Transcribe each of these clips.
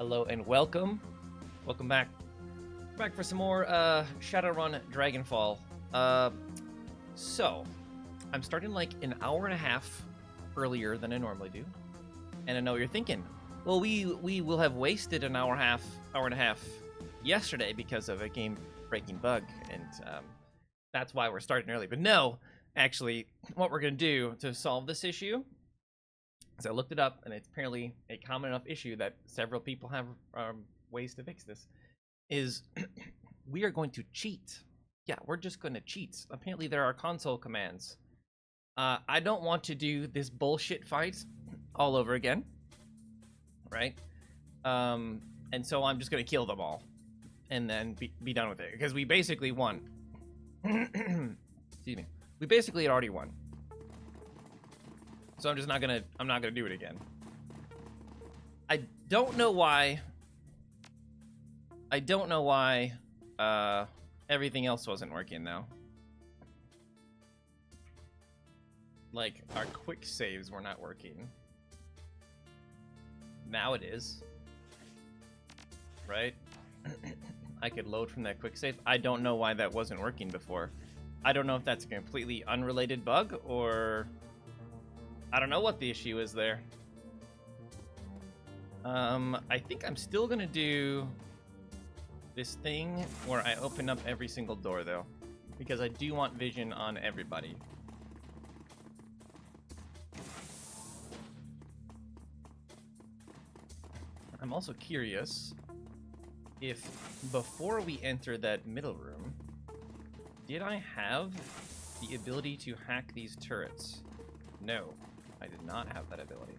Hello and welcome. Welcome back. Back for some more Shadowrun Dragonfall. So, I'm starting like an hour and a half earlier than I normally do. And I know you're thinking, well, we will have wasted an hour and a half yesterday because of a game-breaking bug, and that's why we're starting early. But no, actually, what we're going to do to solve this issue, as I looked it up, and it's apparently a common enough issue that several people have ways to fix this, is we are going to cheat. Yeah, we're just going to cheat. Apparently, there are console commands. I don't want to do this bullshit fight all over again, right? And so I'm just going to kill them all and then be done with it, because we basically won. Excuse me. We basically had already won. So I'm not gonna do it again. I don't know why everything else wasn't working now. Like, our quick saves were not working. Now it is. Right? I could load from that quick save. I don't know why that wasn't working before. I don't know if that's a completely unrelated bug, or I don't know what the issue is there. I think I'm still gonna do this thing where I open up every single door, though, because I do want vision on everybody. I'm also curious if before we enter that middle room, did I have the ability to hack these turrets? No, I did not have that ability.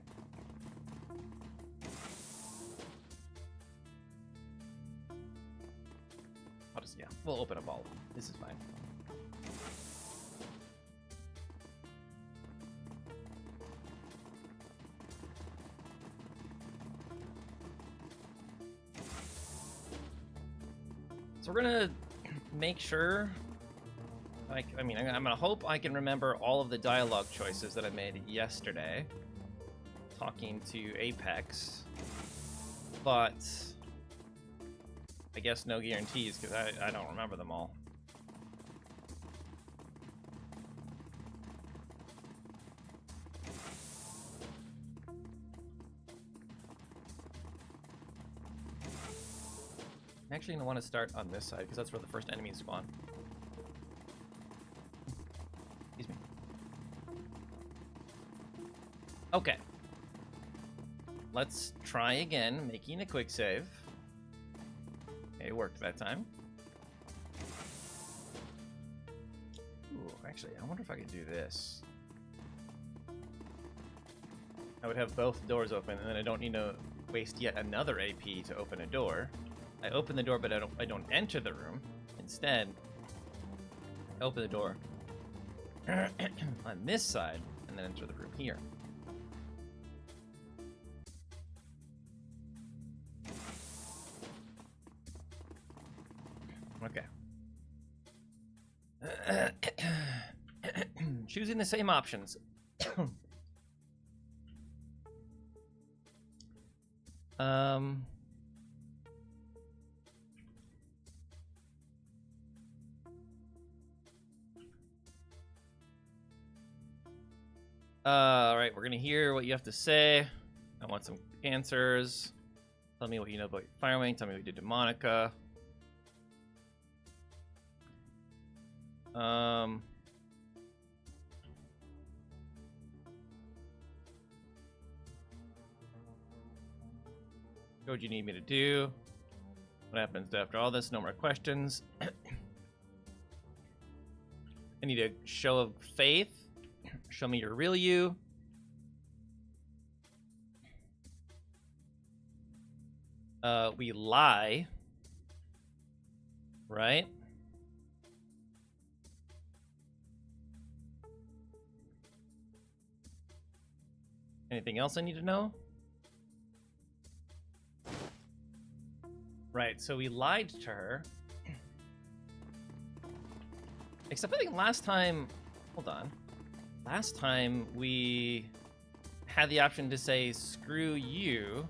Yeah, we'll open up all of them. This is fine. So we're gonna make sure, I'm gonna hope I can remember all of the dialogue choices that I made yesterday talking to Apex, but I guess no guarantees, because I don't remember them all. I'm actually going to want to start on this side, because that's where the first enemies spawn. Excuse me. Okay. Let's try again, making a quick save. Okay, it worked that time. Ooh, actually, I wonder if I could do this. I would have both doors open, and then I don't need to waste yet another AP to open a door. I open the door, but I don't enter the room. Instead, I open the door on this side, and then enter the room here. Okay. Choosing the same options. All right, we're gonna hear what you have to say. I want some answers. Tell me what you know about Firewing. Tell me what you did to Monica. What would you need me to do? What happens after all this? No more questions. I need a show of faith. Show me your real you. We lie. Right? Anything else I need to know? Right, so we lied to her. Except I think last time... Hold on. Last time we had the option to say, screw you,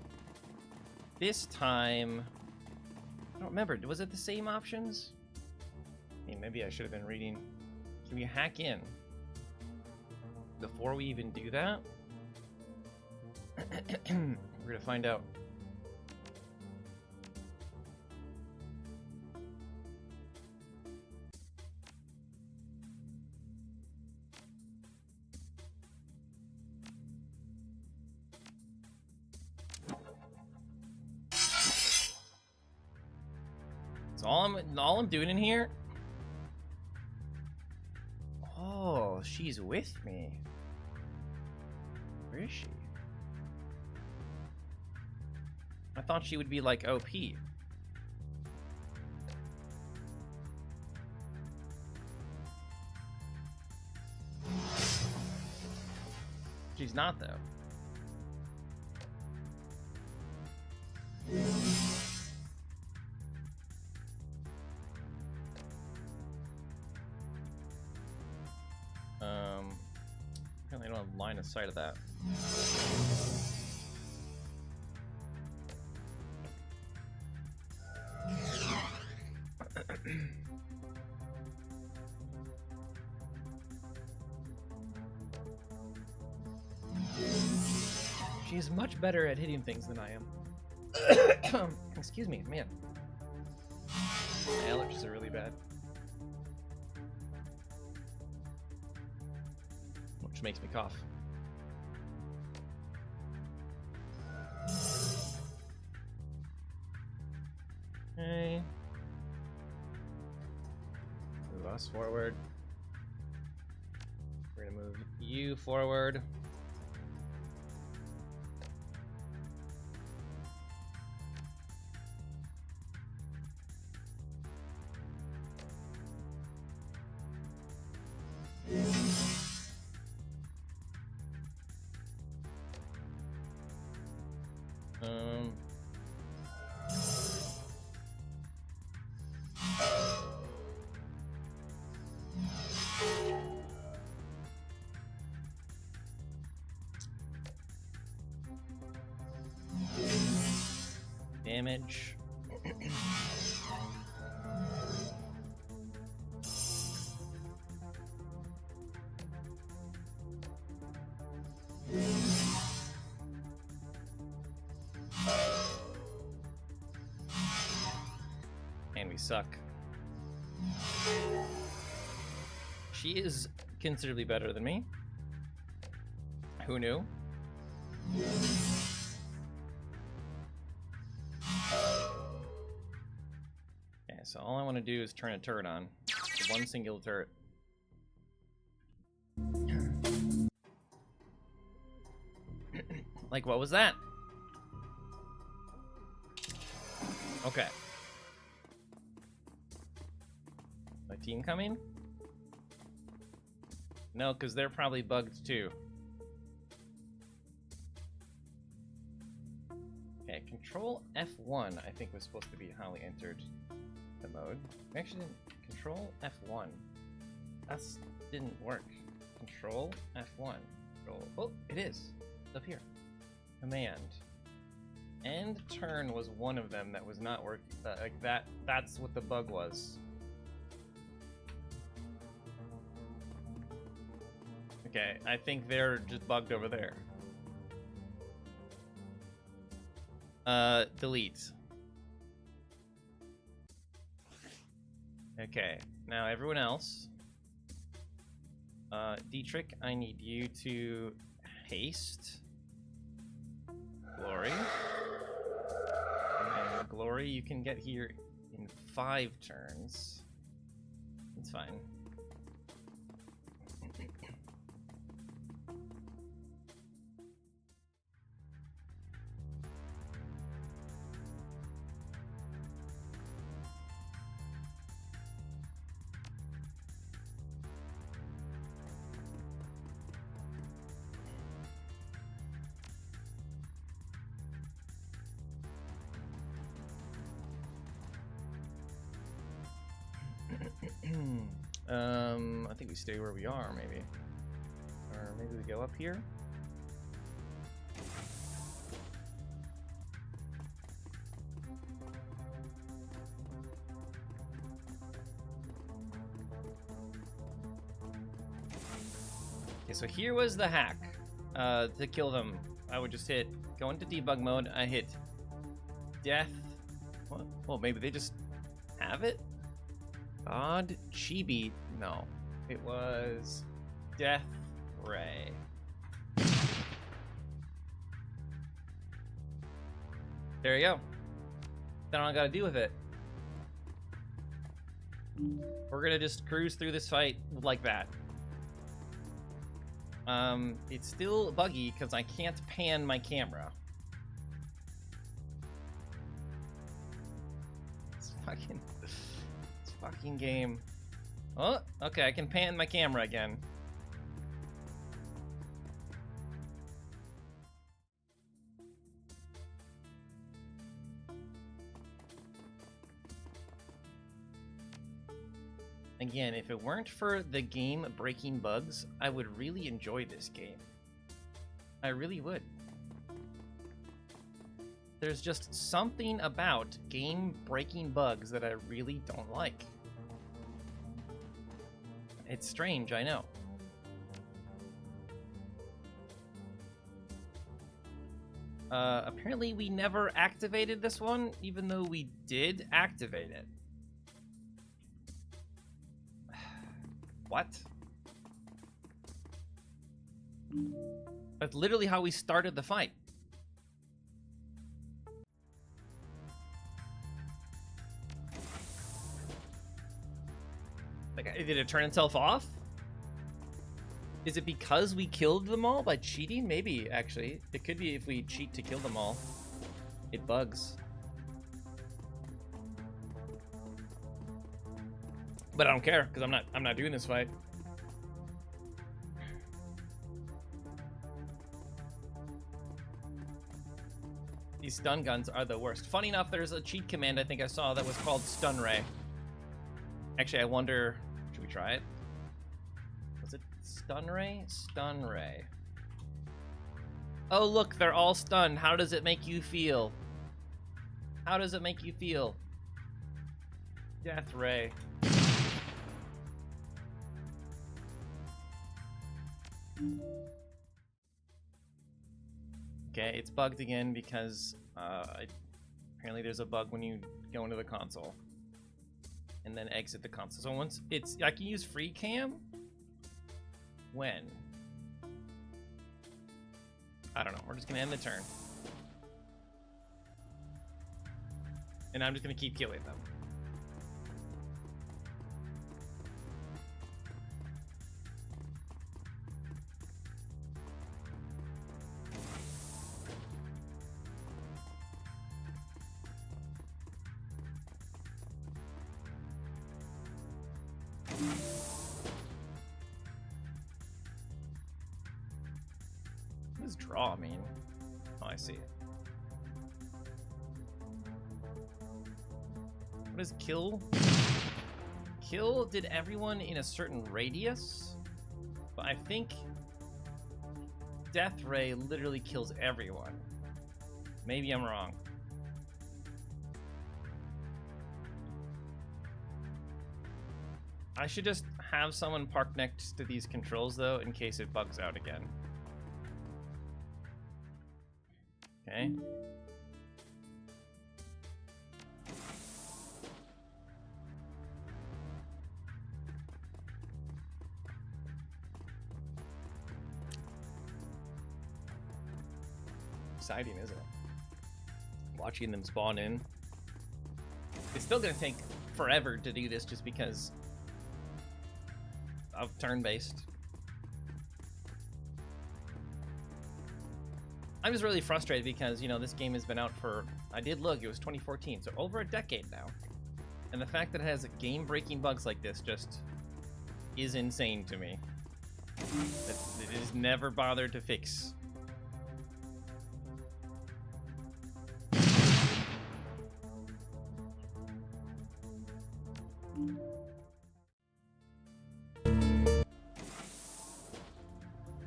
this time, I don't remember. Was it the same options? I mean, maybe I should have been reading. Can we hack in before we even do that? We're gonna find out. So all I'm doing in here. Oh, she's with me. Where is she? I thought she would be like OP. She's not, though. Apparently I don't have line of sight of that. She's much better at hitting things than I am. Excuse me, man. My allergies are really bad. Which makes me cough. Okay. Move us forward. We're gonna move you forward. Damage. And we suck. She is considerably better than me. Who knew? So all I want to do is turn a turret on. One singular turret. Like, what was that? Okay. My team coming? No, because they're probably bugged too. Okay, control F1 I think was supposed to be how we entered the mode. We actually didn't. Control F1. That didn't work. Control F1. Control. Oh, it is. It's up here. Command. End turn was one of them that was not working. Like that. That's what the bug was. Okay, I think they're just bugged over there. Delete. Okay, now everyone else. Dietrich, I need you to haste. Glory. And Glory, you can get here in 5 turns. It's fine. I think we stay where we are, maybe. Or maybe we go up here? Okay, so here was the hack. To kill them, I would just go into debug mode. I hit death. What? Well, maybe they just have it? God Chibi. No. It was Death Ray. There you go. That's all I gotta do with it. We're gonna just cruise through this fight like that. It's still buggy because I can't pan my camera. It's fucking game. Oh, okay, I can pan my camera again. Again, if it weren't for the game-breaking bugs, I would really enjoy this game. I really would. There's just something about game-breaking bugs that I really don't like. It's strange, I know. Apparently we never activated this one, even though we did activate it. What? That's literally how we started the fight. Like, did it turn itself off? Is it because we killed them all by cheating? Maybe, actually. It could be if we cheat to kill them all. It bugs. But I don't care, because I'm not doing this fight. These stun guns are the worst. Funny enough, there's a cheat command I think I saw that was called Stun Ray. Actually, I wonder, should we try it? Was it Stun Ray? Stun Ray. Oh look, they're all stunned. How does it make you feel? How does it make you feel? Death Ray. Okay, it's bugged again because apparently there's a bug when you go into the console and then exit the console. So once I can use free cam? When? I don't know. We're just gonna end the turn. And I'm just gonna keep killing them. What does draw mean? Oh, I see it. What does kill? Kill did everyone in a certain radius? But I think Death Ray literally kills everyone. Maybe I'm wrong. I should just have someone park next to these controls, though, in case it bugs out again. Okay. Exciting, isn't it? Watching them spawn in. It's still gonna take forever to do this just because of turn-based. I was really frustrated because, you know, this game has been out for, I did look, it was 2014, so over a decade now. And the fact that it has game-breaking bugs like this just is insane to me. That it is never bothered to fix.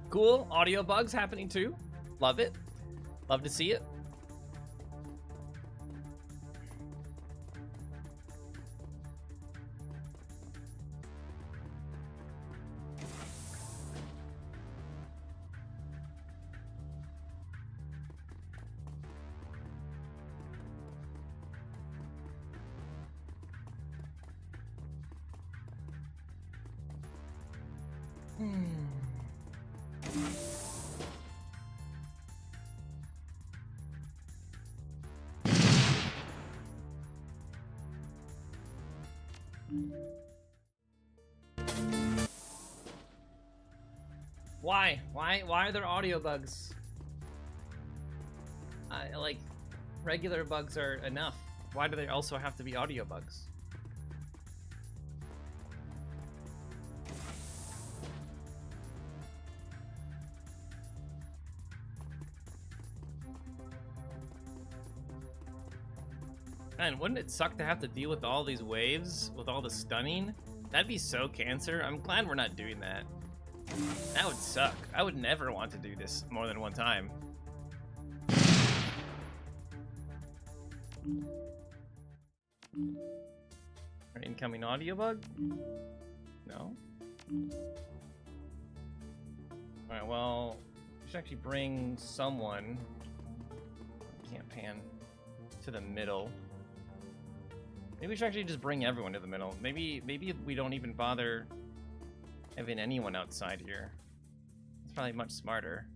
Cool, audio bugs happening too. Love it. Love to see it. Why? Why are there audio bugs? Like, regular bugs are enough. Why do they also have to be audio bugs? Man, wouldn't it suck to have to deal with all these waves, with all the stunning? That'd be so cancer. I'm glad we're not doing that. That would suck. I would never want to do this more than one time. Our incoming audio bug? No? Alright, well, we should actually bring someone. Can't pan to the middle. Maybe we should actually just bring everyone to the middle. Maybe we don't even bother having anyone outside here. It's probably much smarter.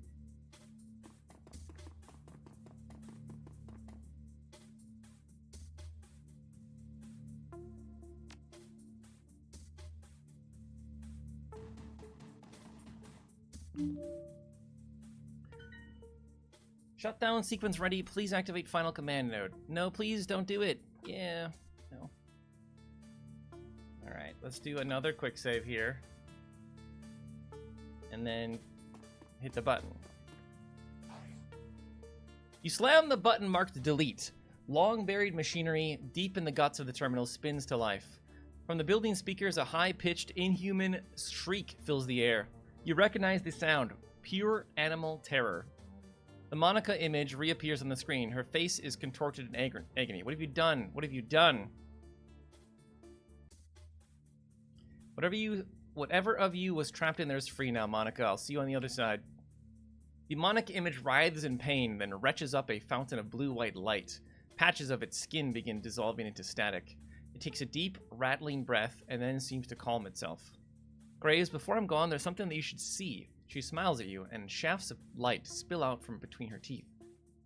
Shutdown sequence ready. Please activate final command node. No, please don't do it. Yeah. No. Alright, let's do another quick save here. And then hit the button. You slam the button marked delete. Long buried machinery deep in the guts of the terminal spins to life. From the building speakers, a high-pitched, inhuman shriek fills the air. You recognize the sound. Pure animal terror. The Monica image reappears on the screen. Her face is contorted in agony. What have you done? What have you done? Whatever of you was trapped in there is free now, Monica. I'll see you on the other side. The Monica image writhes in pain, then retches up a fountain of blue-white light. Patches of its skin begin dissolving into static. It takes a deep, rattling breath, and then seems to calm itself. Graves, before I'm gone, there's something that you should see. She smiles at you, and shafts of light spill out from between her teeth.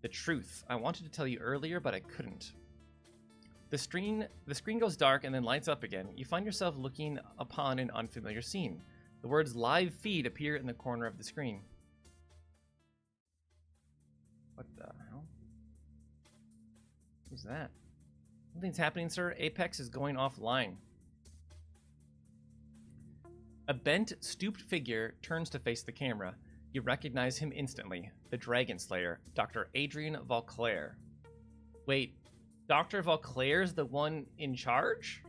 The truth. I wanted to tell you earlier, but I couldn't. The screen goes dark and then lights up again. You find yourself looking upon an unfamiliar scene. The words live feed appear in the corner of the screen. What the hell? Who's that? Something's happening, sir. Apex is going offline. A bent, stooped figure turns to face the camera. You recognize him instantly. The Dragon Slayer, Dr. Adrian Vauclair. Wait, Dr. Vauclair's the one in charge?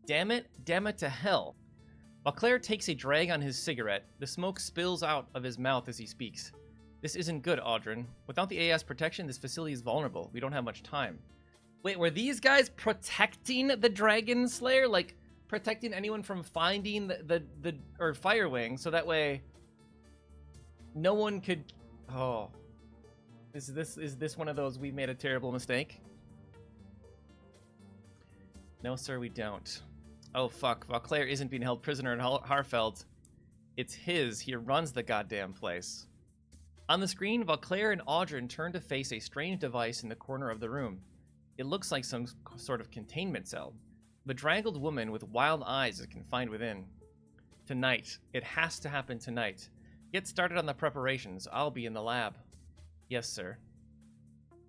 Damn it to hell. Vauclair takes a drag on his cigarette. The smoke spills out of his mouth as he speaks. This isn't good, Audrin. Without the AS protection, this facility is vulnerable. We don't have much time. Wait, were these guys protecting the Dragon Slayer? Like, protecting anyone from finding the Firewing, so that way no one could... Oh. Is this one of those we made a terrible mistake? No, sir, we don't. Oh, fuck. Vauclair isn't being held prisoner in Harfeld. It's his. He runs the goddamn place. On the screen, Vauclair and Audrin turn to face a strange device in the corner of the room. It looks like some sort of containment cell. A bedraggled woman with wild eyes is confined within. Tonight. It has to happen tonight. Get started on the preparations. I'll be in the lab. Yes, sir.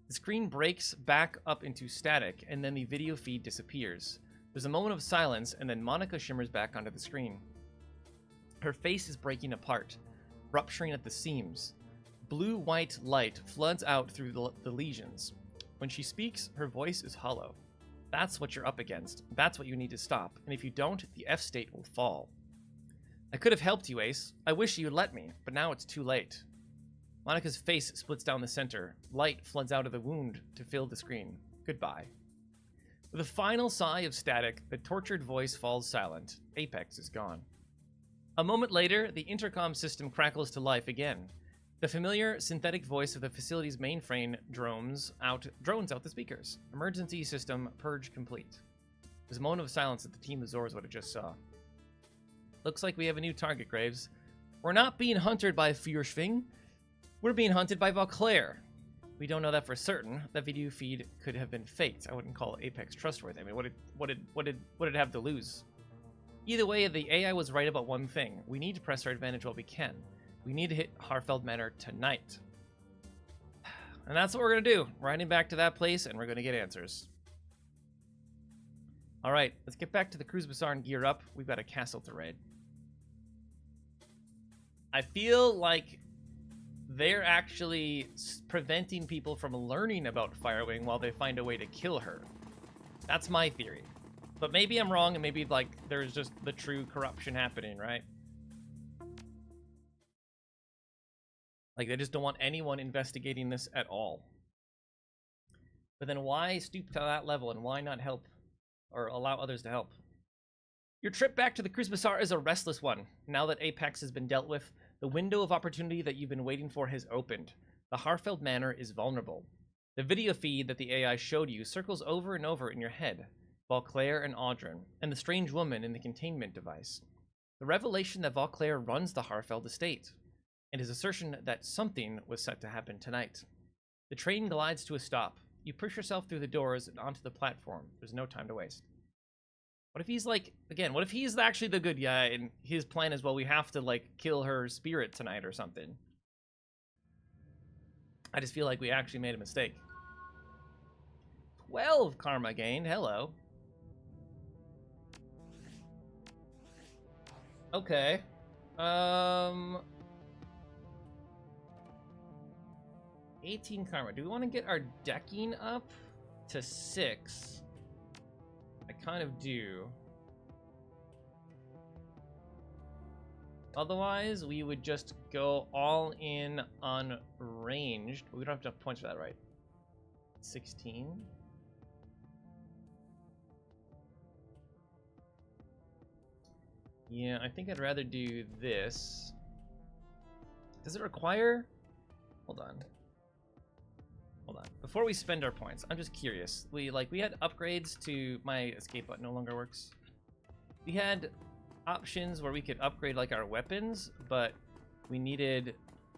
The screen breaks back up into static, and then the video feed disappears. There's a moment of silence, and then Monica shimmers back onto the screen. Her face is breaking apart, rupturing at the seams. Blue-white light floods out through the lesions. When she speaks, her voice is hollow. That's what you're up against. That's what you need to stop. And if you don't, the F-state will fall. I could have helped you, Ace. I wish you'd let me, but now it's too late. Monica's face splits down the center. Light floods out of the wound to fill the screen. Goodbye. With a final sigh of static, the tortured voice falls silent. Apex is gone. A moment later, the intercom system crackles to life again. The familiar synthetic voice of the facility's mainframe drones out the speakers. Emergency system purge complete. There's a moment of silence that the team absorbs what it just saw. Looks like we have a new target, Graves. We're not being hunted by Fürschwing. We're being hunted by Vauclair. We don't know that for certain. That video feed could have been faked. I wouldn't call Apex trustworthy. I mean, what did it have to lose? Either way, the AI was right about one thing. We need to press our advantage while we can. We need to hit Harfeld Manor tonight. And that's what we're going to do. We're heading back to that place, and we're going to get answers. All right, let's get back to the Cruise Bazaar and gear up. We've got a castle to raid. I feel like they're actually preventing people from learning about Firewing while they find a way to kill her. That's my theory. But maybe I'm wrong, and maybe, like, there's just the true corruption happening, right? Like, they just don't want anyone investigating this at all. But then why stoop to that level, and why not help or allow others to help? Your trip back to the Cruise Bazaar is a restless one. Now that Apex has been dealt with, the window of opportunity that you've been waiting for has opened. The Harfeld Manor is vulnerable. The video feed that the AI showed you circles over and over in your head. Vauclair and Audron, and the strange woman in the containment device. The revelation that Vauclair runs the Harfeld estate, and his assertion that something was set to happen tonight. The train glides to a stop. You push yourself through the doors and onto the platform. There's no time to waste. What if he's like, again, what if he's actually the good guy and his plan is, well, we have to, like, kill her spirit tonight or something? I just feel like we actually made a mistake. 12 karma gained. Hello. Okay. 18 karma. Do we want to get our decking up to 6? I kind of do. Otherwise, we would just go all in on ranged. We don't have enough points for that, right? 16. Yeah, I think I'd rather do this. Does it require? Hold on. Hold on. Before we spend our points, I'm just curious. We had upgrades to my escape button no longer works. We had options where we could upgrade like our weapons, but we needed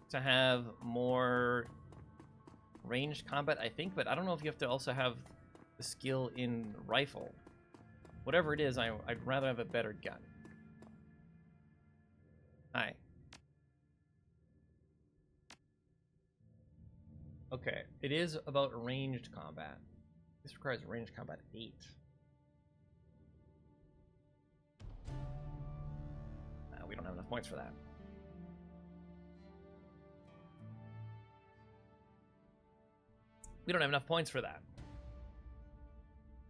to have more ranged combat, I think, but I don't know if you have to also have the skill in rifle. Whatever it is, I'd rather have a better gun. Hi. Okay, it is about ranged combat. This requires ranged combat 8. We don't have enough points for that. We don't have enough points for that.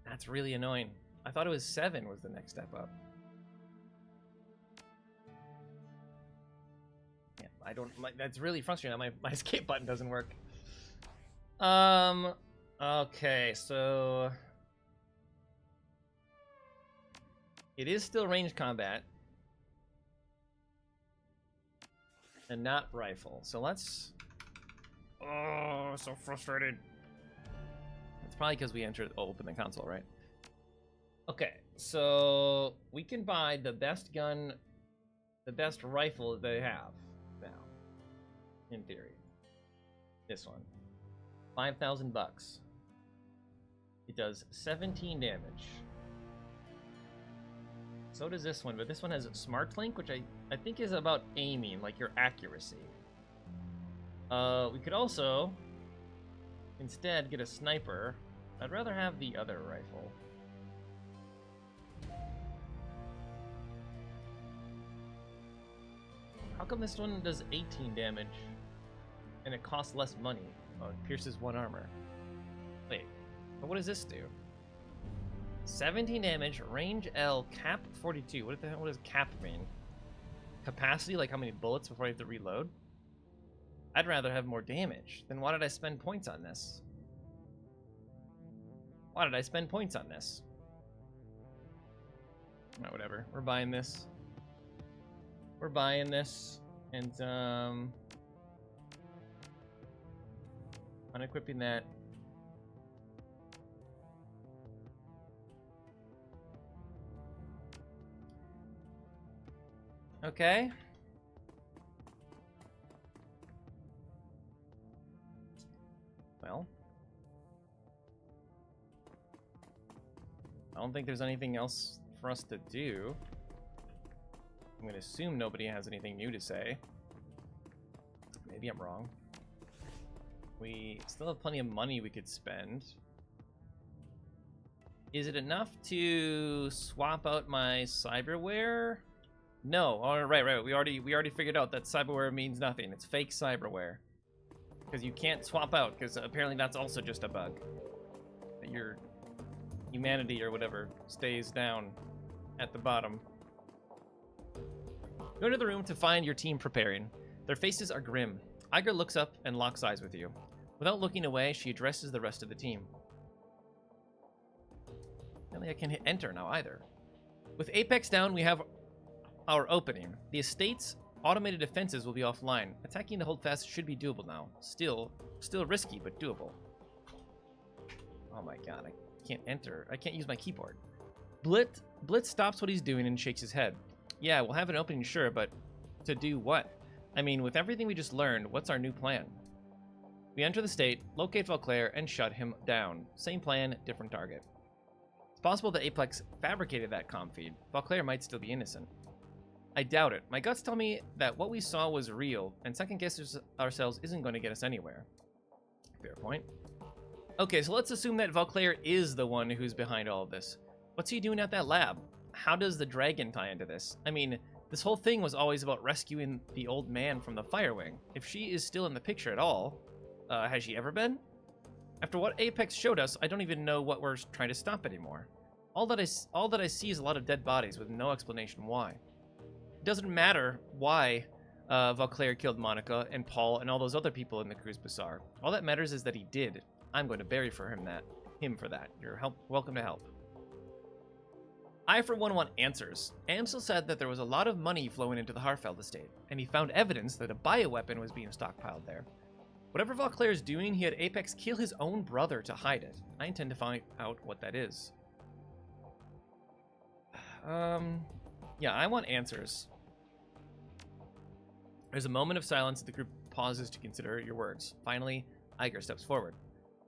That's really annoying. I thought it was 7 was the next step up. Yeah, I don't. That's really frustrating. My escape button doesn't work. Okay, so it is still ranged combat and not rifle. So let's. Oh, so frustrated. It's probably because we open the console, right? Okay, so we can buy the best gun, the best rifle they have now, in theory. This one. 5,000 bucks. It does 17 damage. So does this one, but this one has Smart Link, which I think is about aiming, like your accuracy. We could also instead get a sniper. I'd rather have the other rifle. How come this one does 18 damage and it costs less money? Oh, it pierces 1 armor. Wait, but what does this do? 17 damage, range L, cap 42. What does cap mean? Capacity, like how many bullets before I have to reload? I'd rather have more damage. Then why did I spend points on this? Why did I spend points on this? Oh, whatever. We're buying this. We're buying this. And, unequipping that. Okay. Well. I don't think there's anything else for us to do. I'm going to assume nobody has anything new to say. Maybe I'm wrong. We still have plenty of money we could spend. Is it enough to swap out my cyberware? No. Oh, right. We already figured out that cyberware means nothing. It's fake cyberware. Because you can't swap out, because apparently that's also just a bug. Your humanity or whatever stays down at the bottom. Go into the room to find your team preparing. Their faces are grim. Iger looks up and locks eyes with you. Without looking away, she addresses the rest of the team. I don't think I can hit enter now either. With Apex down, we have our opening. The estate's automated defenses will be offline. Attacking the holdfast should be doable now. Still risky, but doable. Oh my god, I can't enter. I can't use my keyboard. Blitz stops what he's doing and shakes his head. Yeah, we'll have an opening, sure, but to do what? I mean, with everything we just learned, what's our new plan? We enter the state, locate Vauclair, and shut him down. Same plan, different target. It's possible that Apex fabricated that comm feed. Vauclair might still be innocent. I doubt it. My guts tell me that what we saw was real, and second-guessing ourselves isn't going to get us anywhere. Fair point. Okay, so let's assume that Vauclair is the one who's behind all of this. What's he doing at that lab? How does the dragon tie into this? I mean, this whole thing was always about rescuing the old man from the Firewing. If she is still in the picture at all, has she ever been? After what Apex showed us, I don't even know what we're trying to stop anymore. All that I see is a lot of dead bodies with no explanation why. It doesn't matter why Vauclair killed Monica and Paul and all those other people in the Cruz Bazaar. All that matters is that he did. I'm going to bury him for that. You're welcome to help. I, for one, want answers. Ansel said that there was a lot of money flowing into the Harfeld estate, and he found evidence that a bioweapon was being stockpiled there. Whatever Vauclair is doing, he had Apex kill his own brother to hide it. I intend to find out what that is. Yeah, I want answers. There's a moment of silence. The group pauses to consider your words. Finally, Iger steps forward.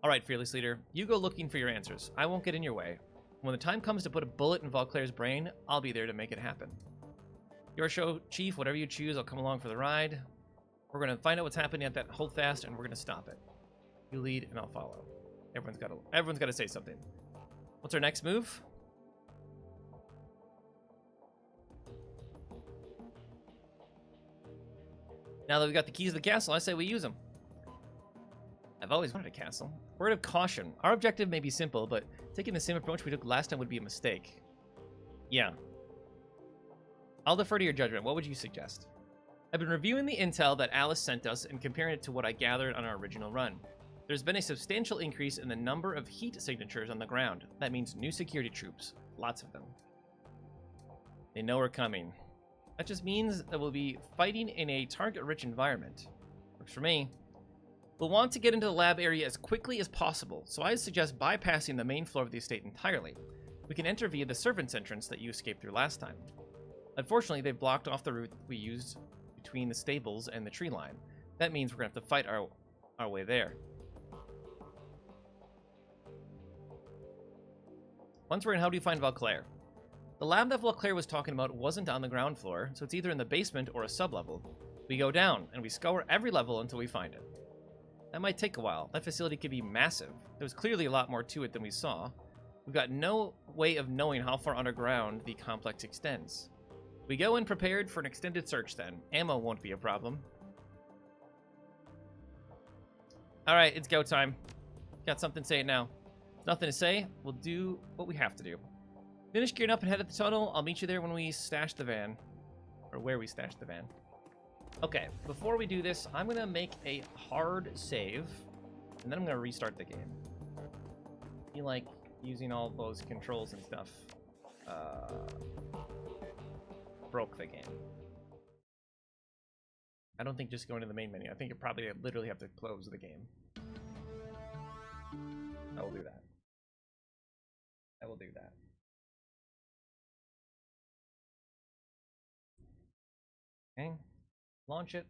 All right, fearless leader, you go looking for your answers. I won't get in your way. When the time comes to put a bullet in Vauclair's brain, I'll be there to make it happen. Your show, Chief. Whatever you choose, I'll come along for the ride. We're going to find out what's happening at that holdfast, and we're going to stop it. You lead, and I'll follow. Everyone's got to say something. What's our next move? Now that we've got the keys to the castle, I say we use them. I've always wanted a castle. Word of caution. Our objective may be simple, but taking the same approach we took last time would be a mistake. Yeah. I'll defer to your judgment. What would you suggest? I've been reviewing the intel that Alice sent us and comparing it to what I gathered on our original run. There's been a substantial increase in the number of heat signatures on the ground. That means new security troops. Lots of them. They know we're coming. That just means that we'll be fighting in a target-rich environment. Works for me. We'll want to get into the lab area as quickly as possible, so I suggest bypassing the main floor of the estate entirely. We can enter via the servants' entrance that you escaped through last time. Unfortunately, they've blocked off the route we used between the stables and the tree line. That means we're going to have to fight our way there. Once we're in, how do you find Vauclair? The lab that Vauclair was talking about wasn't on the ground floor, so it's either in the basement or a sub-level. We go down, and we scour every level until we find it. That might take a while. That facility could be massive. There's clearly a lot more to it than we saw. We've got no way of knowing how far underground the complex extends. We go in prepared for an extended search then. Ammo won't be a problem. Alright, it's go time. Got something to say it now. Nothing to say. We'll do what we have to do. Finish gearing up and head at the tunnel. I'll meet you there when we stash the van. Or where we stash the van. Okay, before we do this, I'm going to make a hard save, and then I'm going to restart the game. I feel like using all those controls and stuff broke the game. I don't think just going to the main menu. I think you probably literally have to close the game. I will do that. I will do that. Launch it.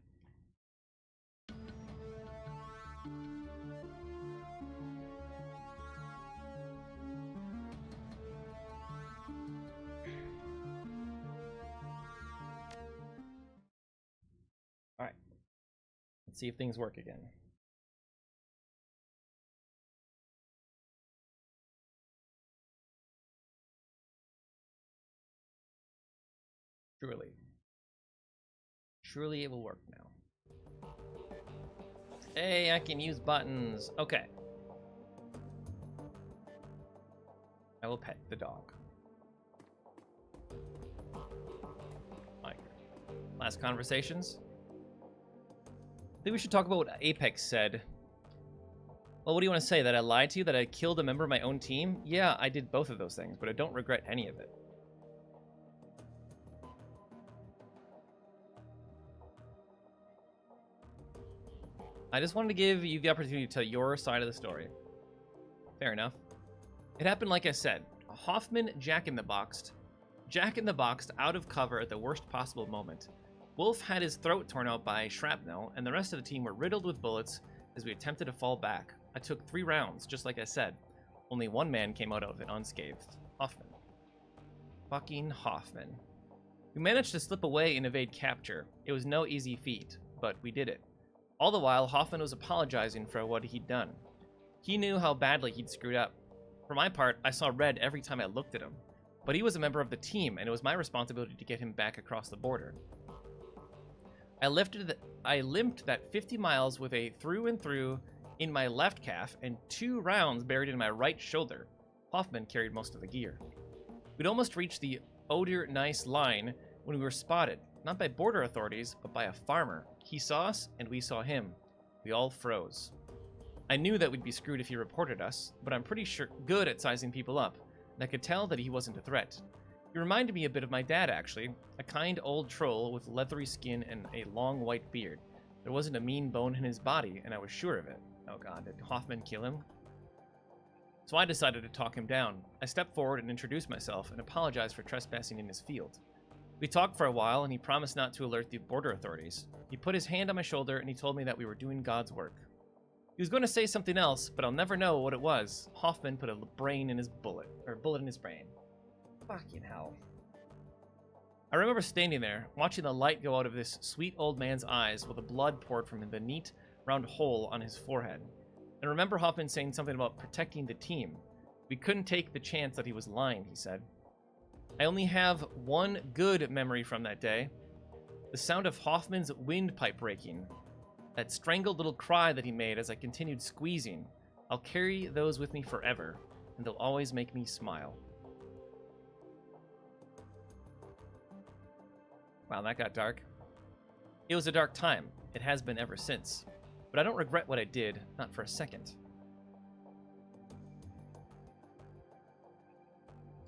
Alright. Let's see if things work again. Surely. Surely it will work now. Hey, I can use buttons. Okay. I will pet the dog. Like, last conversations? I think we should talk about what Apex said. Well, what do you want to say? That I lied to you? That I killed a member of my own team? Yeah, I did both of those things, but I don't regret any of it. I just wanted to give you the opportunity to tell your side of the story. Fair enough. It happened like I said. Hoffman Jack-in-the-Boxed out of cover at the worst possible moment. Wolf had his throat torn out by shrapnel, and the rest of the team were riddled with bullets as we attempted to fall back. I took 3 rounds, just like I said. Only one man came out of it unscathed. Hoffman. Fucking Hoffman. We managed to slip away and evade capture. It was no easy feat, but we did it. All the while, Hoffman was apologizing for what he'd done. He knew how badly he'd screwed up. For my part, I saw red every time I looked at him. But he was a member of the team, and it was my responsibility to get him back across the border. I limped that 50 miles with a through and through in my left calf and 2 rounds buried in my right shoulder. Hoffman carried most of the gear. We'd almost reached the Oder-Neisse line when we were spotted, not by border authorities, but by a farmer. He saw us, and we saw him. We all froze. I knew that we'd be screwed if he reported us, but I'm pretty sure good at sizing people up, and I could tell that he wasn't a threat. He reminded me a bit of my dad, actually, a kind old troll with leathery skin and a long white beard. There wasn't a mean bone in his body, and I was sure of it. Oh god, did Hoffman kill him? So I decided to talk him down. I stepped forward and introduced myself and apologized for trespassing in his field. We talked for a while, and he promised not to alert the border authorities. He put his hand on my shoulder, and he told me that we were doing God's work. He was going to say something else, but I'll never know what it was. Hoffman put a bullet in his brain. Fucking hell. I remember standing there, watching the light go out of this sweet old man's eyes while the blood poured from the neat, round hole on his forehead. And remember Hoffman saying something about protecting the team. We couldn't take the chance that he was lying, he said. I only have one good memory from that day. The sound of Hoffman's windpipe breaking. That strangled little cry that he made as I continued squeezing. I'll carry those with me forever, and they'll always make me smile. Wow, that got dark. It was a dark time. It has been ever since. But I don't regret what I did, not for a second.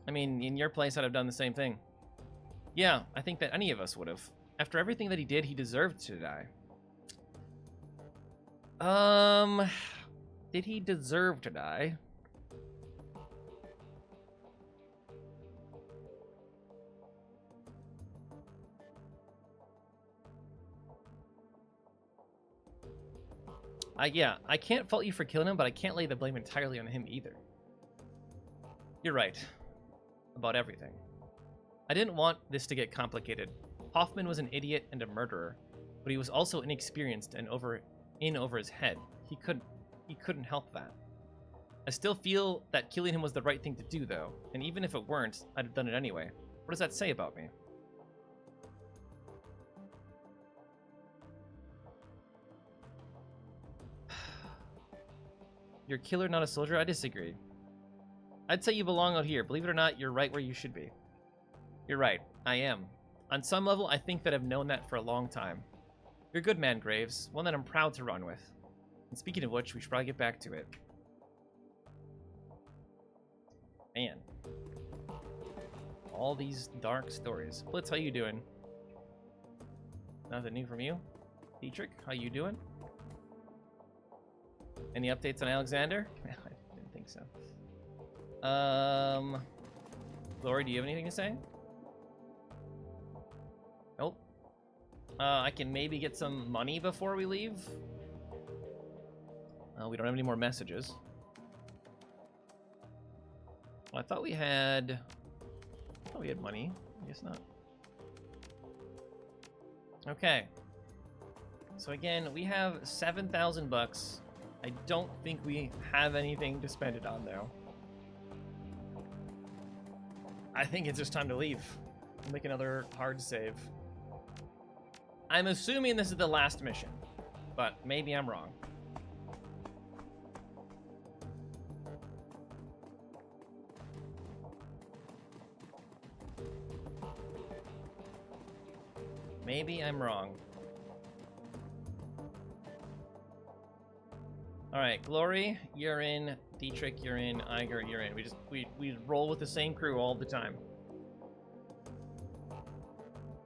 I mean, in your place, I'd have done the same thing. Yeah, I think that any of us would have. After everything that he did, he deserved to die. Did he deserve to die? Yeah, I can't fault you for killing him, but I can't lay the blame entirely on him either. You're right. About everything. I didn't want this to get complicated. Hoffman was an idiot and a murderer, but he was also inexperienced and in over his head. He couldn't help that. I still feel that killing him was the right thing to do, though, and even if it weren't, I'd have done it anyway. What does that say about me? You're a killer, not a soldier? I disagree. I'd say you belong out here. Believe it or not, you're right where you should be. You're right. I am. On some level, I think that I've known that for a long time. You're a good man, Graves. One that I'm proud to run with. And speaking of which, we should probably get back to it. Man. All these dark stories. Blitz, how you doing? Nothing new from you? Dietrich, how you doing? Any updates on Alexander? I didn't think so. Lori, do you have anything to say? Nope. I can maybe get some money before we leave. We don't have any more messages. Well, I thought we had money. I guess not. Okay. So again, we have 7,000 bucks. I don't think we have anything to spend it on, though. I think it's just time to leave. We'll make another hard save. I'm assuming this is the last mission, but maybe I'm wrong. Maybe I'm wrong. All right, Glory, you're in. Dietrich, you're in. Iger, you're in. We roll with the same crew all the time.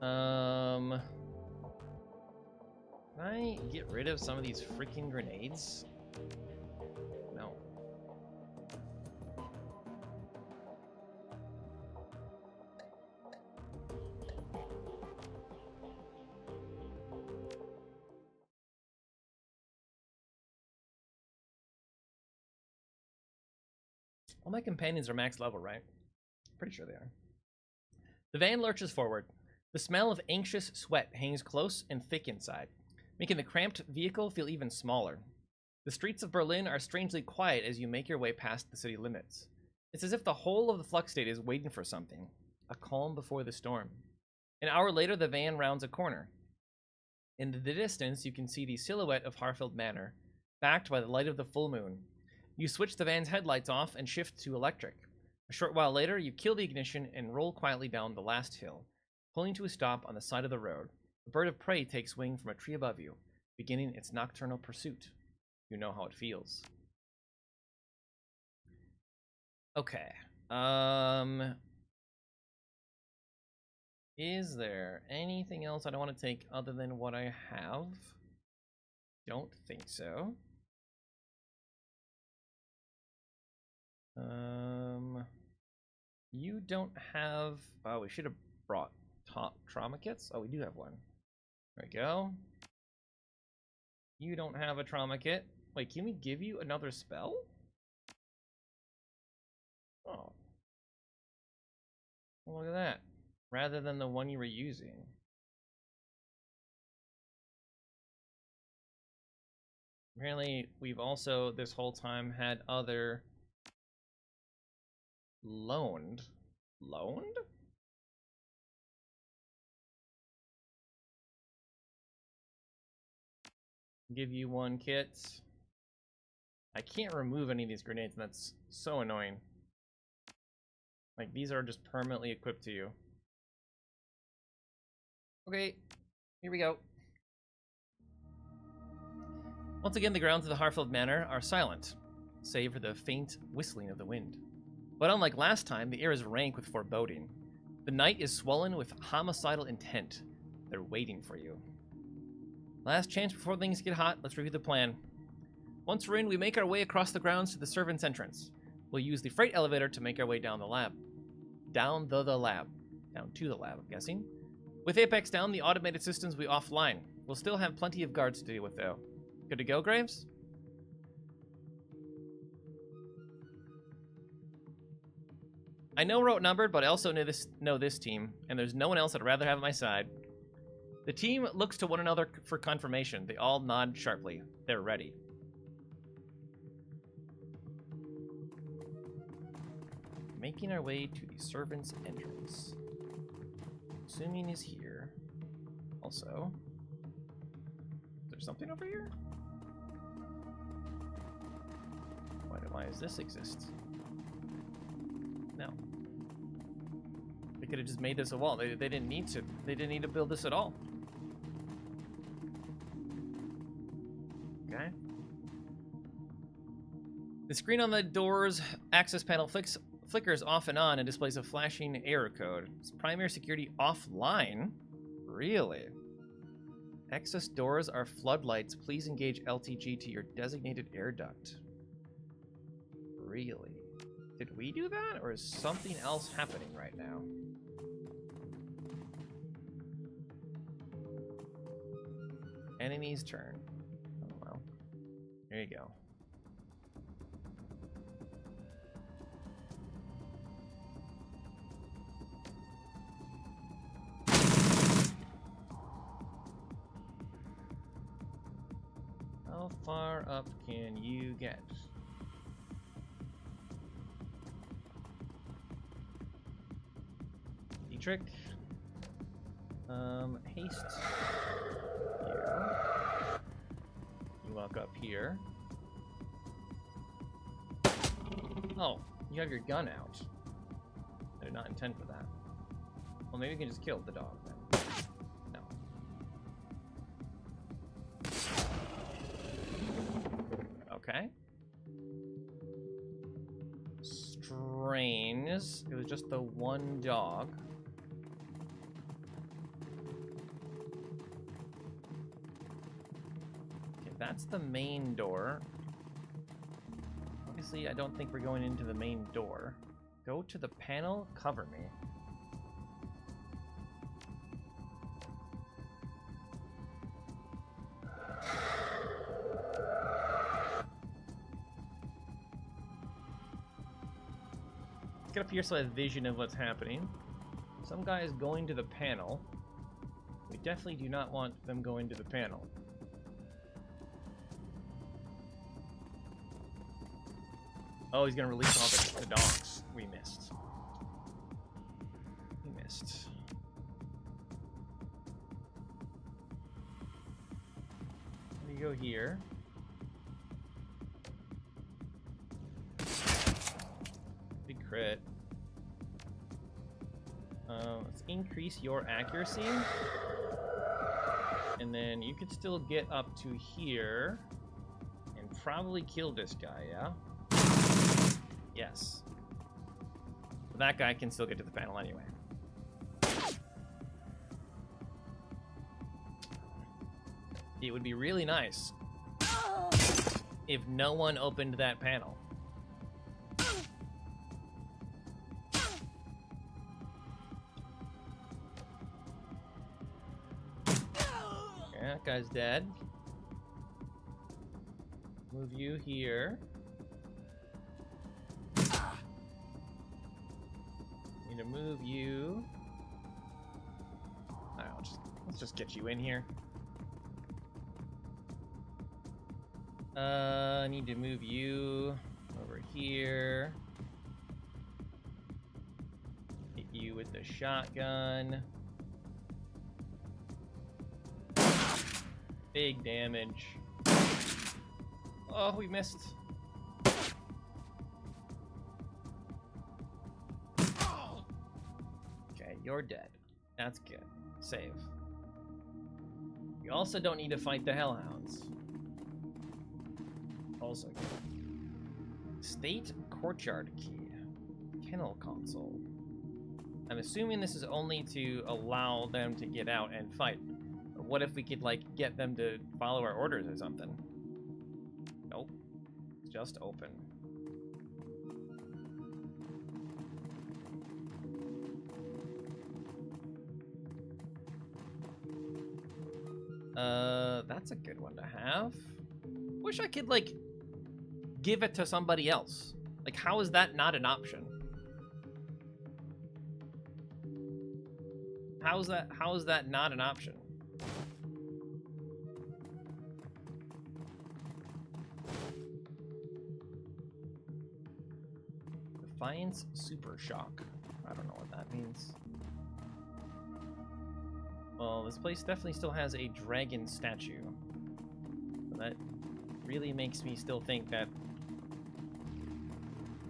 Can I get rid of some of these freaking grenades? No. All my companions are max level, right? Pretty sure they are. The van lurches forward. The smell of anxious sweat hangs close and thick inside, making the cramped vehicle feel even smaller. The streets of Berlin are strangely quiet as you make your way past the city limits. It's as if the whole of the Flux state is waiting for something, a calm before the storm. An hour later, the van rounds a corner. In the distance, you can see the silhouette of Harfield Manor, backed by the light of the full moon. You switch the van's headlights off and shift to electric. A short while later, you kill the ignition and roll quietly down the last hill, pulling to a stop on the side of the road. A bird of prey takes wing from a tree above you, beginning its nocturnal pursuit. You know how it feels. Okay. Is there anything else I don't want to take other than what I have? Don't think so. You don't have... Oh, we should have brought trauma kits. Oh, we do have one. There we go. You don't have a trauma kit. Wait, can we give you another spell? Oh. Well, look at that. Rather than the one you were using. Apparently, we've also, this whole time, had other... Loaned? Give you one kit. I can't remove any of these grenades, and that's so annoying. Like, these are just permanently equipped to you. Okay, here we go. Once again, the grounds of the Harfield Manor are silent, save for the faint whistling of the wind. But unlike last time, the air is rank with foreboding. The night is swollen with homicidal intent. They're waiting for you. Last chance before things get hot, let's review the plan. Once we're in, we make our way across the grounds to the servants' entrance. We'll use the freight elevator to make our way down the lab. Down to the lab, I'm guessing. With Apex down, the automated systems will be offline. We'll still have plenty of guards to deal with, though. Good to go, Graves? I know we're outnumbered, but I also know this team, and there's no one else I'd rather have at my side. The team looks to one another for confirmation. They all nod sharply. They're ready. Making our way to the servants' entrance. Assuming is here. Also, is there something over here? Why does this exist? No. They could have just made this a wall. They didn't need to. They didn't need to build this at all. Okay. The screen on the door's access panel flickers off and on and displays a flashing error code. It's primary security offline? Really? Access doors are floodlights. Please engage LTG to your designated air duct. Really? Did we do that, or is something else happening right now? Enemy's turn. Oh, well. There you go. How far up can you get? Dietrich. Haste. Here. You walk up here. Oh, you have your gun out. I did not intend for that. Well, maybe you can just kill the dog then. No. Okay. Strange. It was just the one dog. Okay, that's the main door. Obviously, I don't think we're going into the main door. Go to the panel, cover me. Get up here so I have vision of what's happening. Some guy is going to the panel. We definitely do not want them going to the panel. Oh, he's gonna release all the dogs. We missed. We missed. We go here. Big crit. Let's increase your accuracy. And then you could still get up to here and probably kill this guy, yeah? Yes. But that guy can still get to the panel anyway. It would be really nice if no one opened that panel. Okay, that guy's dead. Move you here. Need to move you. Alright, let's just get you in here. I need to move you over here. Hit you with the shotgun. Big damage. Oh, we missed. Okay, you're dead. That's good. Save. You also don't need to fight the Hellhounds. Also good. State Courtyard Key. Kennel Console. I'm assuming this is only to allow them to get out and fight. But what if we could, like, get them to follow our orders or something? Nope. It's just open. That's a good one to have. Wish I could, like, give it to somebody else. Like, how is that not an option? How is that not an option? Defiance Super Shock. I don't know what that means. Well, this place definitely still has a dragon statue. So that really makes me still think that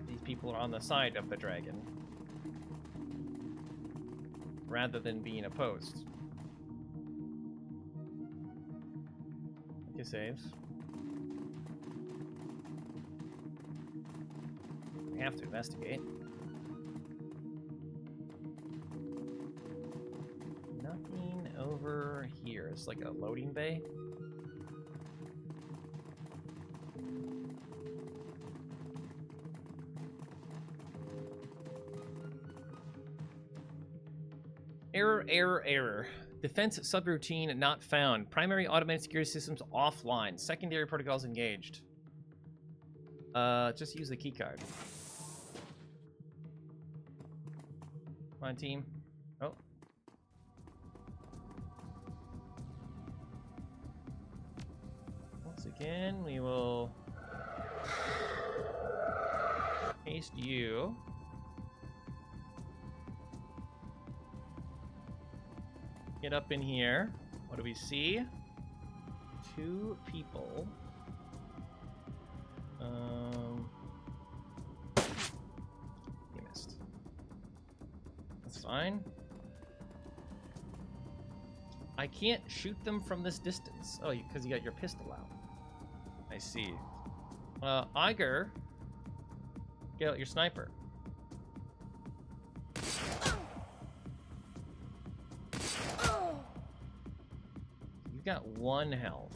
these people are on the side of the dragon rather than being opposed. Okay, save. We have to investigate. Nothing over here. It's like a loading bay. Error, error, error. Defense subroutine not found. Primary automated security systems offline. Secondary protocols engaged. Just use the keycard. Come on, team. Oh. Once again, we will paste you. Get up in here. What do we see? 2 people. You missed. That's fine. I can't shoot them from this distance. Oh, because you got your pistol out. I see. Iger, get out your sniper. You've got 1 health.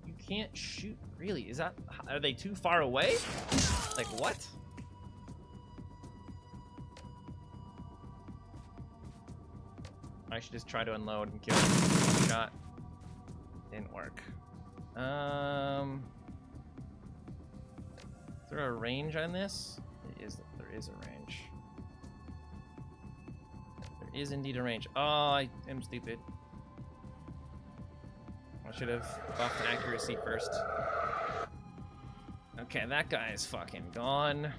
You can't shoot. Really? Is that? Are they too far away? Like what? I should just try to unload and kill him. Shot. Didn't work. Is there a range on this? There is a range. There is indeed a range. Oh, I am stupid. I should have buffed accuracy first. Okay, that guy is fucking gone.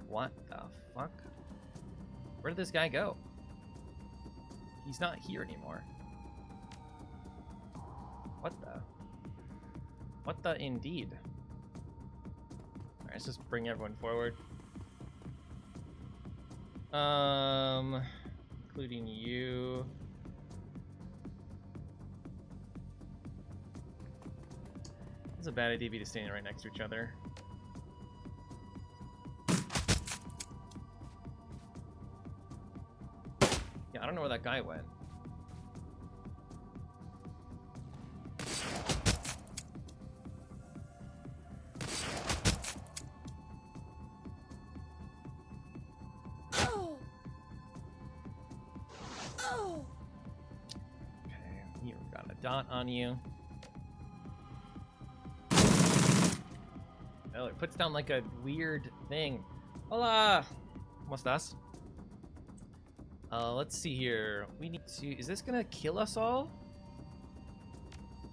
What the fuck? Where did this guy go? He's not here anymore. What the? What the indeed? Alright, let's just bring everyone forward. Including you. It's a bad idea to be standing right next to each other. Yeah, I don't know where that guy went. Dot on you. Oh, it puts down like a weird thing. Hola! ¿Cómo estás? Let's see here. We need to... Is this gonna kill us all?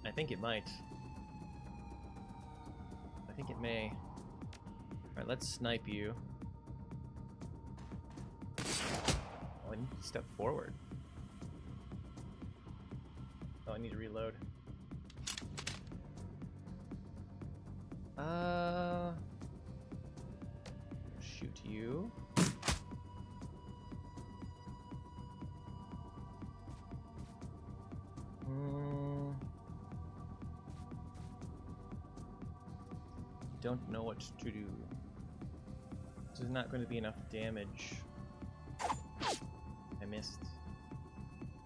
I think it might. I think it may. Alright, let's snipe you. Oh, I need to step forward. Oh, I need to reload. Shoot you. Don't know what to do. This is not going to be enough damage. I missed.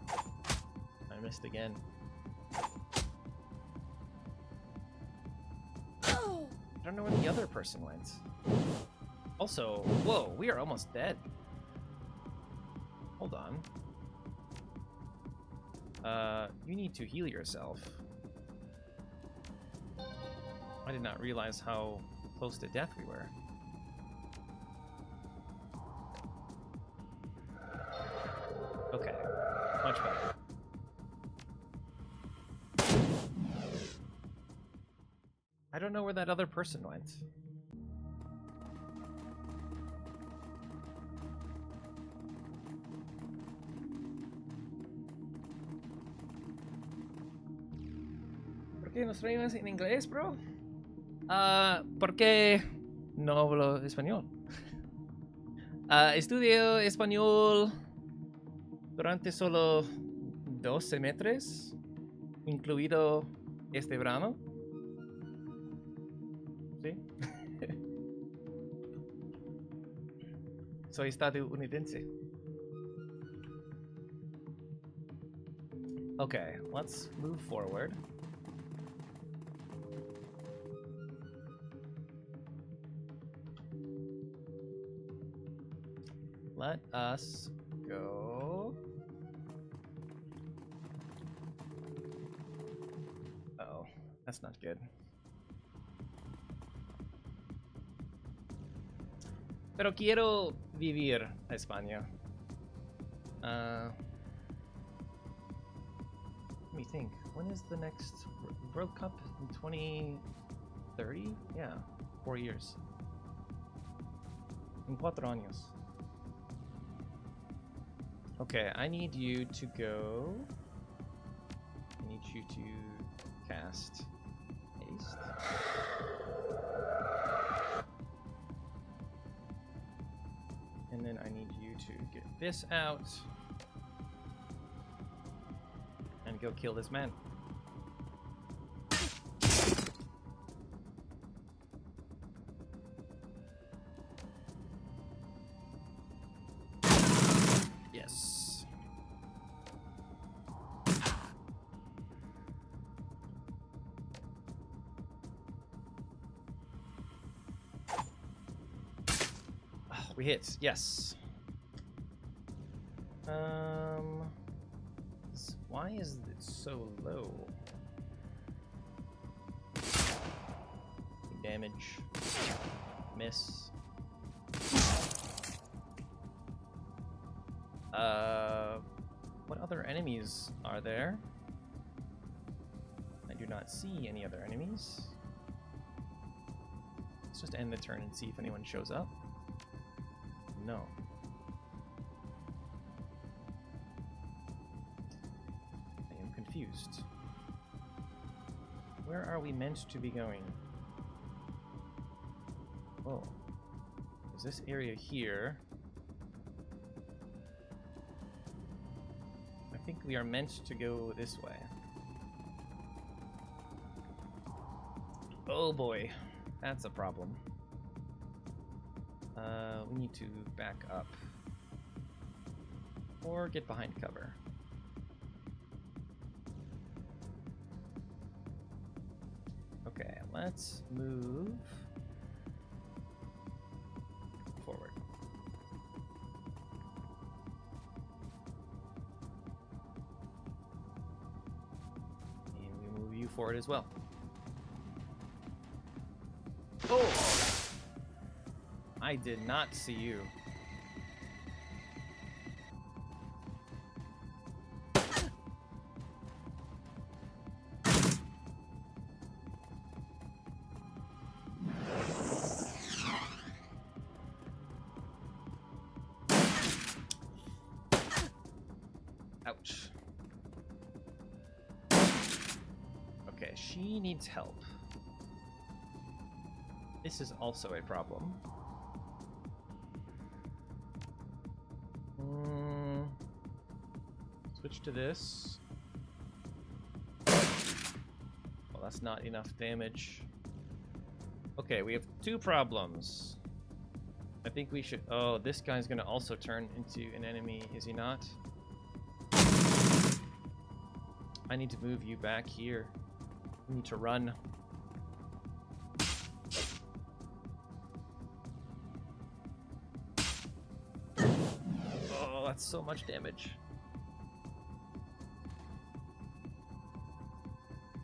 I missed again. I don't know where the other person went. Also, whoa, we are almost dead. Hold on. You need to heal yourself. I did not realize how close to death we were. Okay, much better. I don't know where that other person went. ¿Por qué nos traemos en inglés, bro? Porque no hablo español. Estudio español durante solo 2 semestres, incluido este verano. ¿Sí? Soy estadounidense. Okay, let's move forward. Let us go. Uh-oh, that's not good. Pero quiero vivir a España. Let me think. When is the next World Cup? In 2030? Yeah, 4 years. En 4 años. Okay, I need you to go. I need you to cast haste. And then I need you to get this out and go kill this man. Yes. We hit. Yes. Why is it so low? Damage. Miss. What other enemies are there? I do not see any other enemies. Let's just end the turn and see if anyone shows up. No. I am confused. Where are we meant to be going? Oh. Is this area here? I think we are meant to go this way. Oh boy. That's a problem. We need to back up. Or get behind cover. Okay, let's move forward. And we move you forward as well. Oh! I did not see you. Ouch. Okay, she needs help. This is also a problem. Switch to this. Well, that's not enough damage. Okay, we have 2 problems. I think we should... Oh, this guy's gonna also turn into an enemy, is he not? I need to move you back here. We need to run. Oh, that's so much damage.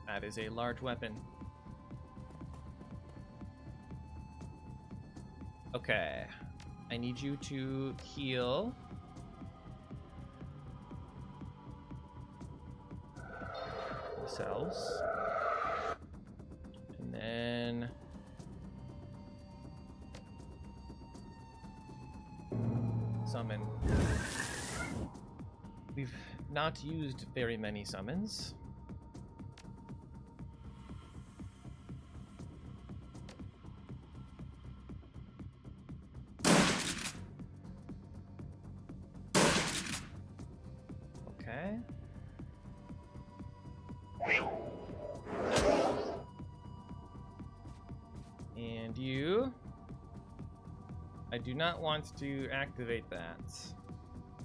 That is a large weapon. Okay. I need you to heal. Yourselves. And then... summon. We've not used very many summons. Okay. And you... I do not want to activate that.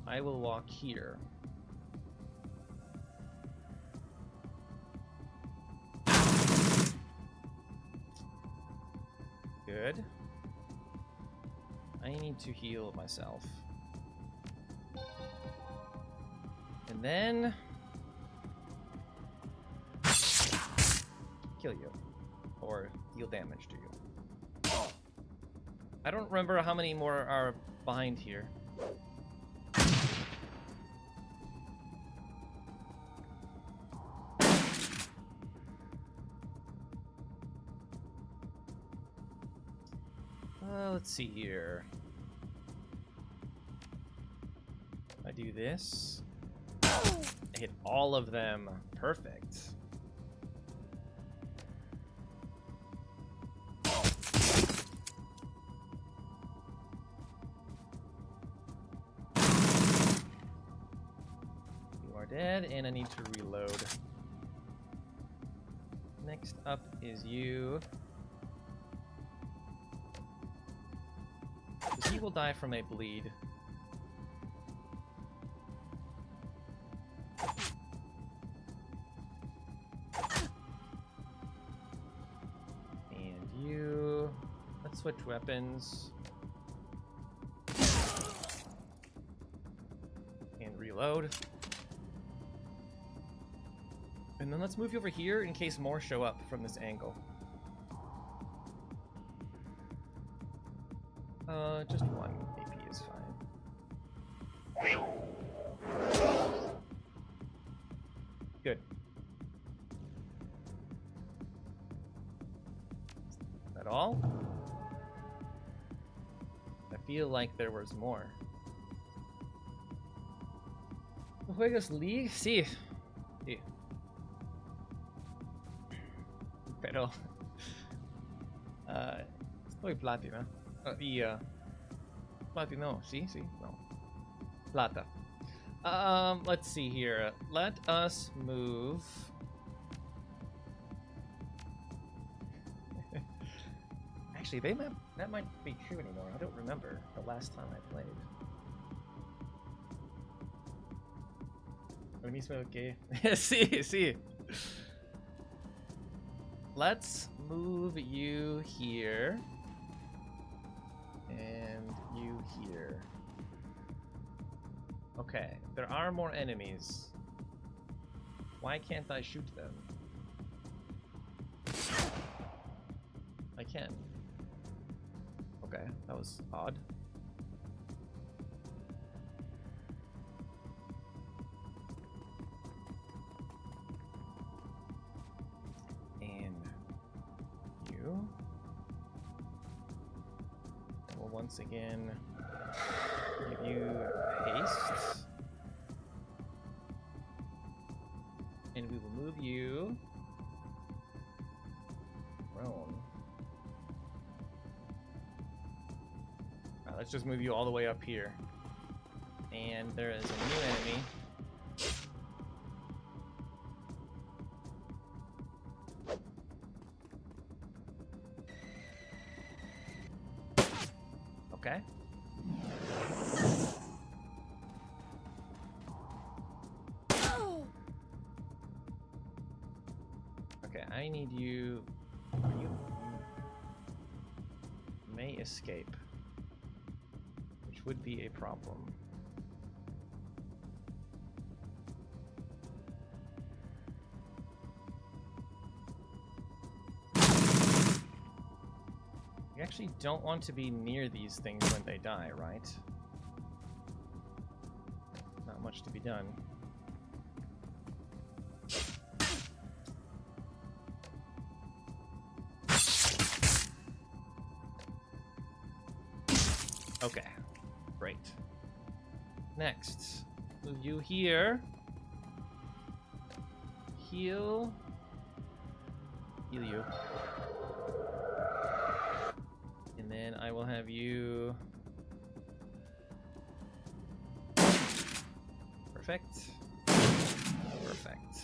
I will walk here. Good. I need to heal myself. And then kill you. Or deal damage to you. I don't remember how many more are behind here. Let's see here. I do this. I hit all of them. Perfect. You are dead, and I need to reload. Next up is you. He will die from a bleed. And you... Let's switch weapons. And reload. And then let's move you over here in case more show up from this angle. Just one AP is fine. Good. Is that all? I feel like there was more. ¿Juegas League? Sí. Sí. Pero... estoy platina. Platino, sí, no. Plata. Let's see here. Let us move. Actually, that might be true anymore. I don't remember the last time I played. Lo mismo que... sí, sí. Let's move you here. And you here. Okay, there are more enemies. Why can't I shoot them? I can. Okay, that was odd. And you. We'll once again give you haste. And we will move you prone. Let's just move you all the way up here. And there is a new enemy. Okay. Okay, I need you. You may escape, which would be a problem. You actually don't want to be near these things when they die, right? Not much to be done. Okay, great. Next, move you here. Heal you. And then I will have you... Perfect. Perfect.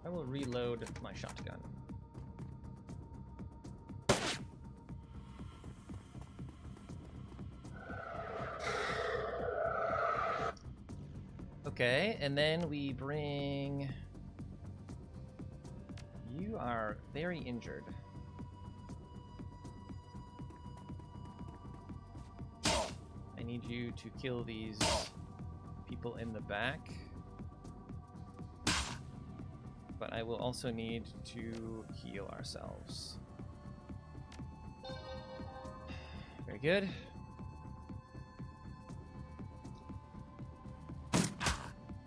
I will reload my shotgun. Okay, and then we bring... You are very injured. I need you to kill these people in the back. But I will also need to heal ourselves. Very good.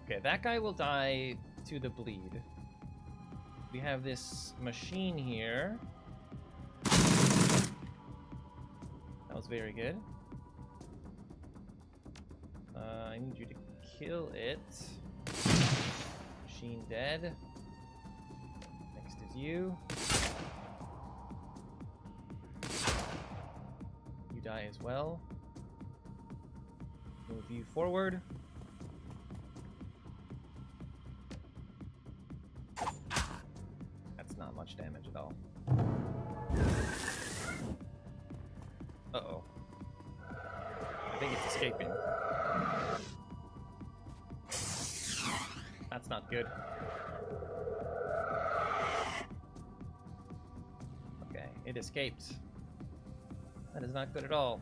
Okay, that guy will die to the bleed. We have this machine here. That was very good. I need you to kill it. Machine dead. Next is you. You die as well. Move you forward. That's not much damage at all. Uh-oh. I think it's escaping. That's not good. Okay, it escaped. That is not good at all.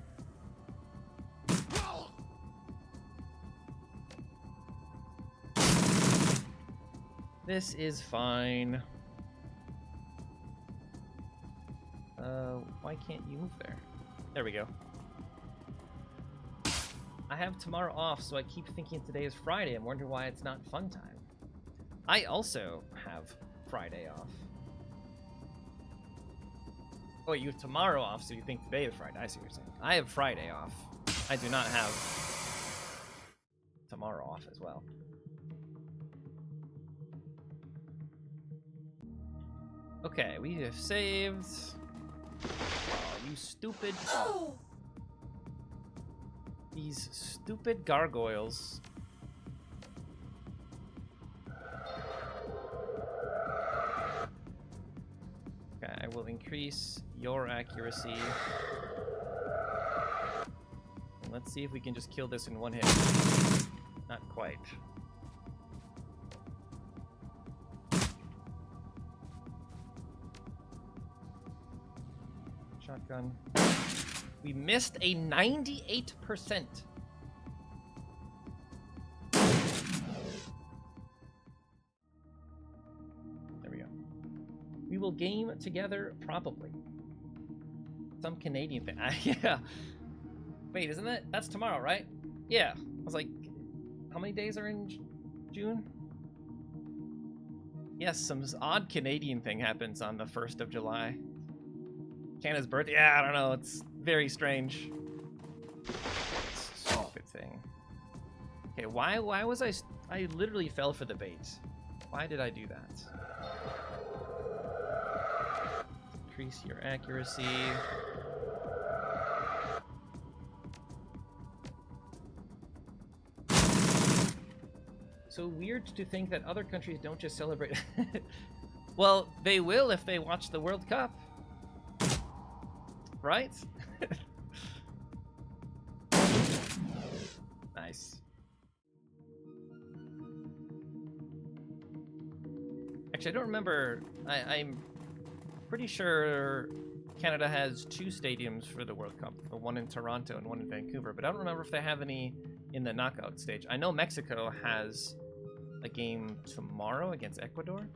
This is fine. Why can't you move there? There we go. I have tomorrow off, so I keep thinking today is Friday. I'm wondering why it's not fun time. I also have Friday off. Oh, wait, you have tomorrow off, so you think today is Friday. I see what you're saying. I have Friday off. I do not have tomorrow off as well. Okay, we have saved. Oh, you stupid. These stupid gargoyles. Okay, I will increase your accuracy. And let's see if we can just kill this in one hit. Not quite. Shotgun. We missed a 98%. There we go. We will game together, probably. Some Canadian thing. Yeah. Wait, isn't that? That's tomorrow, right? Yeah. I was like, how many days are in June? Yes, some odd Canadian thing happens on the 1st of July. Canada's birthday? Yeah, I don't know. It's very strange. Stupid thing. Okay, why was I literally fell for the bait. Why did I do that? Increase your accuracy. So weird to think that other countries don't just celebrate. Well, they will if they watch the World Cup. Right? Nice. Actually, I don't remember. I'm pretty sure Canada has 2 stadiums for the World Cup. One in Toronto and one in Vancouver. But I don't remember if they have any in the knockout stage. I know Mexico has a game tomorrow against Ecuador.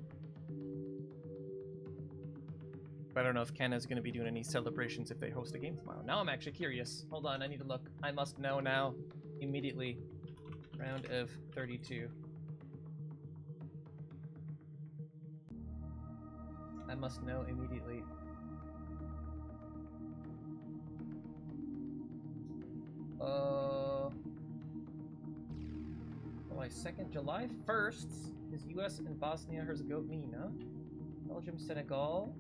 I don't know if Canada's going to be doing any celebrations if they host a game tomorrow. Now I'm actually curious. Hold on, I need to look. I must know now. Immediately. Round of 32. I must know immediately. July 2nd. July 1st is US and Bosnia-Herzegovina. Belgium, Senegal.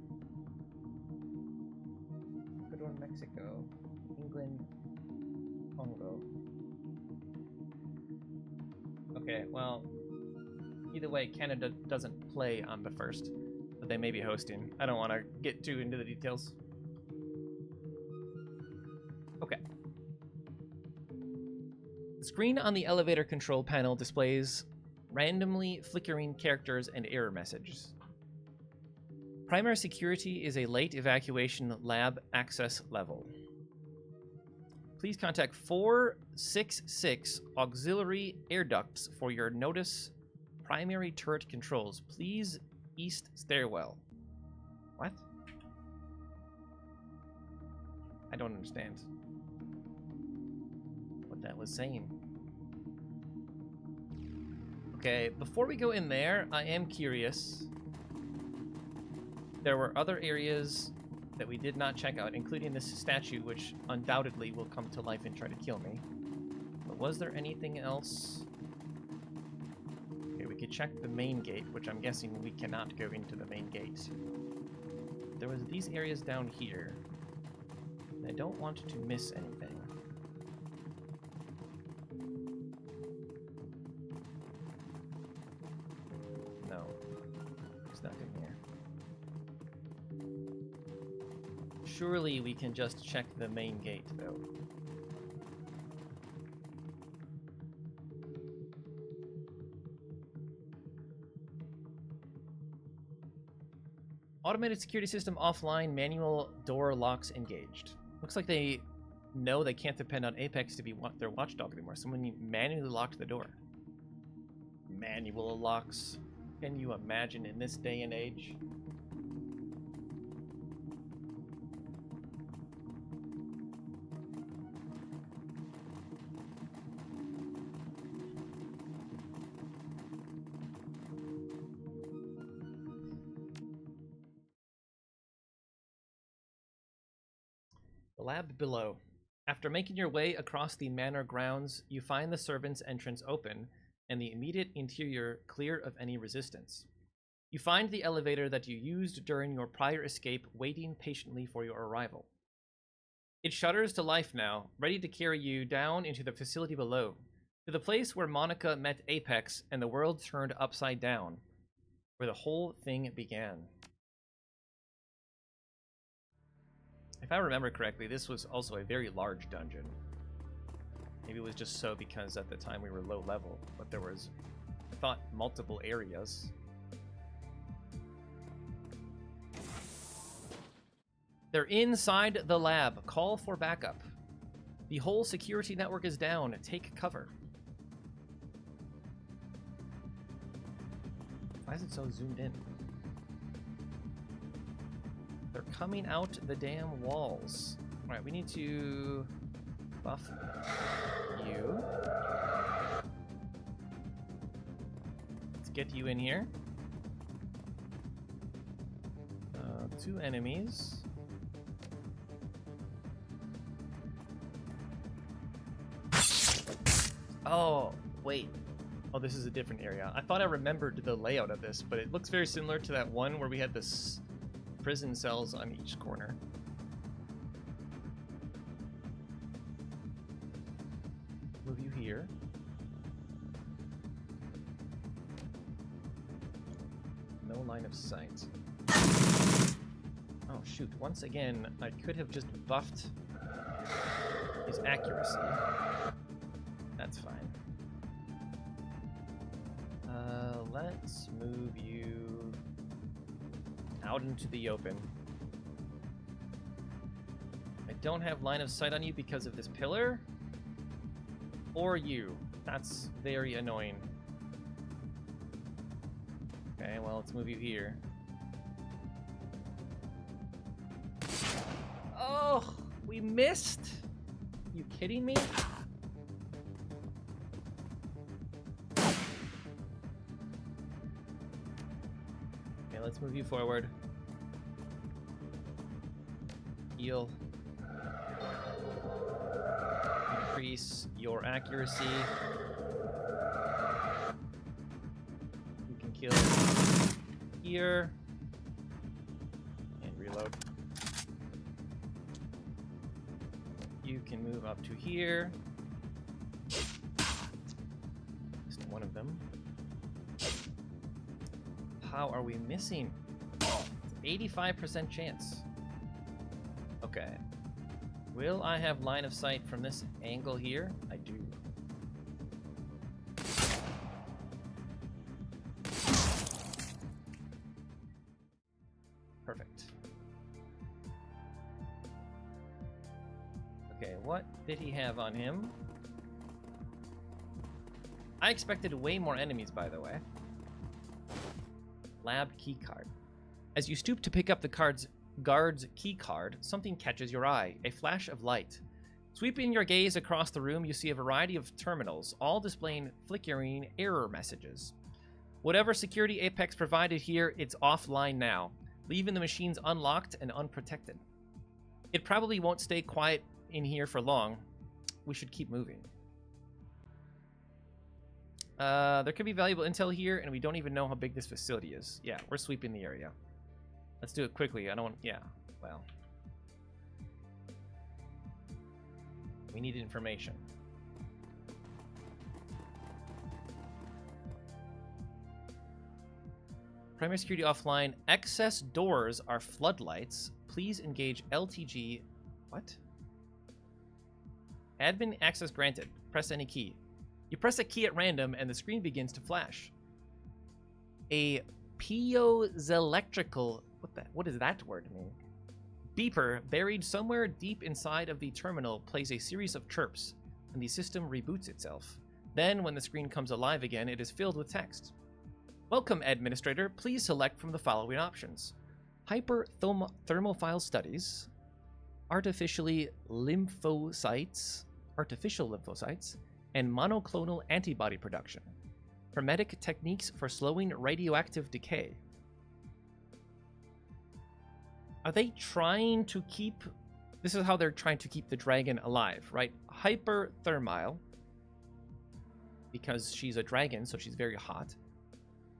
Mexico, England, Congo. Okay, well, either way, Canada doesn't play on the 1st, but they may be hosting. I don't want to get too into the details. Okay. The screen on the elevator control panel displays randomly flickering characters and error messages. Primary security is a late evacuation lab access level. Please contact 466 Auxiliary Air Ducts for your notice primary turret controls. Please east stairwell. What? I don't understand what that was saying. Okay, before we go in there, I am curious. There were other areas that we did not check out, including this statue, which undoubtedly will come to life and try to kill me. But was there anything else? Okay, we could check the main gate, which I'm guessing we cannot go into the main gate. There was these areas down here. I don't want to miss anything. No. There's nothing here. Surely we can just check the main gate, though. Automated security system offline, manual door locks engaged. Looks like they know they can't depend on Apex to be their watchdog anymore. Someone manually locked the door. Manual locks. Can you imagine in this day and age? The lab below. After making your way across the manor grounds, you find the servants' entrance open and the immediate interior clear of any resistance. You find the elevator that you used during your prior escape waiting patiently for your arrival. It shudders to life now, ready to carry you down into the facility below, to the place where Monica met Apex and the world turned upside down, where the whole thing began. If I remember correctly, this was also a very large dungeon. Maybe it was just so because at the time we were low level, but there was, I thought, multiple areas. They're inside the lab. Call for backup. The whole security network is down. Take cover. Why is it so zoomed in? They're coming out the damn walls. All right, we need to buff you. Let's get you in here. 2 enemies. Oh, wait. Oh, this is a different area. I thought I remembered the layout of this, but it looks very similar to that one where we had this prison cells on each corner. Move you here. No line of sight. Oh shoot, once again, I could have just buffed his accuracy. That's fine. Let's move you out into the open. I don't have line of sight on you because of this pillar. Or you. That's very annoying. Okay, well, let's move you here. Oh, we missed? You kidding me? Okay, let's move you forward. Heal. Increase your accuracy. You can kill here. And reload. You can move up to here. Just one of them. How are we missing? 85% chance. Okay. Will I have line of sight from this angle here? I do. Perfect. Okay, what did he have on him? I expected way more enemies, by the way. Lab keycard. As you stoop to pick up the guard's key card, something catches your eye, a flash of light. Sweeping your gaze across the room, you see a variety of terminals, all displaying flickering error messages. Whatever security Apex provided here, it's offline now, leaving the machines unlocked and unprotected. It probably won't stay quiet in here for long. We should keep moving. There could be valuable intel here, and we don't even know how big this facility is. Yeah, we're sweeping the area. Let's do it quickly. I don't want... Yeah, well... We need information. Primary security offline. Access doors are floodlights. Please engage LTG. What? Admin access granted. Press any key. You press a key at random and the screen begins to flash. A piezoelectrical... What does that word mean? Beeper, buried somewhere deep inside of the terminal, plays a series of chirps, and the system reboots itself. Then, when the screen comes alive again, it is filled with text. Welcome, Administrator. Please select from the following options. Hyperthermophile studies, artificial lymphocytes, and monoclonal antibody production. Hermetic techniques for slowing radioactive decay. Are they trying to keep... This is how they're trying to keep the dragon alive, right? Hyperthermile, because she's a dragon, so she's very hot.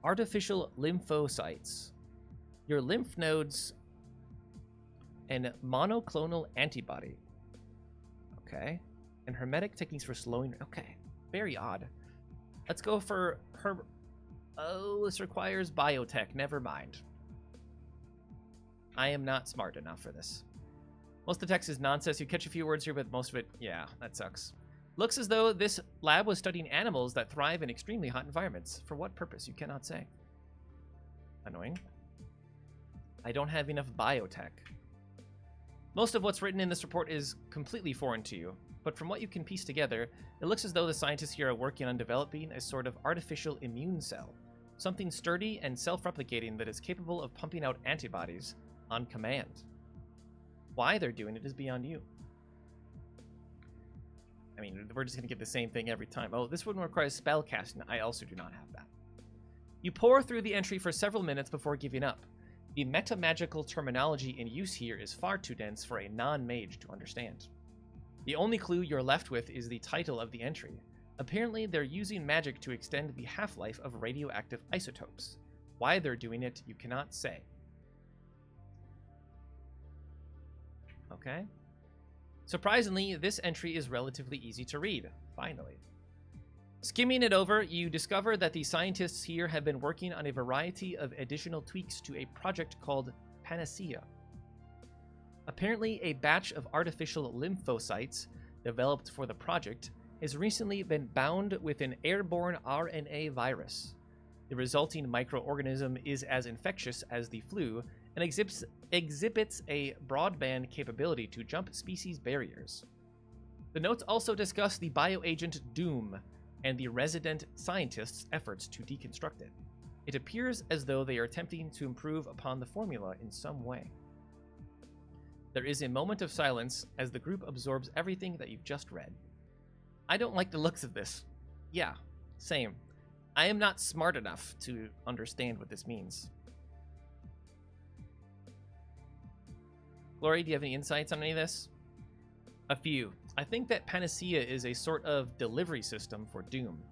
Artificial lymphocytes. Your lymph nodes and monoclonal antibody. Okay. And hermetic techniques for slowing... Okay. Very odd. Let's go for her... Oh, this requires biotech. Never mind. I am not smart enough for this. Most of the text is nonsense. You catch a few words here, but most of it, yeah, that sucks. Looks as though this lab was studying animals that thrive in extremely hot environments. For what purpose? You cannot say. Annoying. I don't have enough biotech. Most of what's written in this report is completely foreign to you, but from what you can piece together, it looks as though the scientists here are working on developing a sort of artificial immune cell. Something sturdy and self-replicating that is capable of pumping out antibodies on command. Why they're doing it is beyond you. I mean, we're just going to get the same thing every time. Oh, this one requires spellcasting. I also do not have that. You pore through the entry for several minutes before giving up. The meta-magical terminology in use here is far too dense for a non-mage to understand. The only clue you're left with is the title of the entry. Apparently, they're using magic to extend the half-life of radioactive isotopes. Why they're doing it, you cannot say. Okay. Surprisingly, this entry is relatively easy to read, finally. Skimming it over, you discover that the scientists here have been working on a variety of additional tweaks to a project called Panacea. Apparently, a batch of artificial lymphocytes developed for the project has recently been bound with an airborne RNA virus. The resulting microorganism is as infectious as the flu and exhibits a broadband capability to jump species barriers. The notes also discuss the bioagent Doom and the resident scientists' efforts to deconstruct it. It appears as though they are attempting to improve upon the formula in some way. There is a moment of silence as the group absorbs everything that you've just read. I don't like the looks of this. Yeah, same. I am not smart enough to understand what this means. Glory, do you have any insights on any of this? A few. I think that Panacea is a sort of delivery system for Doom.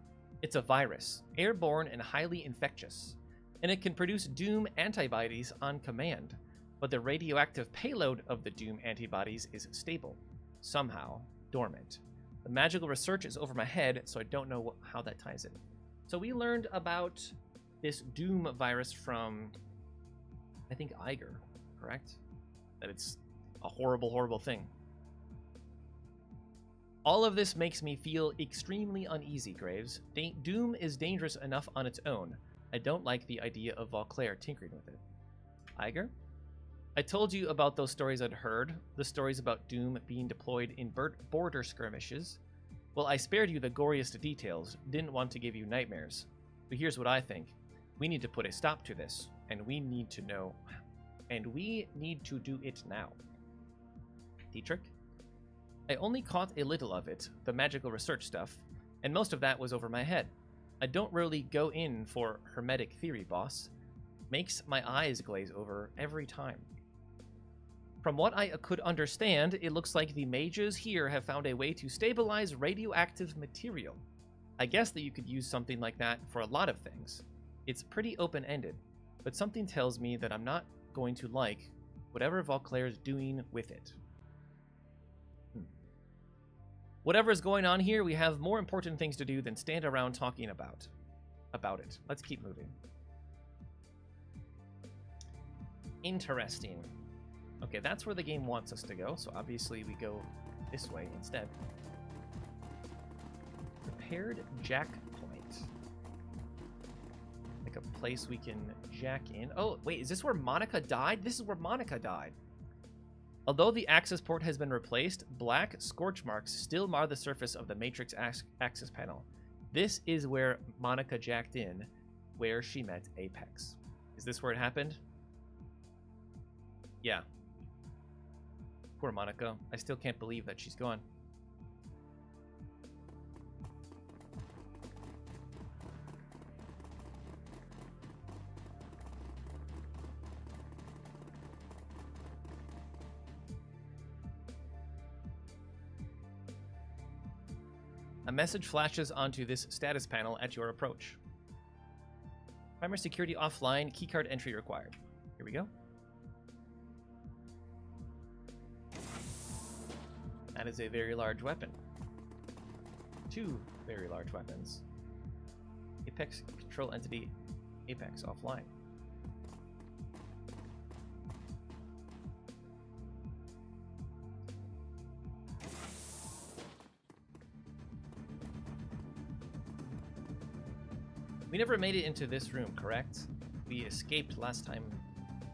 It's a virus, airborne and highly infectious, and it can produce Doom antibodies on command, but the radioactive payload of the Doom antibodies is stable, somehow dormant. The magical research is over my head, so I don't know how that ties in. So we learned about this Doom virus from, I think, Iger, correct? That it's a horrible, horrible thing. All of this makes me feel extremely uneasy, Graves. Doom is dangerous enough on its own. I don't like the idea of Vauclair tinkering with it. Iger? I told you about those stories I'd heard, the stories about Doom being deployed in border skirmishes. Well, I spared you the goriest details, didn't want to give you nightmares. But here's what I think. We need to put a stop to this, and we need to do it now. Dietrich? I only caught a little of it, the magical research stuff, and most of that was over my head. I don't really go in for hermetic theory, boss. Makes my eyes glaze over every time. From what I could understand, it looks like the mages here have found a way to stabilize radioactive material. I guess that you could use something like that for a lot of things. It's pretty open-ended, but something tells me that I'm not going to like whatever Vauclair's doing with it. Whatever is going on here, we have more important things to do than stand around talking about it. Let's keep moving. Interesting. Okay, that's where the game wants us to go, so obviously we go this way instead. Prepared jack point. Like a place we can jack in. Oh, wait, is this where Monica died? This is where Monica died. Although the access port has been replaced, black scorch marks still mar the surface of the Matrix access panel. This is where Monica jacked in, where she met Apex. Is this where it happened? Yeah. Poor Monica. I still can't believe that she's gone. A message flashes onto this status panel at your approach. Primary security offline, keycard entry required. Here we go. That is a very large weapon. 2 very large weapons. Apex control entity, Apex offline. We never made it into this room, correct? We escaped last time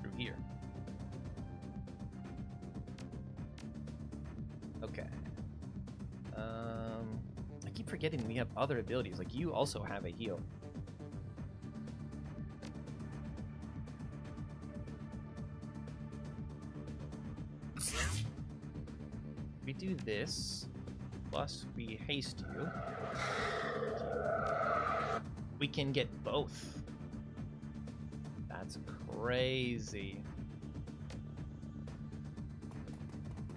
through here. Okay. I keep forgetting we have other abilities. Like, you also have a heal. We do this, plus we haste you. We can get both. That's crazy.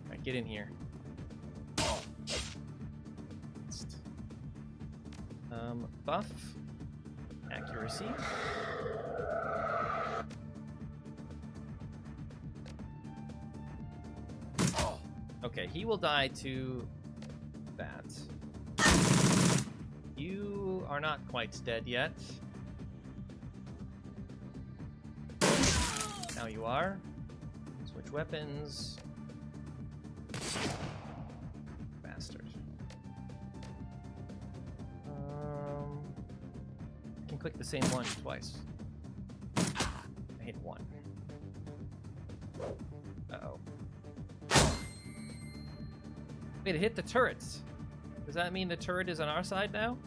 Alright, get in here. Buff. Accuracy. Okay, he will die to that. You are not quite dead yet. Now you are. Switch weapons. Bastard. I can click the same one twice. I hit one. Uh-oh. Wait, it hit the turrets. Does that mean the turret is on our side now?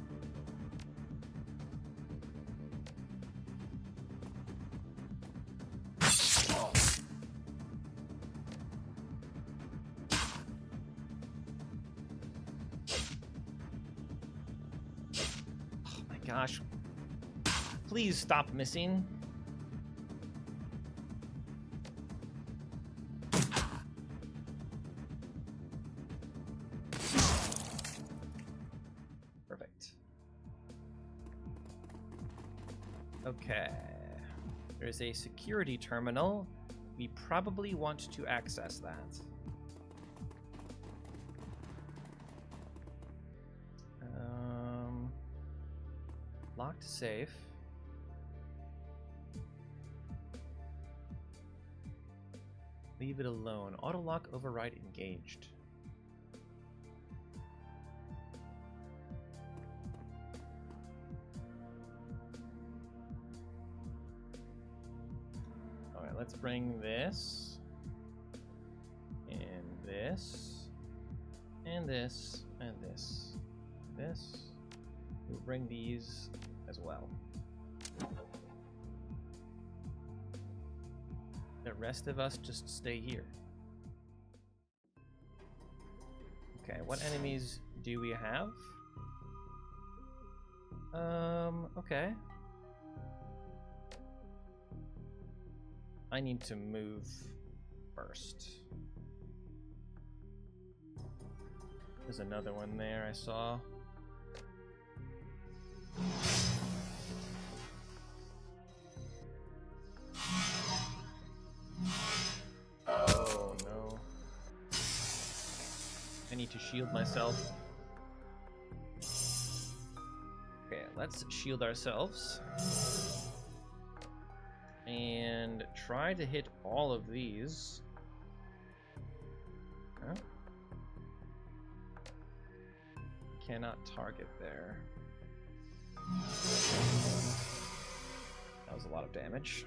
Oh my gosh. Please stop missing. Perfect. Okay. There's a security terminal. We probably want to access that. Locked safe. Leave it alone. Auto lock override engaged. Alright, let's bring this. this, and this, and this, this. We'll bring these as well. The rest of us just stay here. Okay, what enemies do we have? Okay. I need to move first. There's another one there I saw. Oh no. I need to shield myself. Okay, let's shield ourselves. And try to hit all of these. Huh? Cannot target there. That was a lot of damage.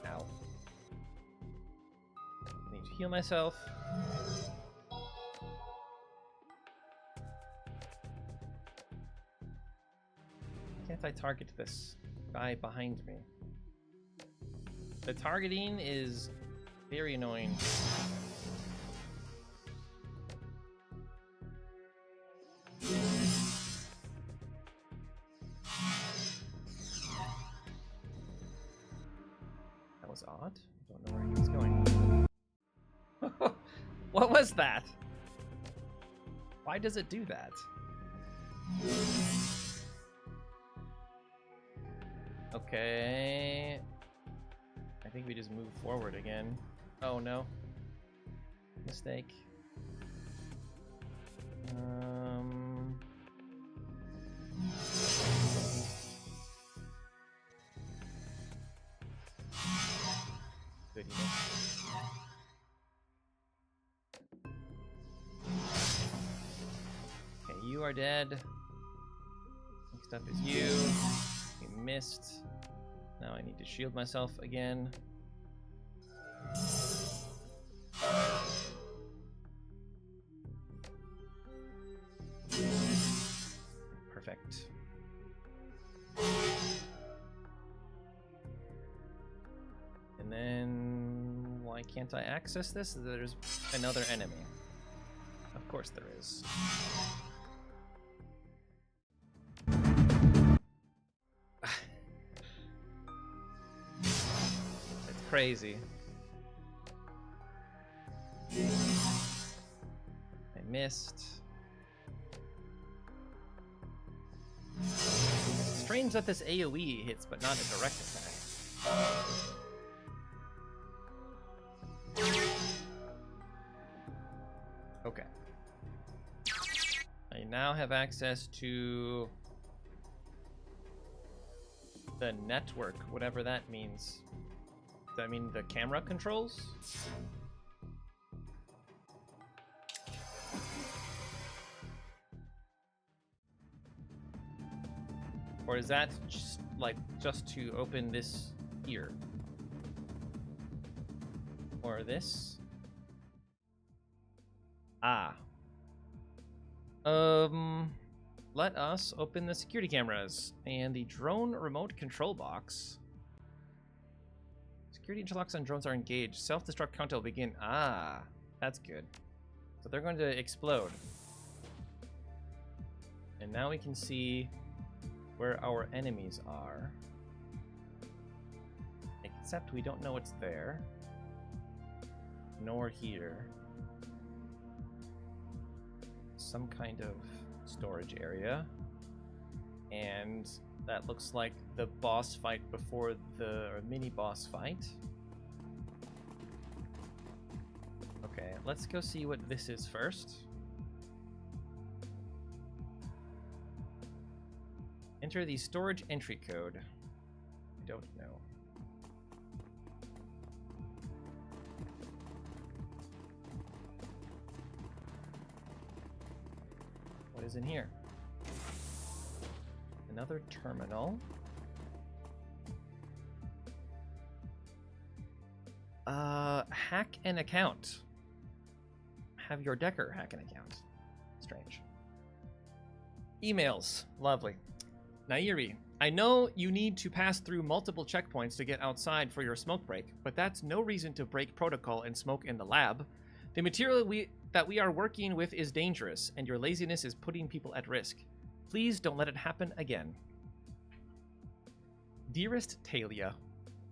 Ow. I need to heal myself. Can't I target this guy behind me? The targeting is very annoying. That was odd. I don't know where he was going. What was that? Why does it do that? Okay. I think we just move forward again. Oh no. Mistake. Goodness. Okay, you are dead. Next up is you. You missed. Now I need to shield myself again. Perfect. And then why can't I access this? There's another enemy. Of course there is. It's crazy. I missed. Strange that this AoE hits, but not a direct attack. Okay. I now have access to the network, whatever that means. Does that mean the camera controls? Or is that just like just to open this here? Or this? Ah. Let us open the security cameras and the drone remote control box. Security interlocks on drones are engaged. Self-destruct count will begin. Ah, that's good. So they're going to explode. And now we can see where our enemies are. Except we don't know what's there. Nor here. Some kind of storage area. And that looks like the boss fight before the mini boss fight. Okay, let's go see what this is first. Enter the storage entry code. I don't know. What is in here? another terminal. Hack an account. Have your Decker hack an account. Strange. Emails. Lovely. Nairi, I know you need to pass through multiple checkpoints to get outside for your smoke break, but that's no reason to break protocol and smoke in the lab. The material that we are working with is dangerous, and your laziness is putting people at risk. Please don't let it happen again. Dearest Talia,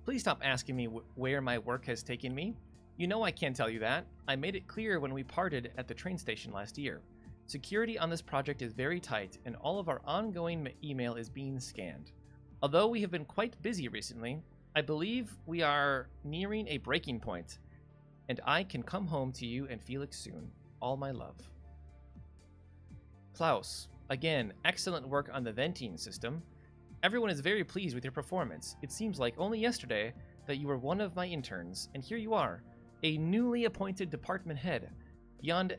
please stop asking me where my work has taken me. You know I can't tell you that. I made it clear when we parted at the train station last year. Security on this project is very tight, and all of our ongoing email is being scanned. Although we have been quite busy recently, I believe we are nearing a breaking point, and I can come home to you and Felix soon. All my love. Klaus, again, excellent work on the venting system. Everyone is very pleased with your performance. It seems like only yesterday that you were one of my interns, and here you are, a newly appointed department head. Beyond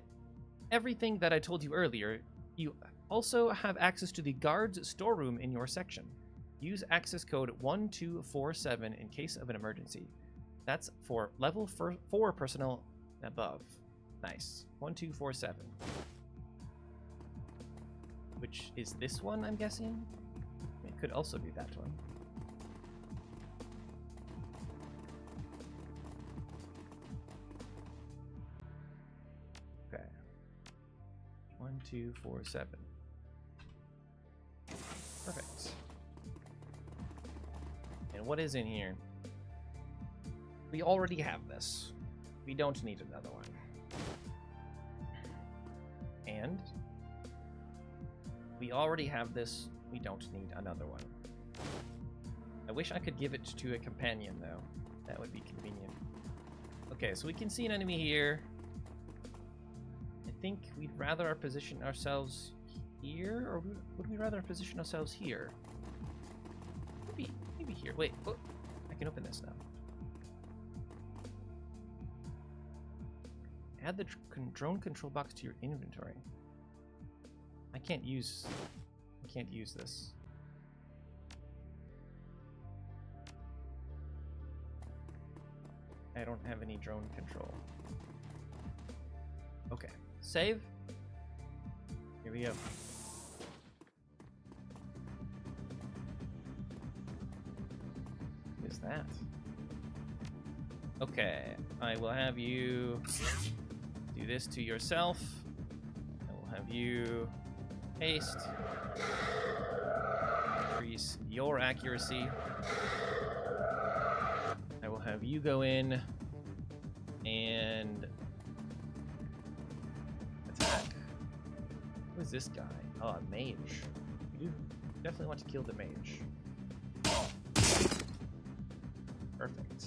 everything that I told you earlier, you also have access to the guard's storeroom in your section. Use access code 1247 in case of an emergency. That's for level 4 personnel above. Nice. 1247. Which is this one, I'm guessing? It could also be that one. Okay. 1247. Perfect. And what is in here? We already have this. We don't need another one. And we already have this. We don't need another one. I wish I could give it to a companion, though. That would be convenient. Okay, so we can see an enemy here. I think we'd rather position ourselves here, or would we rather position ourselves here? Maybe here. Wait, oh, I can open this now. Add the drone control box to your inventory. I can't use this. I don't have any drone control. Okay, save. Here we go. What is that? Okay, I will have you do this to yourself. I will have you haste. Increase your accuracy. I will have you go in and attack. Who is this guy? Oh, a mage. You definitely want to kill the mage. Perfect.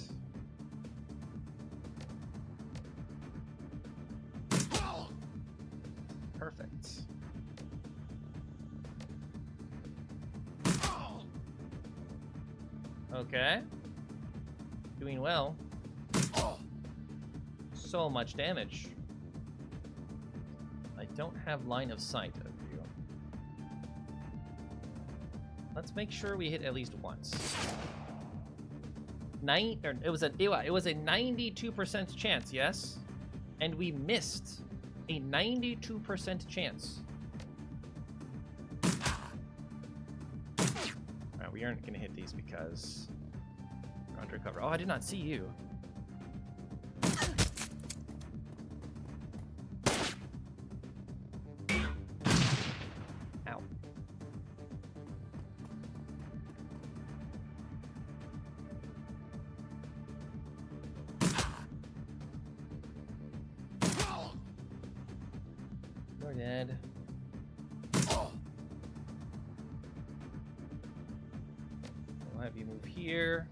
Perfect. Okay. Doing well. So much damage. I don't have line of sight of you. Let's make sure we hit at least once. It was a 92% chance, yes? And we missed a 92% chance. Alright, we aren't gonna hit these because we're undercover. Oh, I did not see you. Ow. You're dead. I'll have you move here.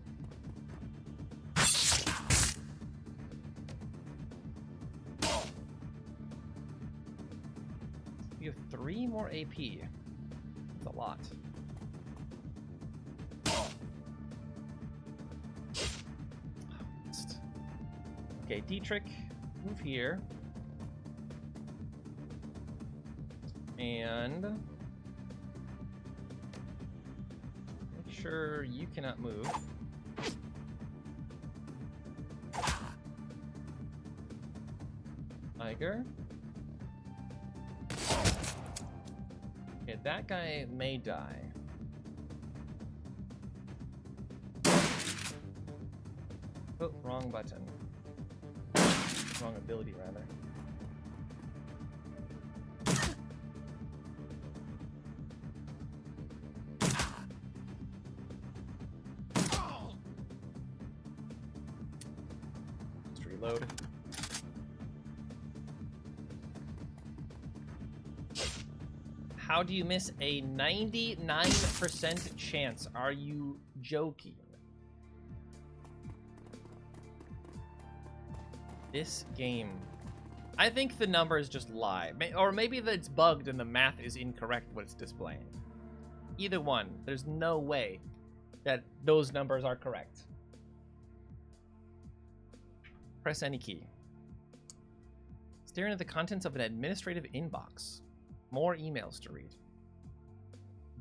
You have 3 more AP. That's a lot. Okay, Dietrich, move here. And sure you cannot move. Tiger. Okay, that guy may die. Oh, wrong button. Wrong ability, rather. Let's reload. How do you miss a 99% chance? Are you joking? This game, I think the numbers just lie. Or maybe that it's bugged and the math is incorrect what it's displaying. Either one, there's no way that those numbers are correct. Press any key. Staring at the contents of an administrative inbox. More emails to read.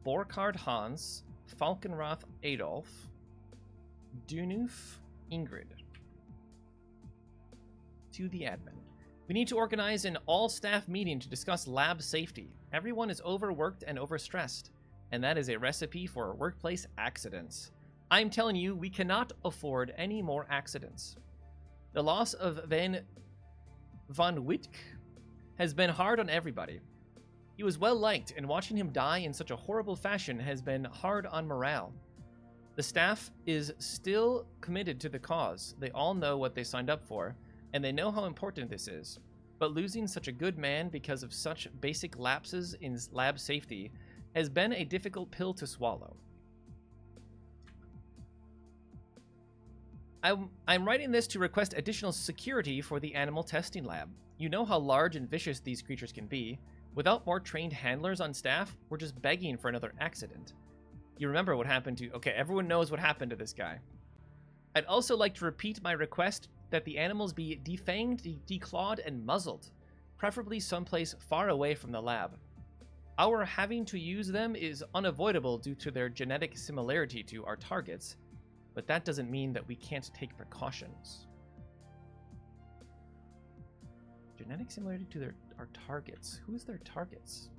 Borkard Hans, Falkenrath Adolf, Dunuf Ingrid. To the admin. We need to organize an all-staff meeting to discuss lab safety. Everyone is overworked and overstressed, and that is a recipe for workplace accidents. I'm telling you, we cannot afford any more accidents. The loss of Van Witk has been hard on everybody. He was well liked, and watching him die in such a horrible fashion has been hard on morale. The staff is still committed to the cause. They all know what they signed up for, and they know how important this is. But losing such a good man because of such basic lapses in lab safety has been a difficult pill to swallow. I'm writing this to request additional security for the animal testing lab. You know how large and vicious these creatures can be. Without more trained handlers on staff, we're just begging for another accident. You remember what happened to... Okay, everyone knows what happened to this guy. I'd also like to repeat my request that the animals be defanged, declawed, and muzzled, preferably someplace far away from the lab. Our having to use them is unavoidable due to their genetic similarity to our targets, but that doesn't mean that we can't take precautions. Genetic similarity to our targets. Who is their targets?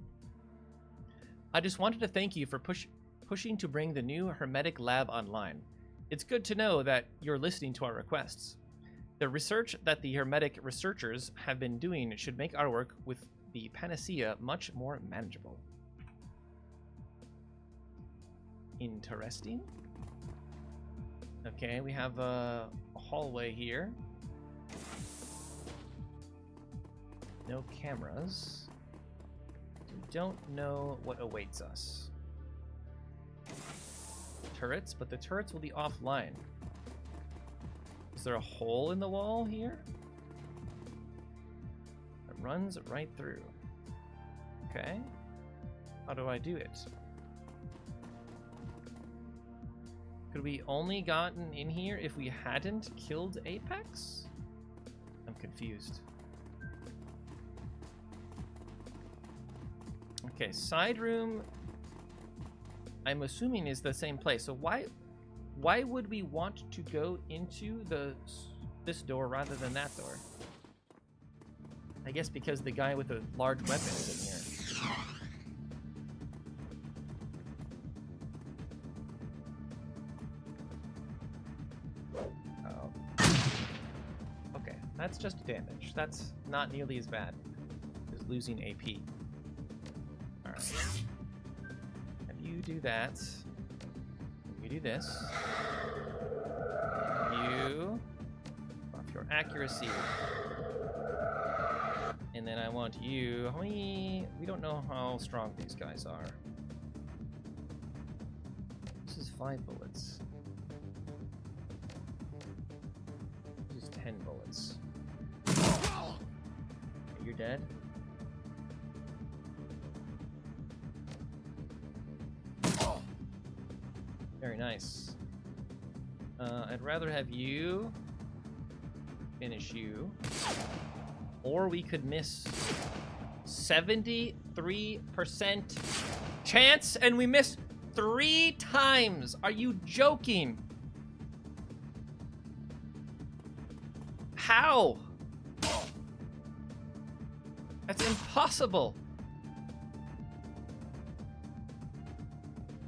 I just wanted to thank you for pushing to bring the new Hermetic lab online. It's good to know that you're listening to our requests. The research that the Hermetic researchers have been doing should make our work with the Panacea much more manageable. Interesting. Okay, we have a hallway here. No cameras. We don't know what awaits us. Turrets, but the turrets will be offline. Is there a hole in the wall here? It runs right through. Okay. How do I do it? Could we only gotten in here if we hadn't killed Apex? I'm confused. Okay, side room, I'm assuming is the same place. So why would we want to go into this door rather than that door? I guess because the guy with a large weapon is in here. Oh. Okay, that's just damage. That's not nearly as bad as losing AP. Alright. Have you do that. You do this. You buff your accuracy. And then I want you. How many? We don't know how strong these guys are. This is 5 bullets. This is 10 bullets. Okay, you're dead. Very nice. I'd rather have you finish you. Or we could miss 73% chance and we miss 3 times! Are you joking? How? That's impossible.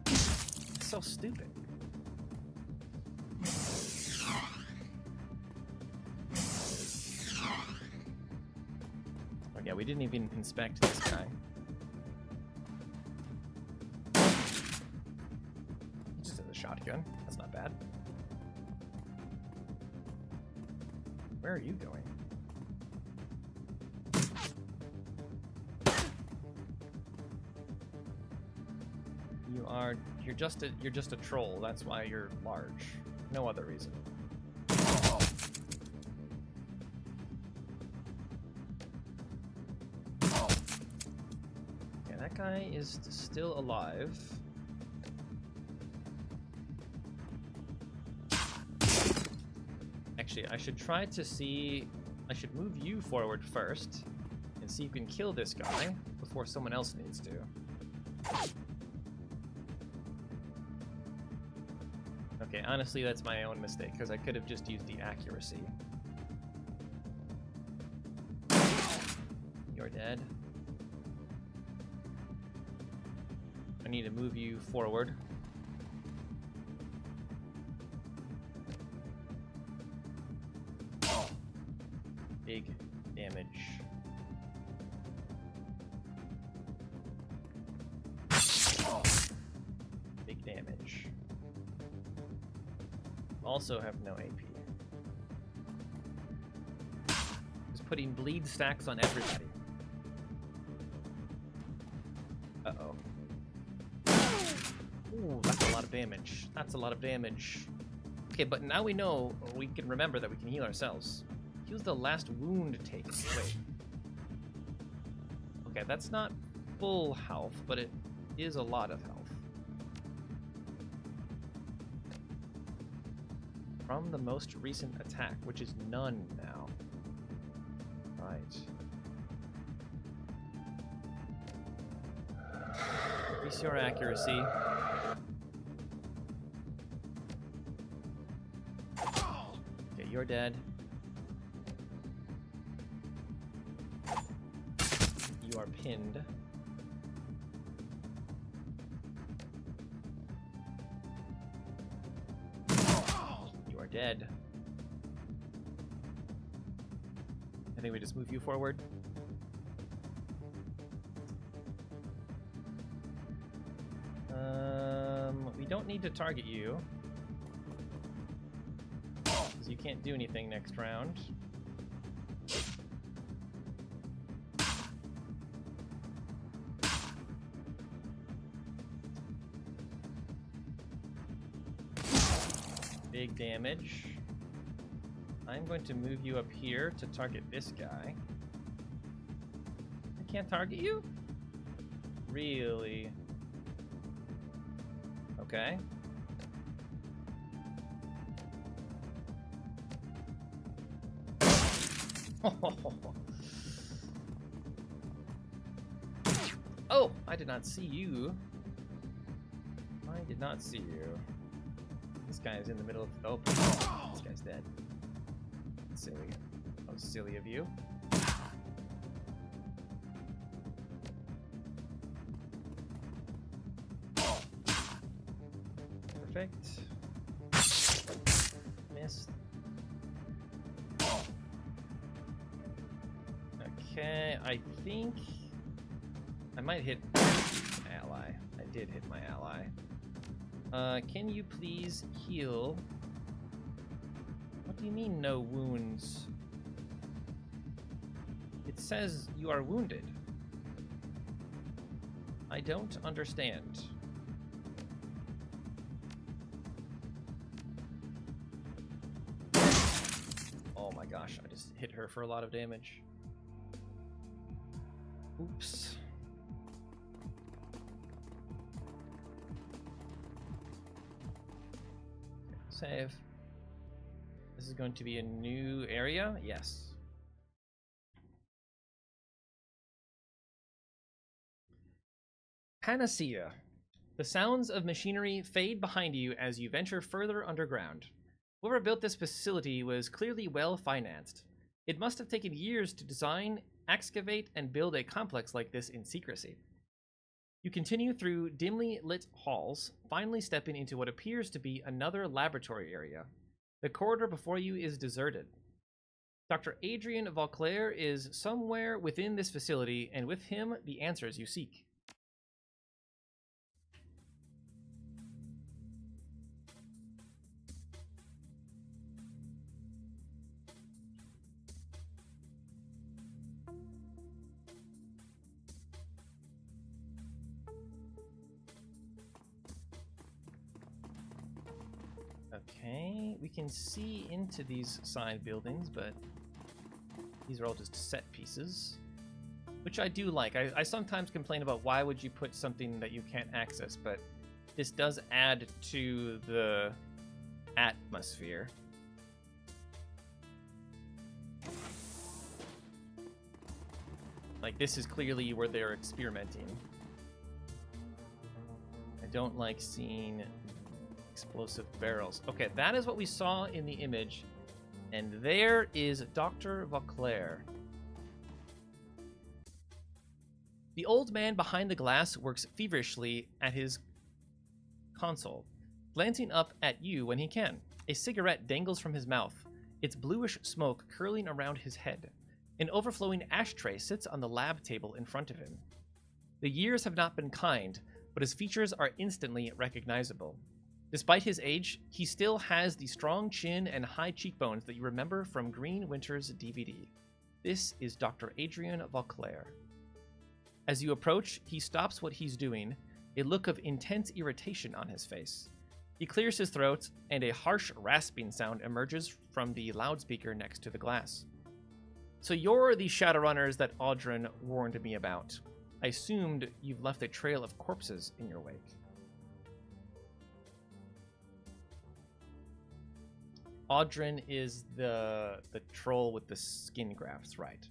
It's so stupid. Oh yeah, we didn't even inspect this guy. He just has a shotgun. That's not bad. Where are you going? You're just a troll. That's why you're large. No other reason. Yeah, that guy is still alive. Actually, I should try to see. I should move you forward first and see if you can kill this guy before someone else needs to. Okay, honestly, that's my own mistake, because I could have just used the accuracy. You're dead. I need to move you forward. Big damage. Big damage. Also have no AP. Just putting bleed stacks on everybody. Uh-oh. Ooh, that's a lot of damage. That's a lot of damage. Okay, but now we know, or we can remember that we can heal ourselves. Heals the last wound taken. Wait. Okay, that's not full health, but it is a lot of health. From the most recent attack, which is none now. Right. Increase your accuracy. Okay, you're dead. You are pinned. Dead. I think we just move you forward. We don't need to target you, because you can't do anything next round. Big damage. I'm going to move you up here to target this guy. I can't target you? Really? Okay. Oh, I did not see you. I did not see you. This guy is in the middle of... Oh, this guy's dead. Silly. How silly of you. Perfect. Missed. Okay, I think... I might hit my ally. I did hit my ally. Can you please heal? What do you mean, no wounds? It says you are wounded. I don't understand. Oh my gosh, I just hit her for a lot of damage. Oops. Save. This is going to be a new area? Yes. Panacea. The sounds of machinery fade behind you as you venture further underground. Whoever built this facility was clearly well financed. It must have taken years to design, excavate, and build a complex like this in secrecy. You continue through dimly lit halls, finally stepping into what appears to be another laboratory area. The corridor before you is deserted. Dr. Adrian Vauclair is somewhere within this facility, and with him, the answers you seek. Okay, we can see into these side buildings, but these are all just set pieces, which I do like. I sometimes complain about why would you put something that you can't access, but this does add to the atmosphere. Like, this is clearly where they're experimenting. I don't like seeing explosive barrels. Okay, that is what we saw in the image. And there is Dr. Vauclair. The old man behind the glass works feverishly at his console, glancing up at you when he can. A cigarette dangles from his mouth, its bluish smoke curling around his head. An overflowing ashtray sits on the lab table in front of him. The years have not been kind, but his features are instantly recognizable. Despite his age, he still has the strong chin and high cheekbones that you remember from Green Winter's DVD. This is Dr. Adrian Vauclair. As you approach, he stops what he's doing, a look of intense irritation on his face. He clears his throat, and a harsh rasping sound emerges from the loudspeaker next to the glass. So you're the Shadowrunners that Audron warned me about. I assumed you've left a trail of corpses in your wake. Audron is the troll with the skin grafts, right?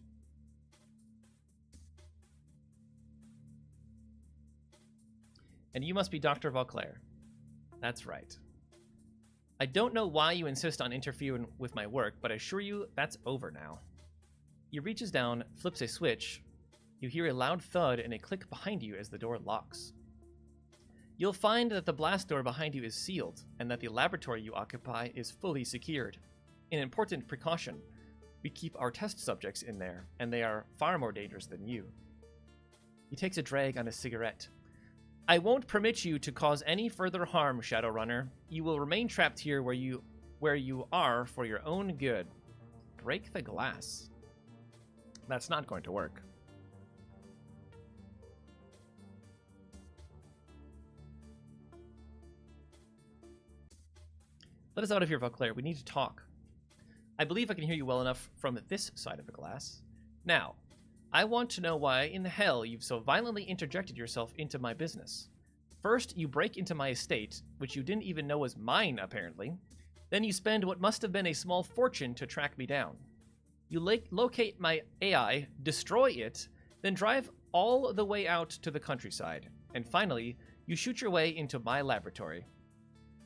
And you must be Dr. Vauclair. That's right. I don't know why you insist on interfering with my work, but I assure you that's over now. He reaches down, flips a switch. You hear a loud thud and a click behind you as the door locks. You'll find that the blast door behind you is sealed, and that the laboratory you occupy is fully secured. An important precaution. We keep our test subjects in there, and they are far more dangerous than you. He takes a drag on his cigarette. I won't permit you to cause any further harm, Shadowrunner. You will remain trapped here where you are for your own good. Break the glass. That's not going to work. Let us out of here, Vauclair. We need to talk. I believe I can hear you well enough from this side of the glass. Now, I want to know why in the hell you've so violently interjected yourself into my business. First, you break into my estate, which you didn't even know was mine, apparently. Then you spend what must have been a small fortune to track me down. You locate my AI, destroy it, then drive all the way out to the countryside. And finally, you shoot your way into my laboratory.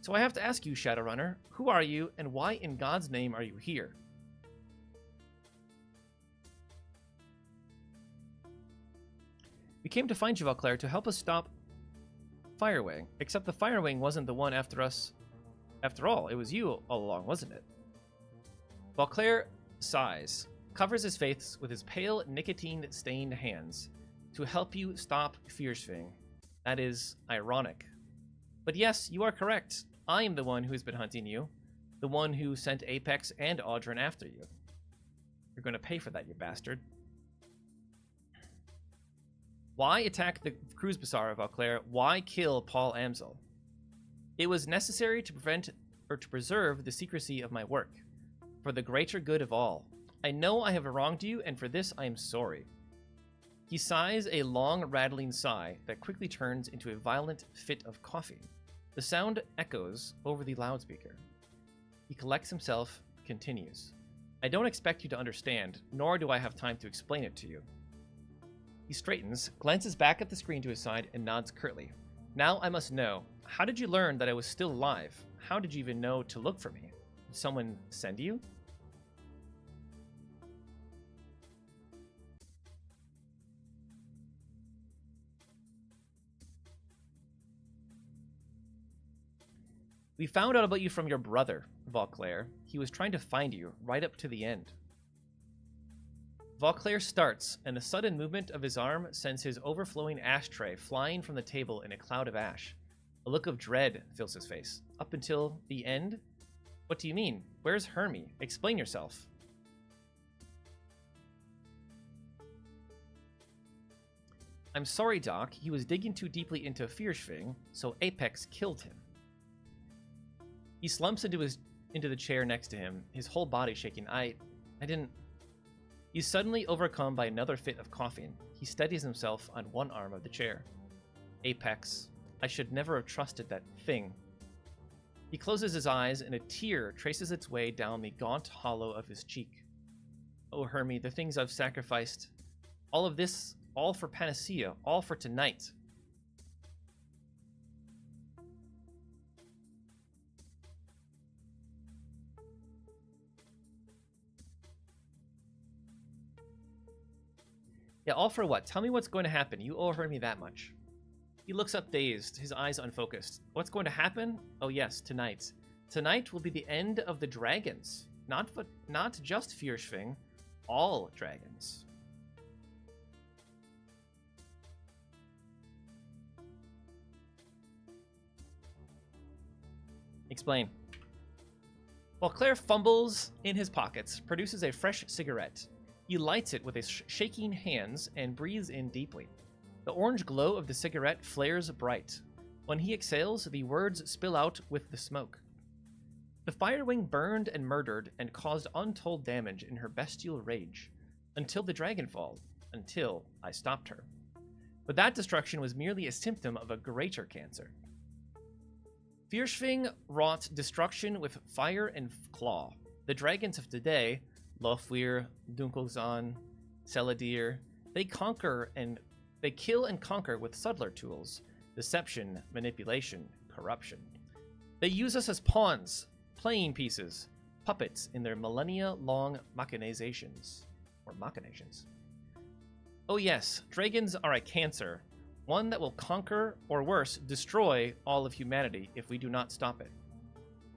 So I have to ask you, Shadowrunner, who are you, and why in God's name are you here? We came to find you, Vauclair, to help us stop Firewing. Except the Firewing wasn't the one after us. After all, it was you all along, wasn't it? Vauclair sighs, covers his face with his pale, nicotine-stained hands. To help you stop Fiercefang. That is ironic. But yes, you are correct. I am the one who has been hunting you. The one who sent Apex and Audron after you. You're going to pay for that, you bastard. Why attack the Cruise Bazaar, Vauclair? Why kill Paul Amsel? It was necessary to preserve the secrecy of my work. For the greater good of all. I know I have wronged you, and for this I am sorry. He sighs a long, rattling sigh that quickly turns into a violent fit of coughing. The sound echoes over the loudspeaker. He collects himself, continues. I don't expect you to understand, nor do I have time to explain it to you. He straightens, glances back at the screen to his side, and nods curtly. Now I must know, how did you learn that I was still alive? How did you even know to look for me? Did someone send you? We found out about you from your brother, Vauclair. He was trying to find you, right up to the end. Vauclair starts, and the sudden movement of his arm sends his overflowing ashtray flying from the table in a cloud of ash. A look of dread fills his face. Up until the end? What do you mean? Where's Hermie? Explain yourself. I'm sorry, Doc. He was digging too deeply into Fierschwing, so Apex killed him. He slumps into the chair next to him, his whole body shaking. I didn't... He's suddenly overcome by another fit of coughing. He steadies himself on one arm of the chair. Apex. I should never have trusted that thing. He closes his eyes, and a tear traces its way down the gaunt hollow of his cheek. Oh, Hermie, the things I've sacrificed. All of this, all for Panacea, all for tonight. Yeah, all for what? Tell me what's going to happen. You owe Hermie that much. He looks up dazed, his eyes unfocused. What's going to happen? Oh yes, tonight. Tonight will be the end of the dragons. Not just Fierschwing, all dragons. Explain. While Claire fumbles in his pockets, produces a fresh cigarette. He lights it with his shaking hands and breathes in deeply. The orange glow of the cigarette flares bright. When he exhales, the words spill out with the smoke. The Firewing burned and murdered and caused untold damage in her bestial rage. Until the Dragonfall. Until I stopped her. But that destruction was merely a symptom of a greater cancer. Fierschwing wrought destruction with fire and claw. The dragons of today, Lofwyr, Dunkelzahn, Seladir, they kill and conquer with subtler tools: deception, manipulation, corruption. They use us as pawns, playing pieces, puppets in their millennia-long machinations. Oh yes, dragons are a cancer, one that will conquer, or worse, destroy all of humanity if we do not stop it.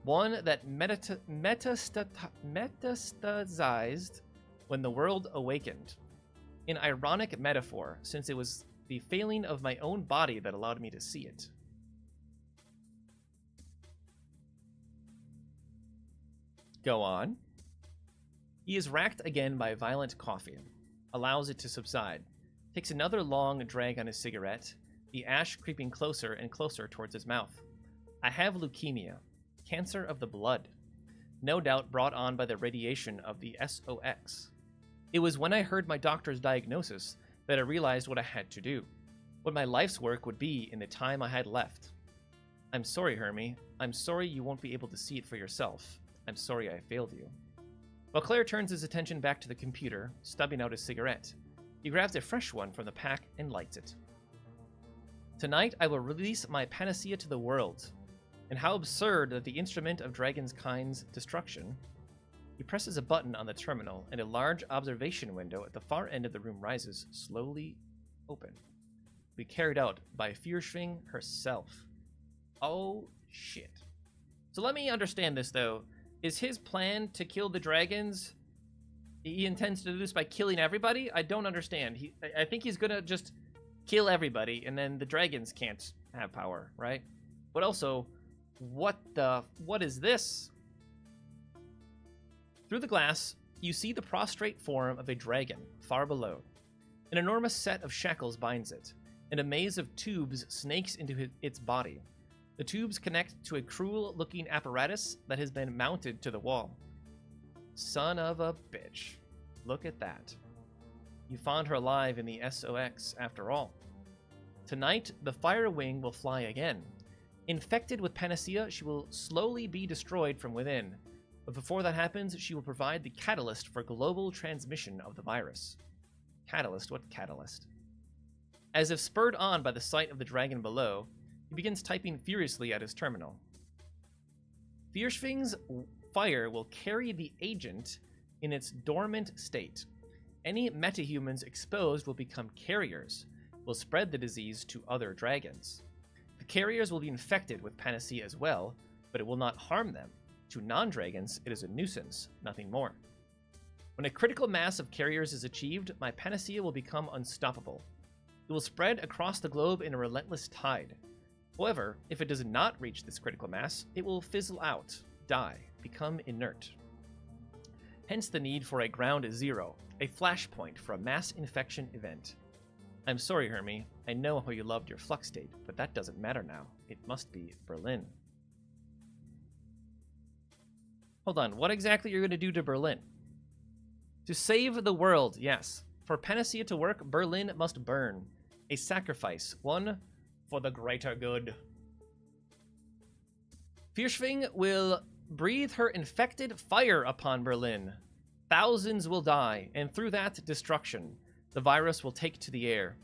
One that metastasized when the world awakened. An ironic metaphor, since it was the failing of my own body that allowed me to see it. Go on. He is racked again by violent coughing, allows it to subside, takes another long drag on his cigarette, the ash creeping closer and closer towards his mouth. I have leukemia. Cancer of the blood, no doubt brought on by the radiation of the SOX. It was when I heard my doctor's diagnosis that I realized what I had to do, what my life's work would be in the time I had left. I'm sorry, Hermie. I'm sorry you won't be able to see it for yourself. I'm sorry I failed you. While Claire turns his attention back to the computer, stubbing out his cigarette, he grabs a fresh one from the pack and lights it. Tonight I will release my panacea to the world. And how absurd that the instrument of Dragonskind's destruction. He presses a button on the terminal, and a large observation window at the far end of the room rises, slowly open. Be carried out by Fierschwing herself. Oh, shit. So let me understand this, though. Is his plan to kill the dragons? He intends to do this by killing everybody? I don't understand. I think he's gonna just kill everybody, and then the dragons can't have power, right? But also, what is this? Through the glass, you see the prostrate form of a dragon, far below. An enormous set of shackles binds it, and a maze of tubes snakes into its body. The tubes connect to a cruel-looking apparatus that has been mounted to the wall. Son of a bitch. Look at that. You found her alive in the SOX after all. Tonight, the Firewing will fly again. Infected with Panacea, she will slowly be destroyed from within. But before that happens, she will provide the catalyst for global transmission of the virus. Catalyst? What catalyst? As if spurred on by the sight of the dragon below, He begins typing furiously at his terminal. Fierschwing's fire will carry the agent in its dormant state. Any metahumans exposed will become carriers, will spread the disease to other dragons. The carriers will be infected with Panacea as well, but it will not harm them. To non-dragons, it is a nuisance, nothing more. When a critical mass of carriers is achieved, my Panacea will become unstoppable. It will spread across the globe in a relentless tide. However, if it does not reach this critical mass, it will fizzle out, die, become inert. Hence the need for a ground zero, a flashpoint for a mass infection event. I'm sorry, Hermie. I know how you loved your flux state, but that doesn't matter now. It must be Berlin. Hold on, what exactly are you going to do to Berlin? To save the world, yes. For Panacea to work, Berlin must burn. A sacrifice, one for the greater good. Fierschwing will breathe her infected fire upon Berlin. Thousands will die, and through that destruction, the virus will take to the air.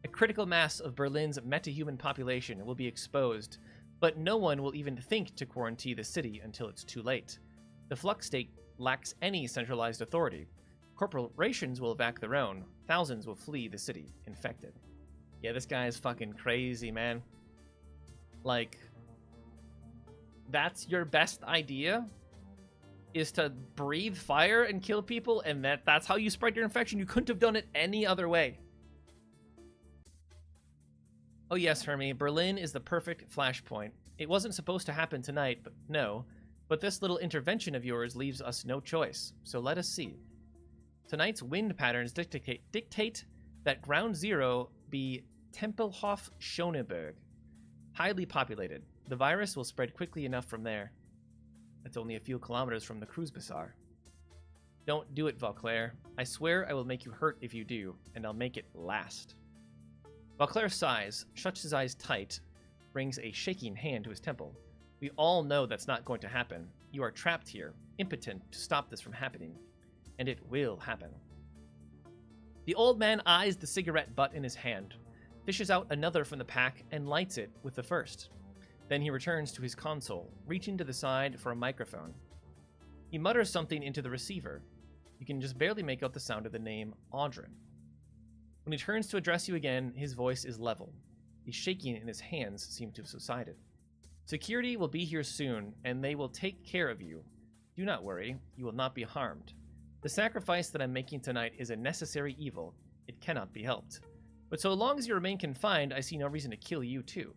A critical mass of Berlin's metahuman population will be exposed, but no one will even think to quarantine the city until it's too late. The flux state lacks any centralized authority. Corporations will evac their own. Thousands will flee the city, infected. Yeah, this guy is fucking crazy, man. Like, that's your best idea? Is to breathe fire and kill people, and that's how you spread your infection? You couldn't have done it any other way. Oh yes, Hermie, Berlin is the perfect flashpoint. It wasn't supposed to happen tonight, but no. But this little intervention of yours leaves us no choice, so let us see. Tonight's wind patterns dictate that Ground Zero be Tempelhof-Schöneberg. Highly populated. The virus will spread quickly enough from there. That's only a few kilometers from the Cruise Bazaar. Don't do it, Vauclair. I swear I will make you hurt if you do, and I'll make it last. Vauclair sighs, shuts his eyes tight, brings a shaking hand to his temple. We all know that's not going to happen. You are trapped here, impotent to stop this from happening. And it will happen. The old man eyes the cigarette butt in his hand, fishes out another from the pack, and lights it with the first. Then he returns to his console, reaching to the side for a microphone. He mutters something into the receiver. You can just barely make out the sound of the name Audrin. When he turns to address you again, his voice is level. The shaking in his hands seem to have subsided. Security will be here soon, and they will take care of you. Do not worry, you will not be harmed. The sacrifice that I'm making tonight is a necessary evil. It cannot be helped. But so long as you remain confined, I see no reason to kill you too.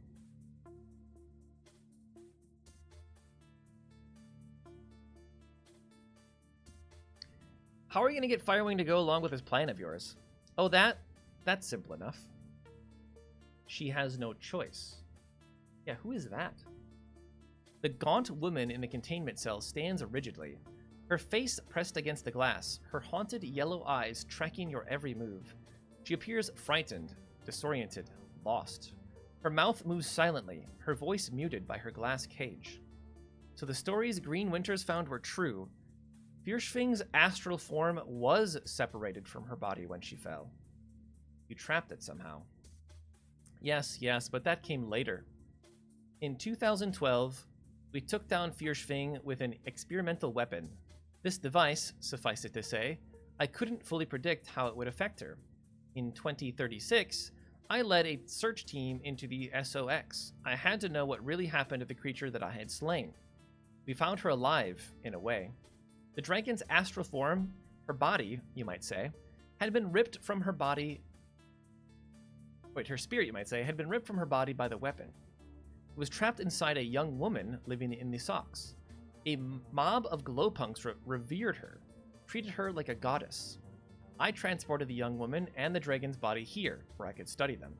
How are you going to get Firewing to go along with this plan of yours? Oh, that's simple enough. She has no choice. Yeah, who is that? The gaunt woman in the containment cell stands rigidly, her face pressed against the glass, her haunted yellow eyes tracking your every move. She appears frightened, disoriented, lost. Her mouth moves silently, her voice muted by her glass cage. So the stories Green Winters found were true. Fierschwing's astral form was separated from her body when she fell. You trapped it somehow. Yes, but that came later. In 2012, we took down Fierschwing with an experimental weapon. This device, suffice it to say, I couldn't fully predict how it would affect her. In 2036, I led a search team into the SOX. I had to know what really happened to the creature that I had slain. We found her alive, in a way. The dragon's astral form, her body, you might say, had been ripped from her body... Wait, her spirit, you might say, had been ripped from her body by the weapon. It was trapped inside a young woman living in the SOX. A mob of glowpunks revered her, treated her like a goddess. I transported the young woman and the dragon's body here, where I could study them.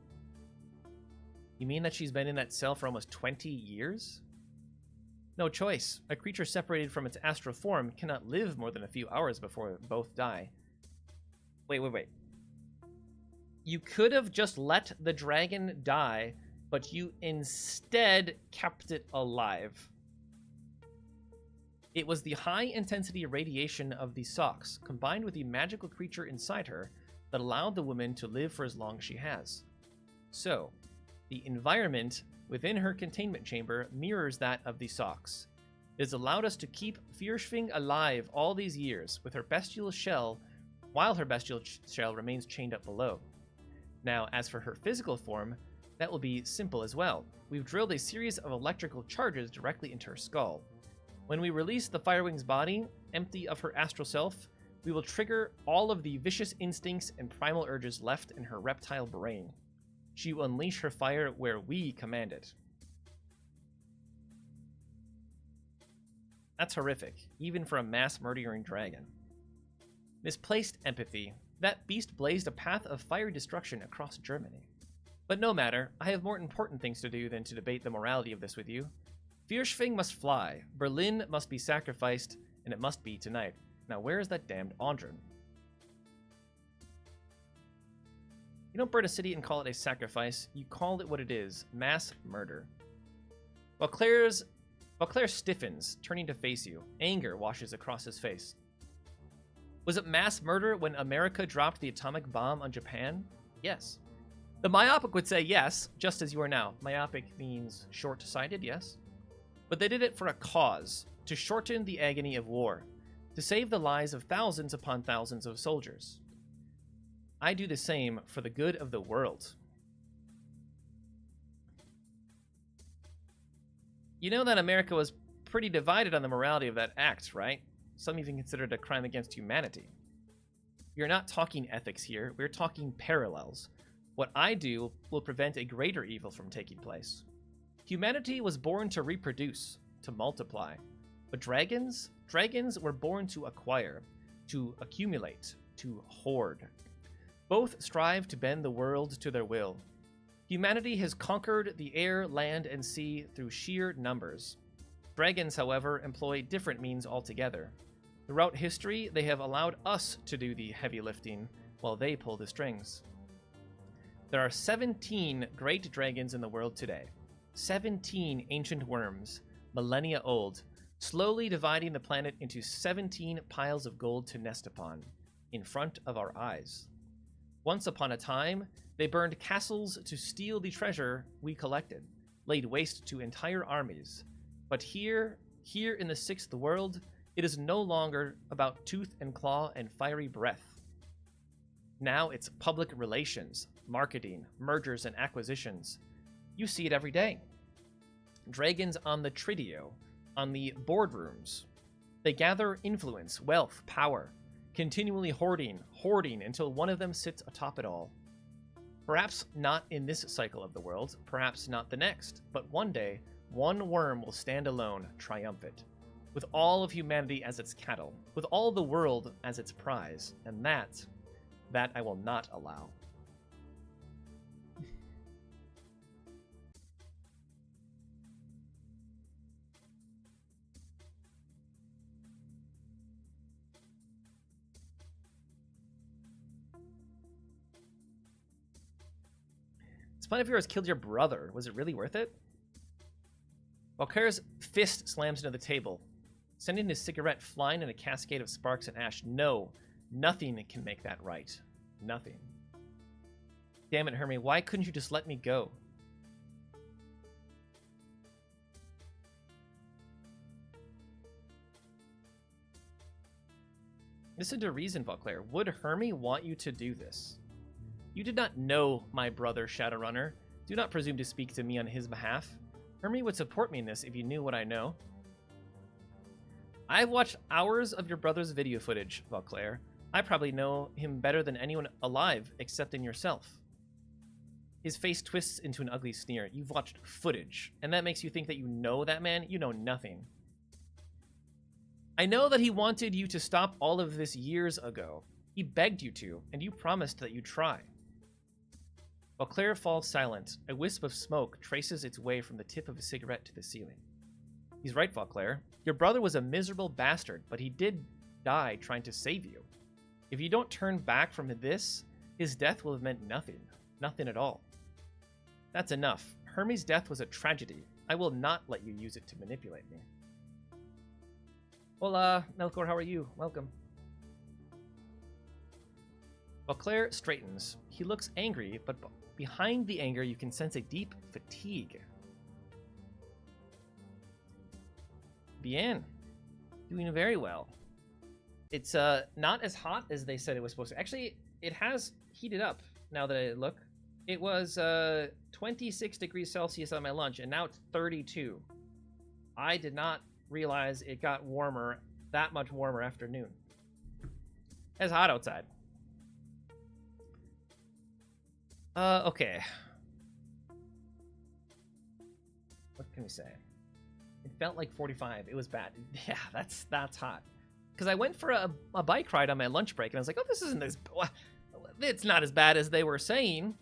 You mean that she's been in that cell for almost 20 years? No choice. A creature separated from its astral form cannot live more than a few hours before both die. Wait. You could have just let the dragon die, but you instead kept it alive. It was the high-intensity radiation of the SOX, combined with the magical creature inside her, that allowed the woman to live for as long as she has. So, the environment within her containment chamber mirrors that of the Sox. It has allowed us to keep Fyrshving alive all these years with her bestial shell, while her bestial shell remains chained up below. Now, as for her physical form, that will be simple as well. We've drilled a series of electrical charges directly into her skull. When we release the Firewing's body, empty of her astral self, we will trigger all of the vicious instincts and primal urges left in her reptile brain. She will unleash her fire where we command it. That's horrific, even for a mass-murdering dragon. Misplaced empathy. That beast blazed a path of fiery destruction across Germany. But no matter, I have more important things to do than to debate the morality of this with you. Fyrshving must fly, Berlin must be sacrificed, and it must be tonight. Now where is that damned Andren? You don't burn a city and call it a sacrifice, you call it what it is, mass murder. While Claire stiffens, turning to face you, anger washes across his face. Was it mass murder when America dropped the atomic bomb on Japan? Yes. The myopic would say yes, just as you are now. Myopic means short-sighted, yes. But they did it for a cause, to shorten the agony of war, to save the lives of thousands upon thousands of soldiers. I do the same for the good of the world. You know that America was pretty divided on the morality of that act, right? Some even consider it a crime against humanity. We are not talking ethics here, we're talking parallels. What I do will prevent a greater evil from taking place. Humanity was born to reproduce, to multiply. But dragons were born to acquire, to accumulate, to hoard. Both strive to bend the world to their will. Humanity has conquered the air, land, and sea through sheer numbers. Dragons, however, employ different means altogether. Throughout history, they have allowed us to do the heavy lifting, while they pull the strings. There are 17 great dragons in the world today. 17 ancient worms, millennia old, slowly dividing the planet into 17 piles of gold to nest upon, in front of our eyes. Once upon a time, they burned castles to steal the treasure we collected, laid waste to entire armies. But here in the sixth world, it is no longer about tooth and claw and fiery breath. Now it's public relations, marketing, mergers and acquisitions. You see it every day. Dragons on the Tridio, on the boardrooms. They gather influence, wealth, power, continually hoarding until one of them sits atop it all. Perhaps not in this cycle of the world, perhaps not the next, but one day, one worm will stand alone, triumphant, with all of humanity as its cattle, with all the world as its prize, and that I will not allow. Spinefear has killed your brother. Was it really worth it? Valkyra's fist slams into the table, sending his cigarette flying in a cascade of sparks and ash. No, nothing can make that right. Nothing. Damn it, Hermie, why couldn't you just let me go? Listen to reason, Valkyra. Would Hermie want you to do this? You did not know my brother, Shadowrunner. Do not presume to speak to me on his behalf. Hermie would support me in this if you knew what I know. I've watched hours of your brother's video footage, Valkyra. I probably know him better than anyone alive except in yourself. His face twists into an ugly sneer. You've watched footage, and that makes you think that you know that man? You know nothing. I know that he wanted you to stop all of this years ago. He begged you to, and you promised that you'd try. Valkyra falls silent. A wisp of smoke traces its way from the tip of a cigarette to the ceiling. He's right, Valkyra. Your brother was a miserable bastard, but he did die trying to save you. If you don't turn back from this, his death will have meant nothing. Nothing at all. That's enough. Hermie's death was a tragedy. I will not let you use it to manipulate me. Hola, Melkor, how are you? Welcome. Valkyra straightens. He looks angry, but behind the anger you can sense a deep fatigue. Bien. Doing very well. It's not as hot as they said it was supposed to. Actually, it has heated up now that I look. It was 26 degrees Celsius on my lunch, and now it's 32. I did not realize it got warmer, that much warmer after noon. It's hot outside. Okay. What can we say? It felt like 45. It was bad. Yeah, that's hot. Because I went for a bike ride on my lunch break, and I was like, oh, this isn't as... It's not as bad as they were saying.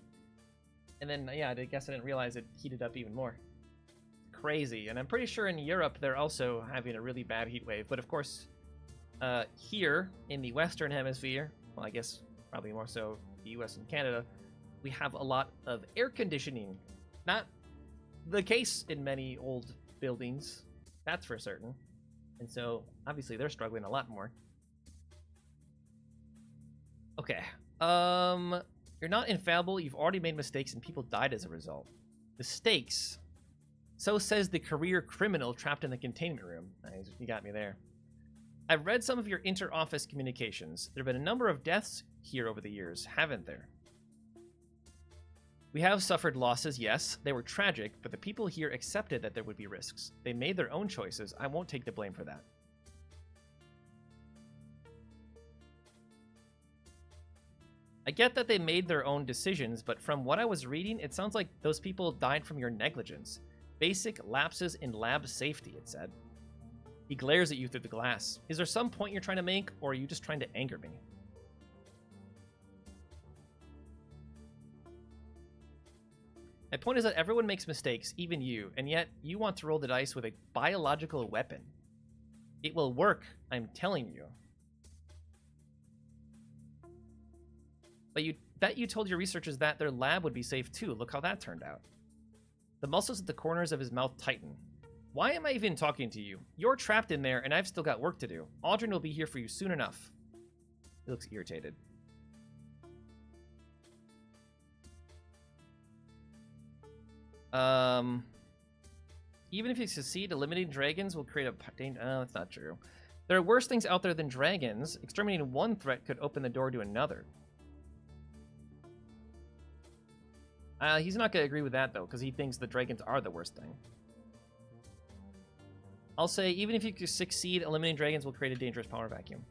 And then, yeah, I guess I didn't realize it heated up even more. Crazy. And I'm pretty sure in Europe, they're also having a really bad heat wave. But of course, here in the Western Hemisphere, well, I guess probably more so the US and Canada, we have a lot of air conditioning. Not the case in many old buildings, that's for certain. And so, obviously, they're struggling a lot more. Okay. You're not infallible. You've already made mistakes, and people died as a result. Mistakes? So says the career criminal trapped in the containment room. Nice, you got me there. I've read some of your inter-office communications. There have been a number of deaths here over the years, haven't there? We have suffered losses, yes. They were tragic, but the people here accepted that there would be risks. They made their own choices. I won't take the blame for that. I get that they made their own decisions, but from what I was reading, it sounds like those people died from your negligence. Basic lapses in lab safety, it said. He glares at you through the glass. Is there some point you're trying to make, or are you just trying to anger me? My point is that everyone makes mistakes, even you, and yet you want to roll the dice with a biological weapon. It will work, I'm telling you. But you told your researchers that their lab would be safe too. Look how that turned out. The muscles at the corners of his mouth tighten. Why am I even talking to you? You're trapped in there, and I've still got work to do. Aldrin will be here for you soon enough. He looks irritated. Even if you succeed, eliminating dragons will create a danger. Oh, that's not true. There are worse things out there than dragons. Exterminating one threat could open the door to another. He's not going to agree with that, though, because he thinks the dragons are the worst thing. I'll say, even if you succeed, eliminating dragons will create a dangerous power vacuum.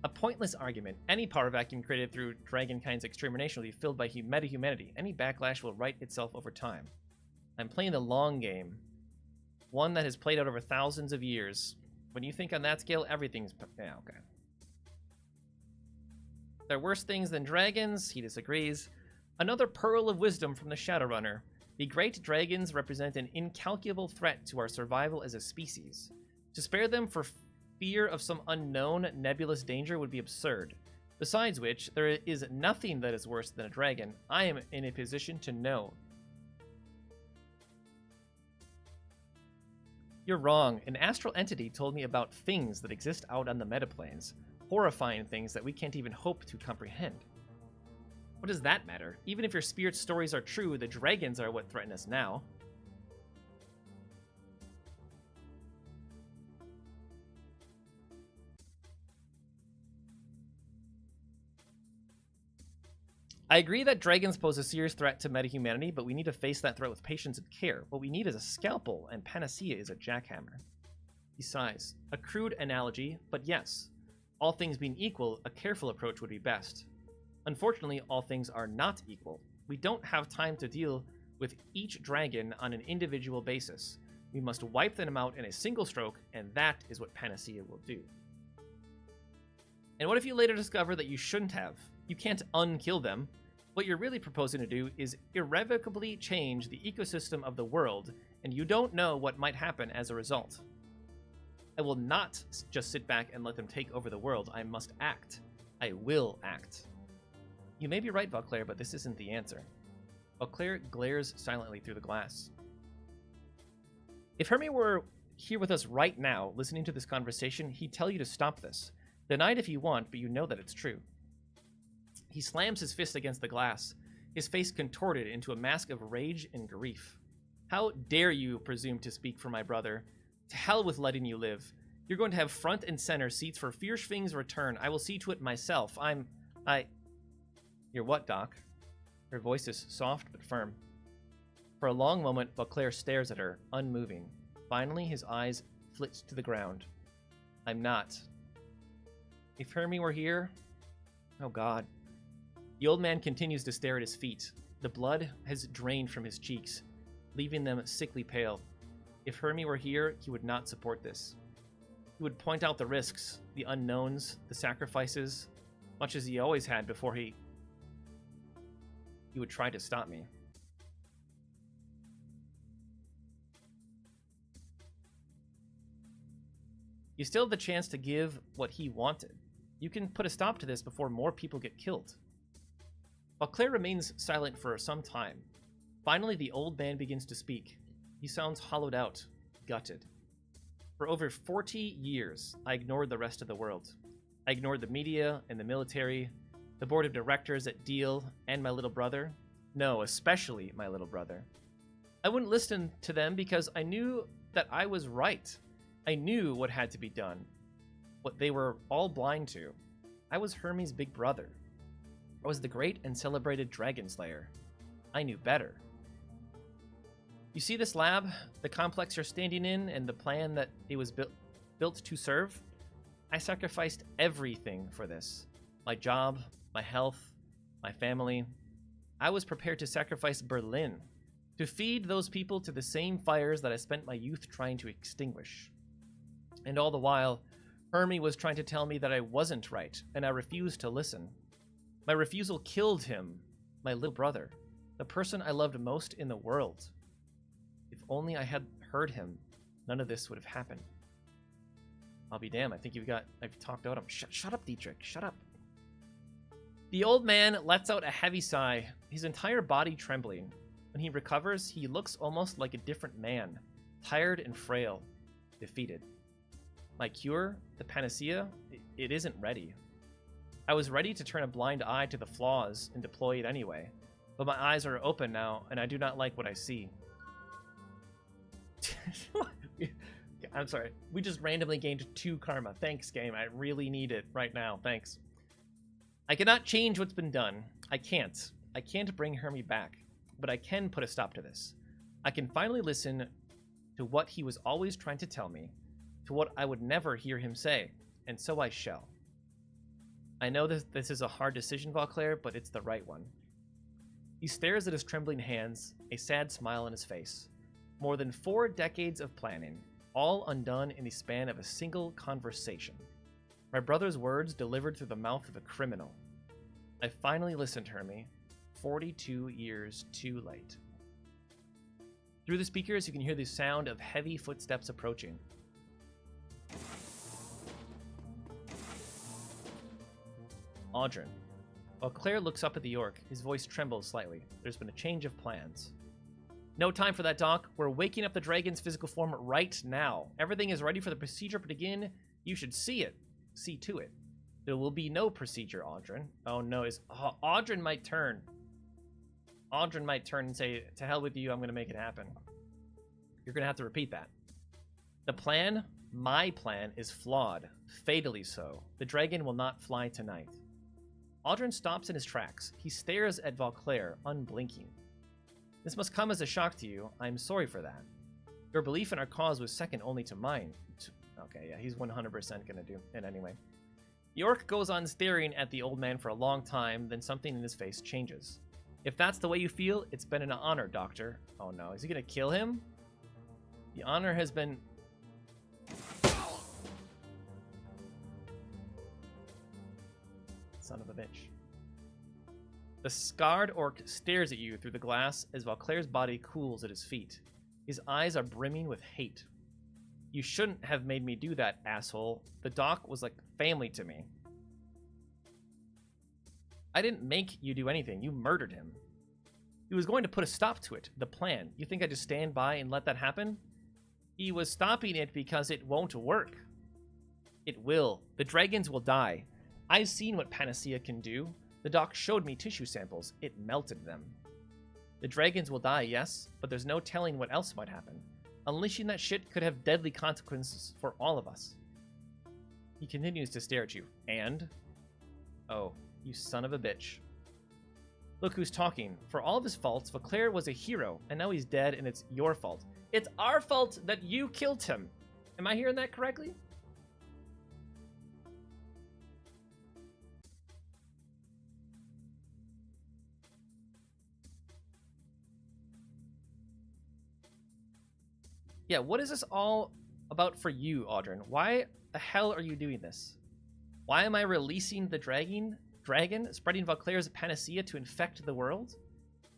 A pointless argument. Any power vacuum created through dragonkind's extermination will be filled by meta-humanity. Any backlash will right itself over time. I'm playing the long game. One that has played out over thousands of years. When you think on that scale, everything's... Yeah, okay. There are worse things than dragons. He disagrees. Another pearl of wisdom from the Shadowrunner. The great dragons represent an incalculable threat to our survival as a species. To spare them for fear of some unknown nebulous danger would be absurd. Besides which, there is nothing that is worse than a dragon. I am in a position to know. You're wrong. An astral entity told me about things that exist out on the metaplanes. Horrifying things that we can't even hope to comprehend. What does that matter? Even if your spirit stories are true, the dragons are what threaten us now. I agree that dragons pose a serious threat to meta-humanity, but we need to face that threat with patience and care. What we need is a scalpel, and Panacea is a jackhammer. He sighs. A crude analogy, but yes. All things being equal, a careful approach would be best. Unfortunately, all things are not equal. We don't have time to deal with each dragon on an individual basis. We must wipe them out in a single stroke, and that is what Panacea will do. And what if you later discover that you shouldn't have? You can't unkill them. What you're really proposing to do is irrevocably change the ecosystem of the world, and you don't know what might happen as a result. I will not just sit back and let them take over the world. I must act. I will act. You may be right, Vauclair, but this isn't the answer. Vauclair glares silently through the glass. If Hermie were here with us right now, listening to this conversation, he'd tell you to stop this. Deny it if you want, but you know that it's true. He slams his fist against the glass, his face contorted into a mask of rage and grief. How dare you presume to speak for my brother? To hell with letting you live. You're going to have front and center seats for Fierschwing's return. I will see to it myself. You're what, Doc? Her voice is soft but firm. For a long moment, Vauclair stares at her, unmoving. Finally, his eyes flit to the ground. I'm not. If Hermie were here... Oh, God. The old man continues to stare at his feet. The blood has drained from his cheeks, leaving them sickly pale. If Hermie were here, he would not support this. He would point out the risks, the unknowns, the sacrifices, much as he always had before he would try to stop me. You still have the chance to give what he wanted. You can put a stop to this before more people get killed. Vauclair remains silent for some time. Finally, the old man begins to speak. He sounds hollowed out, gutted. For over 40 years, I ignored the rest of the world. I ignored the media and the military, the board of directors at Deal, and my little brother. No, especially my little brother. I wouldn't listen to them because I knew that I was right. I knew what had to be done, what they were all blind to. I was Hermie's big brother. I was the great and celebrated Dragon Slayer. I knew better. You see this lab, the complex you're standing in, and the plan that it was built to serve? I sacrificed everything for this. My job, my health, my family. I was prepared to sacrifice Berlin, to feed those people to the same fires that I spent my youth trying to extinguish. And all the while, Hermie was trying to tell me that I wasn't right, and I refused to listen. My refusal killed him, my little brother, the person I loved most in the world. If only I had heard him, none of this would have happened. I'll be damned, I think I've talked out him. Shut up, Dietrich, shut up. The old man lets out a heavy sigh, his entire body trembling. When he recovers, he looks almost like a different man, tired and frail, defeated. My cure, the panacea, it isn't ready. I was ready to turn a blind eye to the flaws and deploy it anyway, but my eyes are open now, and I do not like what I see. I'm sorry. We just randomly gained 2 karma. Thanks, game. I really need it right now. Thanks. I cannot change what's been done. I can't. I can't bring Hermie back, but I can put a stop to this. I can finally listen to what he was always trying to tell me, to what I would never hear him say, and so I shall. I know this is a hard decision, Vauclair, but it's the right one. He stares at his trembling hands, a sad smile on his face. More than 4 decades of planning, all undone in the span of a single conversation. My brother's words delivered through the mouth of a criminal. I finally listened, Hermie. 42 years too late. Through the speakers, you can hear the sound of heavy footsteps approaching. Audrin. Vauclair looks up at the orc. His voice trembles slightly. There's been a change of plans. No time for that, Doc. We're waking up the dragon's physical form right now. Everything is ready for the procedure to begin. You should see it. See to it. There will be no procedure, Audrin. Oh no, Audrin might turn. Audrin might turn and say, to hell with you, I'm going to make it happen. You're going to have to repeat that. The plan, my plan, is flawed. Fatally so. The dragon will not fly tonight. Audrin stops in his tracks. He stares at Vauclair, unblinking. This must come as a shock to you. I'm sorry for that. Your belief in our cause was second only to mine. Okay, yeah, he's 100% gonna do it anyway. The orc goes on staring at the old man for a long time, then something in his face changes. If that's the way you feel, it's been an honor, Doctor. Oh no, is he gonna kill him? The honor has been... Son of a bitch. The scarred orc stares at you through the glass as Vauclair's body cools at his feet. His eyes are brimming with hate. You shouldn't have made me do that, asshole. The doc was like family to me. I didn't make you do anything. You murdered him. He was going to put a stop to it, the plan. You think I'd just stand by and let that happen? He was stopping it because it won't work. It will. The dragons will die. I've seen what Panacea can do. The doc showed me tissue samples. It melted them. The dragons will die, yes, but there's no telling what else might happen. Unleashing that shit could have deadly consequences for all of us. He continues to stare at you. And? Oh, you son of a bitch. Look who's talking. For all of his faults, Vauclair was a hero, and now he's dead, and it's your fault. It's our fault that you killed him. Am I hearing that correctly? Yeah, what is this all about for you, Audrin? Why the hell are you doing this? Why am I releasing the dragon, spreading Vauclair's panacea to infect the world?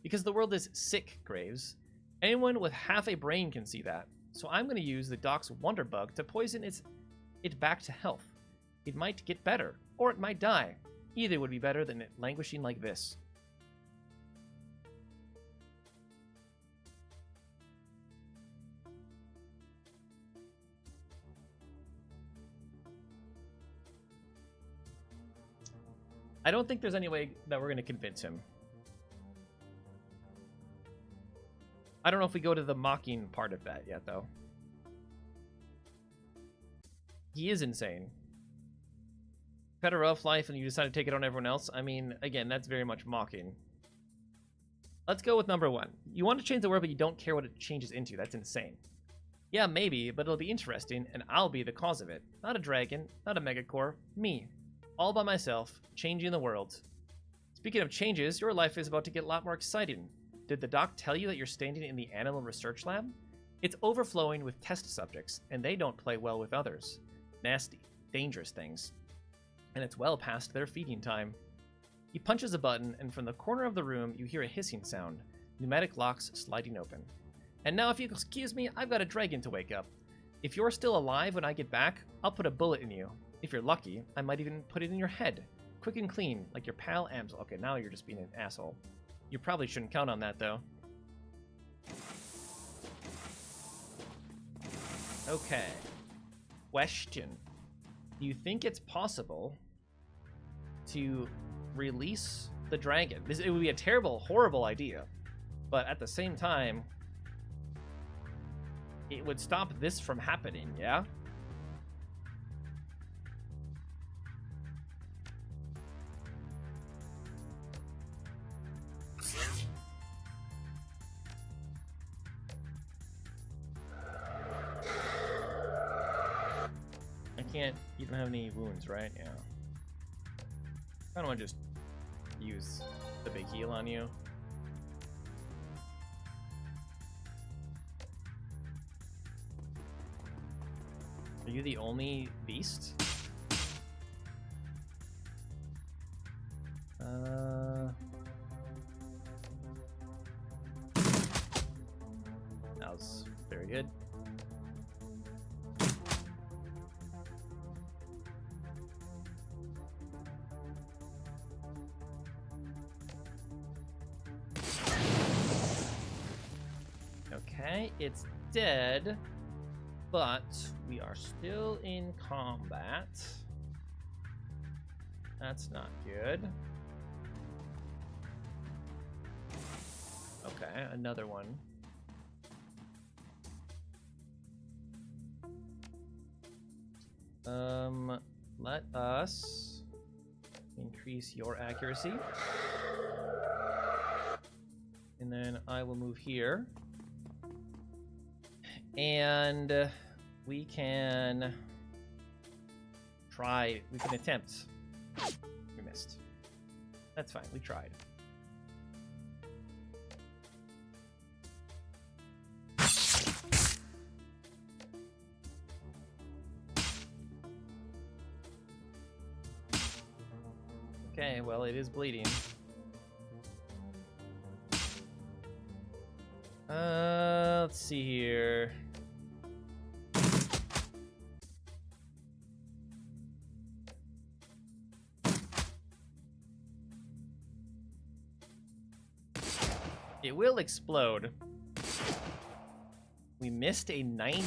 Because the world is sick, Graves. Anyone with half a brain can see that. So I'm going to use the Doc's Wonder Bug to poison it back to health. It might get better, or it might die. Either would be better than it languishing like this. I don't think there's any way that we're going to convince him. I don't know if we go to the mocking part of that yet, though. He is insane. You've had a rough life and you decide to take it on everyone else. I mean, again, that's very much mocking. Let's go with number one. You want to change the world, but you don't care what it changes into. That's insane. Yeah, maybe, but it'll be interesting, and I'll be the cause of it. Not a dragon, not a megacore, me. All by myself, changing the world. Speaking of changes, your life is about to get a lot more exciting. Did the doc tell you that you're standing in the animal research lab? It's overflowing with test subjects, and they don't play well with others. Nasty, dangerous things. And it's well past their feeding time. He punches a button, and from the corner of the room, you hear a hissing sound. Pneumatic locks sliding open. And now, if you excuse me, I've got a dragon to wake up. If you're still alive when I get back, I'll put a bullet in you. If you're lucky, I might even put it in your head. Quick and clean, like your pal Amsel. Okay, now you're just being an asshole. You probably shouldn't count on that, though. Okay. Question. Do you think it's possible to release the dragon? It would be a terrible, horrible idea. But at the same time, it would stop this from happening, yeah? You don't have any wounds, right? Yeah. I don't want to just use the big heal on you. Are you the only beast? That was very good. Okay, it's dead, but we are still in combat. That's not good. Okay, another one. Let us increase your accuracy. And then I will move here. And we can try, we can attempt. We missed. That's fine, we tried. Okay, well, it is bleeding. Let's see here. It will explode. We missed a 90%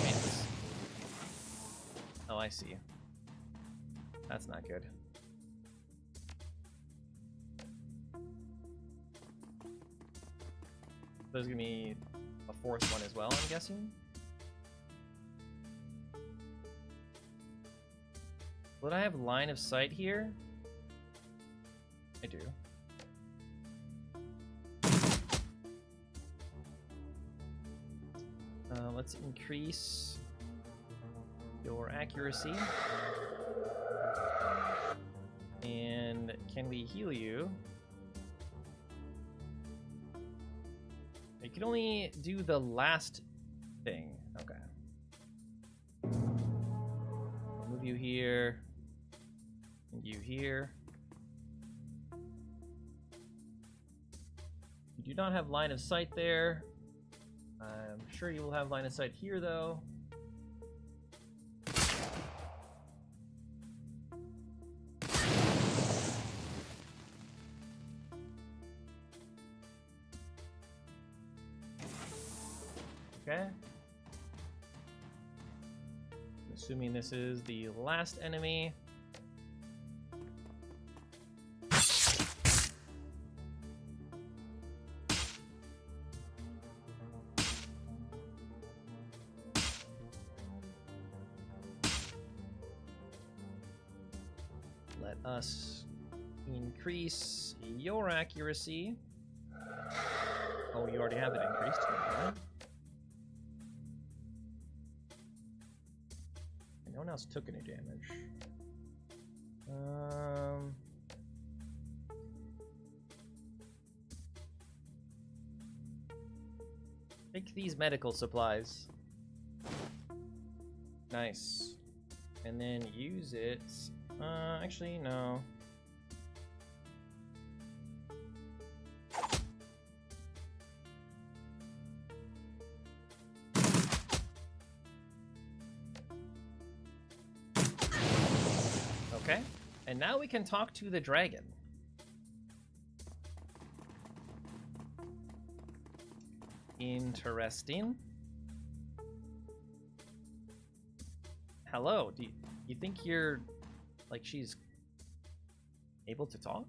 chance. Oh, I see. That's not good. There's gonna be a fourth one as well, I'm guessing. Would I have line of sight here? I do. Let's increase your accuracy. And can we heal you? You can only do the last thing. Okay. I'll move you here. And you here. You do not have line of sight there. I'm sure you will have line of sight here, though. Okay. Assuming this is the last enemy. Let us increase your accuracy. Oh, you already have it increased. Okay. No one else took any damage. Take these medical supplies. Nice. And then use it. Actually, no. Okay. And now we can talk to the dragon. Interesting. Hello. Do you think you're like she's able to talk?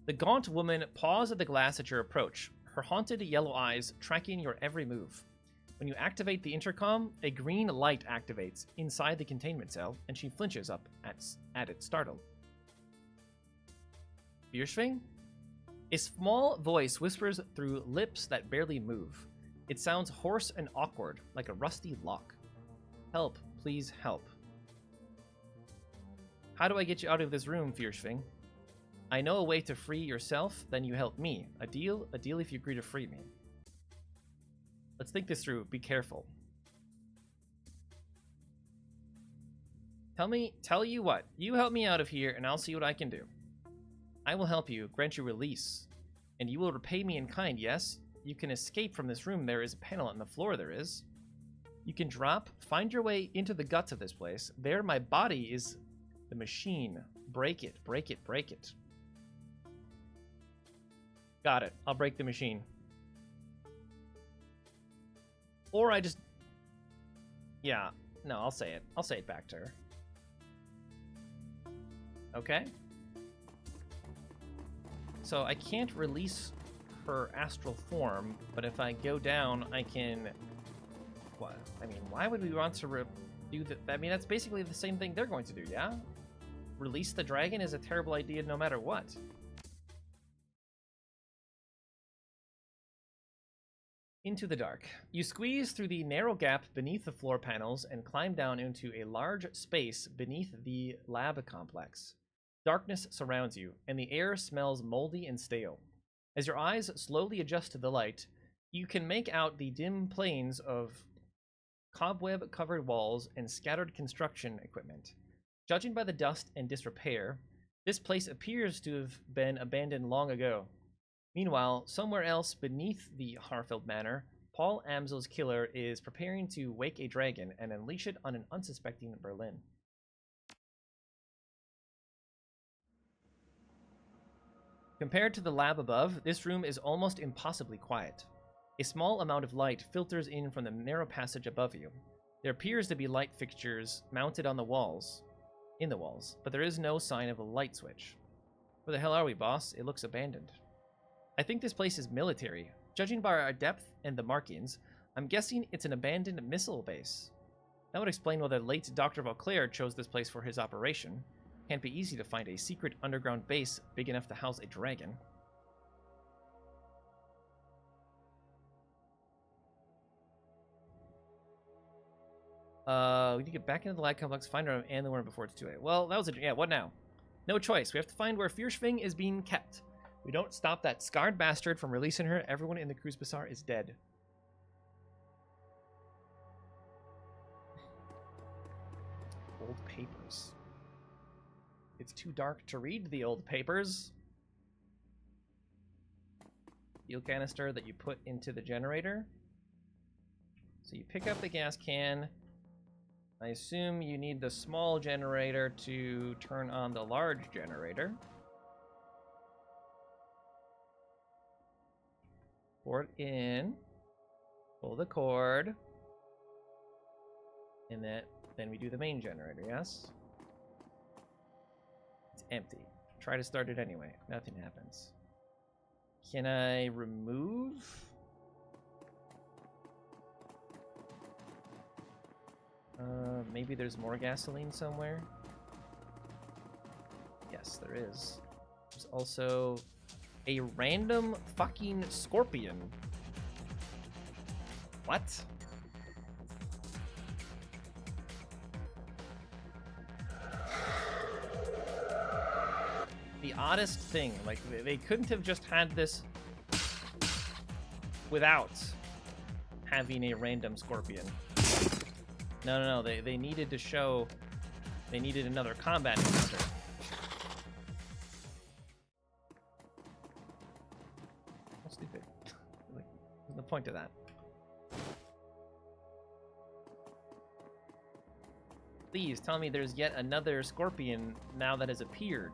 The gaunt woman paws at the glass at your approach, her haunted yellow eyes tracking your every move. When you activate the intercom, a green light activates inside the containment cell, and she flinches up at it, startled. Bierschwing? A small voice whispers through lips that barely move. It sounds hoarse and awkward, like a rusty lock. Help, please help. How do I get you out of this room, Fierschwing? I know a way to free yourself, then you help me. A deal if you agree to free me. Let's think this through. Be careful. Tell you what. You help me out of here, and I'll see what I can do. I will help you, grant you release. And you will repay me in kind, yes? You can escape from this room. There is a panel on the floor, there is. You can drop, find your way into the guts of this place. There, my body is the machine. Break it, break it, break it. Got it. I'll break the machine. Or I just... Yeah. No, I'll say it. I'll say it back to her. Okay. So I can't release her astral form, but if I go down, I can... What? I mean, why would we want to do that? I mean, that's basically the same thing they're going to do, yeah? Release the dragon is a terrible idea no matter what. Into the dark. You squeeze through the narrow gap beneath the floor panels and climb down into a large space beneath the lab complex. Darkness surrounds you, and the air smells moldy and stale. As your eyes slowly adjust to the light, you can make out the dim planes of cobweb-covered walls and scattered construction equipment. Judging by the dust and disrepair, this place appears to have been abandoned long ago. Meanwhile, somewhere else beneath the Harfeld Manor, Paul Amsel's killer is preparing to wake a dragon and unleash it on an unsuspecting Berlin. Compared to the lab above, this room is almost impossibly quiet. A small amount of light filters in from the narrow passage above you. There appears to be light fixtures mounted on the walls, but there is no sign of a light switch. Where the hell are we, boss? It looks abandoned. I think this place is military. Judging by our depth and the markings, I'm guessing it's an abandoned missile base. That would explain why the late Dr. Vauclair chose this place for his operation. Can't be easy to find a secret underground base big enough to house a dragon. We need to get back into the lab complex, find her and the worm before it's too late. Well, that was a... Yeah, what now? No choice. We have to find where Fierschwing is being kept. We don't stop that scarred bastard from releasing her. Everyone in the Cruise Bazaar is dead. Old papers. It's too dark to read the old papers. Fuel canister that you put into the generator. So you pick up the gas can. I assume you need the small generator to turn on the large generator. Pour it in. Pull the cord. And then we do the main generator, yes? It's empty. Try to start it anyway. Nothing happens. Can I remove? Maybe there's more gasoline somewhere. Yes, there is. There's also a random fucking scorpion. What? The oddest thing, like, they couldn't have just had this without having a random scorpion. No, they needed to show, they needed another combat encounter. How stupid. Like, what's the point of that? Please tell me there's yet another scorpion now that has appeared.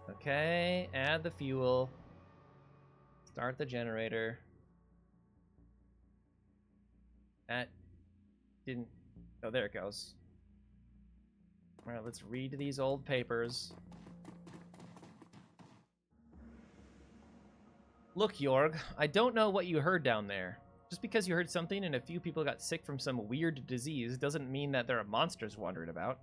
Okay, add the fuel. Start the generator. That didn't... Oh, there it goes. Alright, let's read these old papers. Look, Jorg, I don't know what you heard down there. Just because you heard something and a few people got sick from some weird disease doesn't mean that there are monsters wandering about.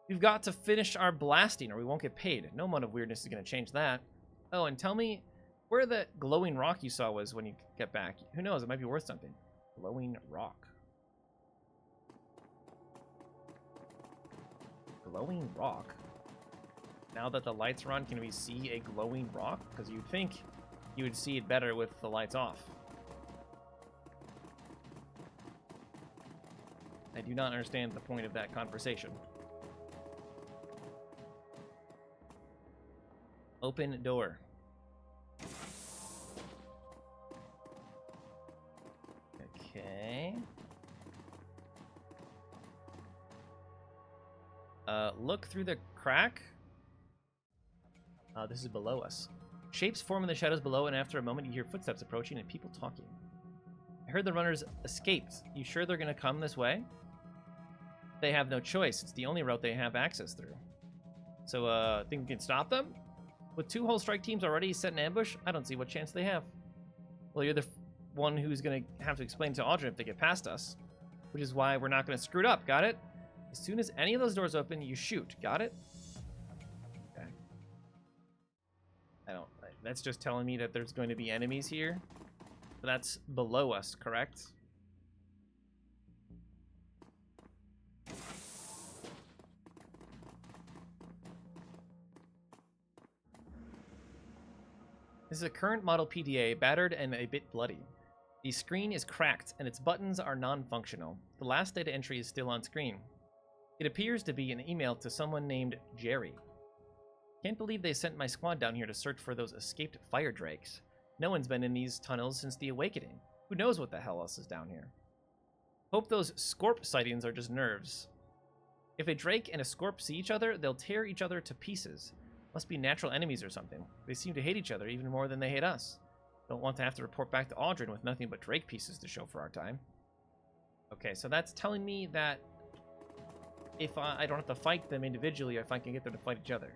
We've got to finish our blasting or we won't get paid. No amount of weirdness is going to change that. Oh, and tell me where the glowing rock you saw was when you get back. Who knows? It might be worth something. Glowing rock. Glowing rock? Now that the lights are on, can we see a glowing rock? Because you'd think you would see it better with the lights off. I do not understand the point of that conversation. Open door. Okay. Look through the crack. This is below us. Shapes form in the shadows below, and after a moment you hear footsteps approaching and people talking. I heard the runners escaped. You sure they're gonna come this way? They have no choice. It's the only route they have access through. So, think we can stop them? With 2 whole strike teams already set in ambush, I don't see what chance they have. Well, you're the one who's going to have to explain to Audrey if they get past us. Which is why we're not going to screw it up, got it? As soon as any of those doors open, you shoot, got it? Okay. That's just telling me that there's going to be enemies here. But that's below us, correct? This is a current model PDA, battered and a bit bloody. The screen is cracked, and its buttons are non-functional. The last data entry is still on screen. It appears to be an email to someone named Jerry. Can't believe they sent my squad down here to search for those escaped fire drakes. No one's been in these tunnels since the Awakening. Who knows what the hell else is down here? Hope those Scorp sightings are just nerves. If a Drake and a Scorp see each other, they'll tear each other to pieces. Must be natural enemies or something. They seem to hate each other even more than they hate us. Don't want to have to report back to Aldrin with nothing but Drake pieces to show for our time. Okay, so that's telling me that if I don't have to fight them individually, if I can get them to fight each other.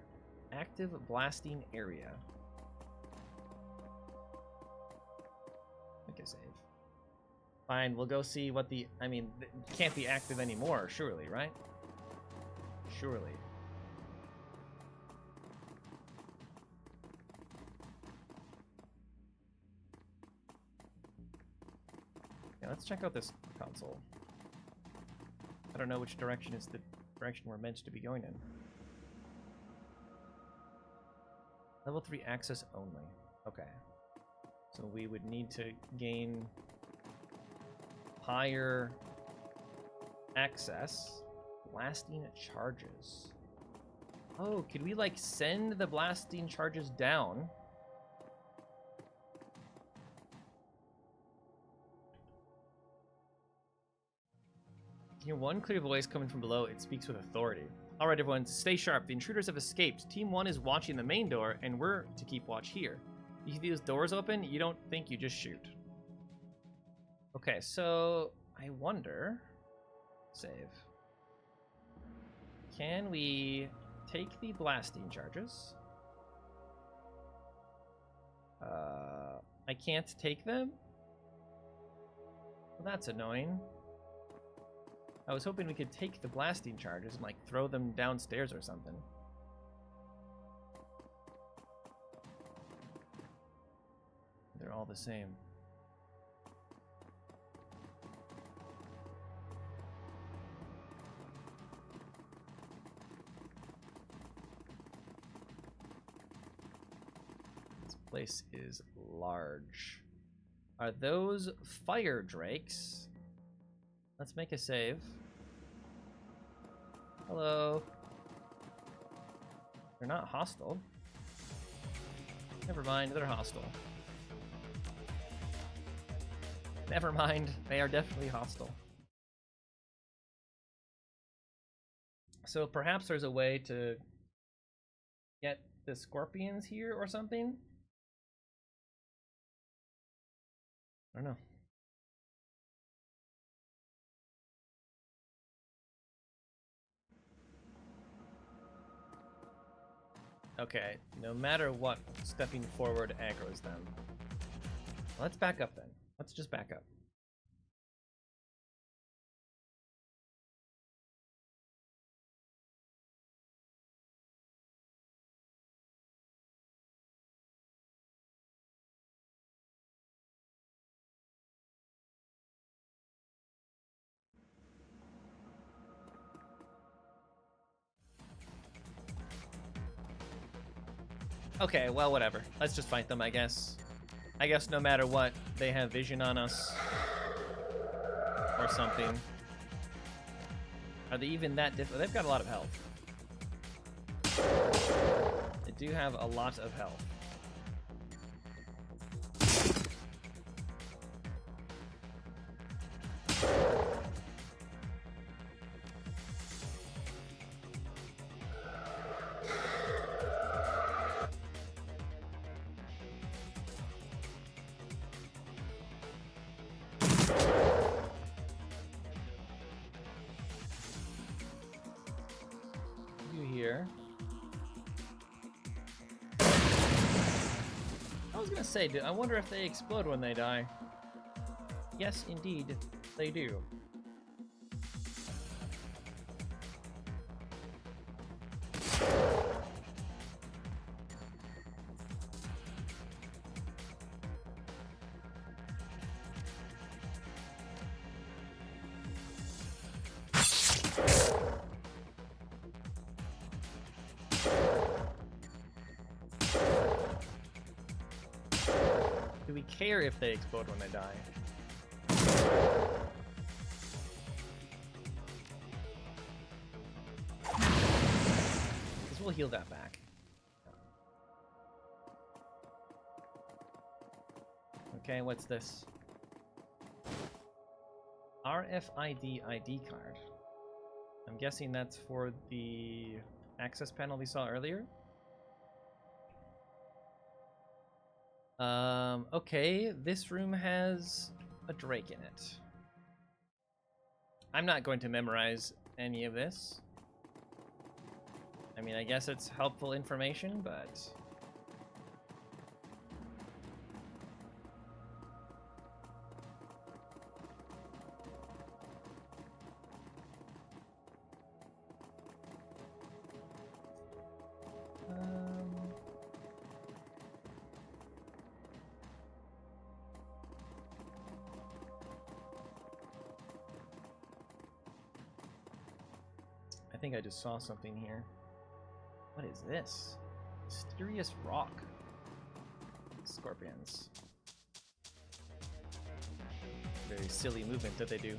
Active blasting area. Make a save. Fine, we'll go see what the... I mean, it can't be active anymore, surely, right? Surely. Yeah, let's check out this console. I don't know which direction is the direction we're meant to be going in. Level 3 access only. Okay. So we would need to gain higher access. Blasting charges. Oh, could we like send the blasting charges down? Hear one clear voice coming from below. It speaks with authority. All right, everyone, stay sharp. The intruders have escaped. Team 1 is watching the main door, and we're to keep watch here. You see those doors open? You don't think, you just shoot. Okay, so I wonder... Save. Can we take the blasting charges? I can't take them? Well, that's annoying. I was hoping we could take the blasting charges and, like, throw them downstairs or something. They're all the same. This place is large. Are those fire drakes? Let's make a save. Hello. They're not hostile. Never mind, they're hostile. Never mind, they are definitely hostile. So perhaps there's a way to get the scorpions here or something? I don't know. Okay, no matter what, stepping forward aggroes them. Let's back up then. Let's just back up. Okay, well, whatever. Let's just fight them, I guess. I guess no matter what, they have vision on us. Or something. Are they even that difficult? They've got a lot of health. They do have a lot of health. Say, I wonder if they explode when they die. Yes, indeed, they do. Do we care if they explode when they die? Because we'll heal that back. Okay, what's this? RFID ID card. I'm guessing that's for the access panel we saw earlier. Okay, this room has a drake in it. I'm not going to memorize any of this. mean, I guess it's helpful information, but... I think I just saw something here. What is this? Mysterious rock. Scorpions. Very silly movement that they do.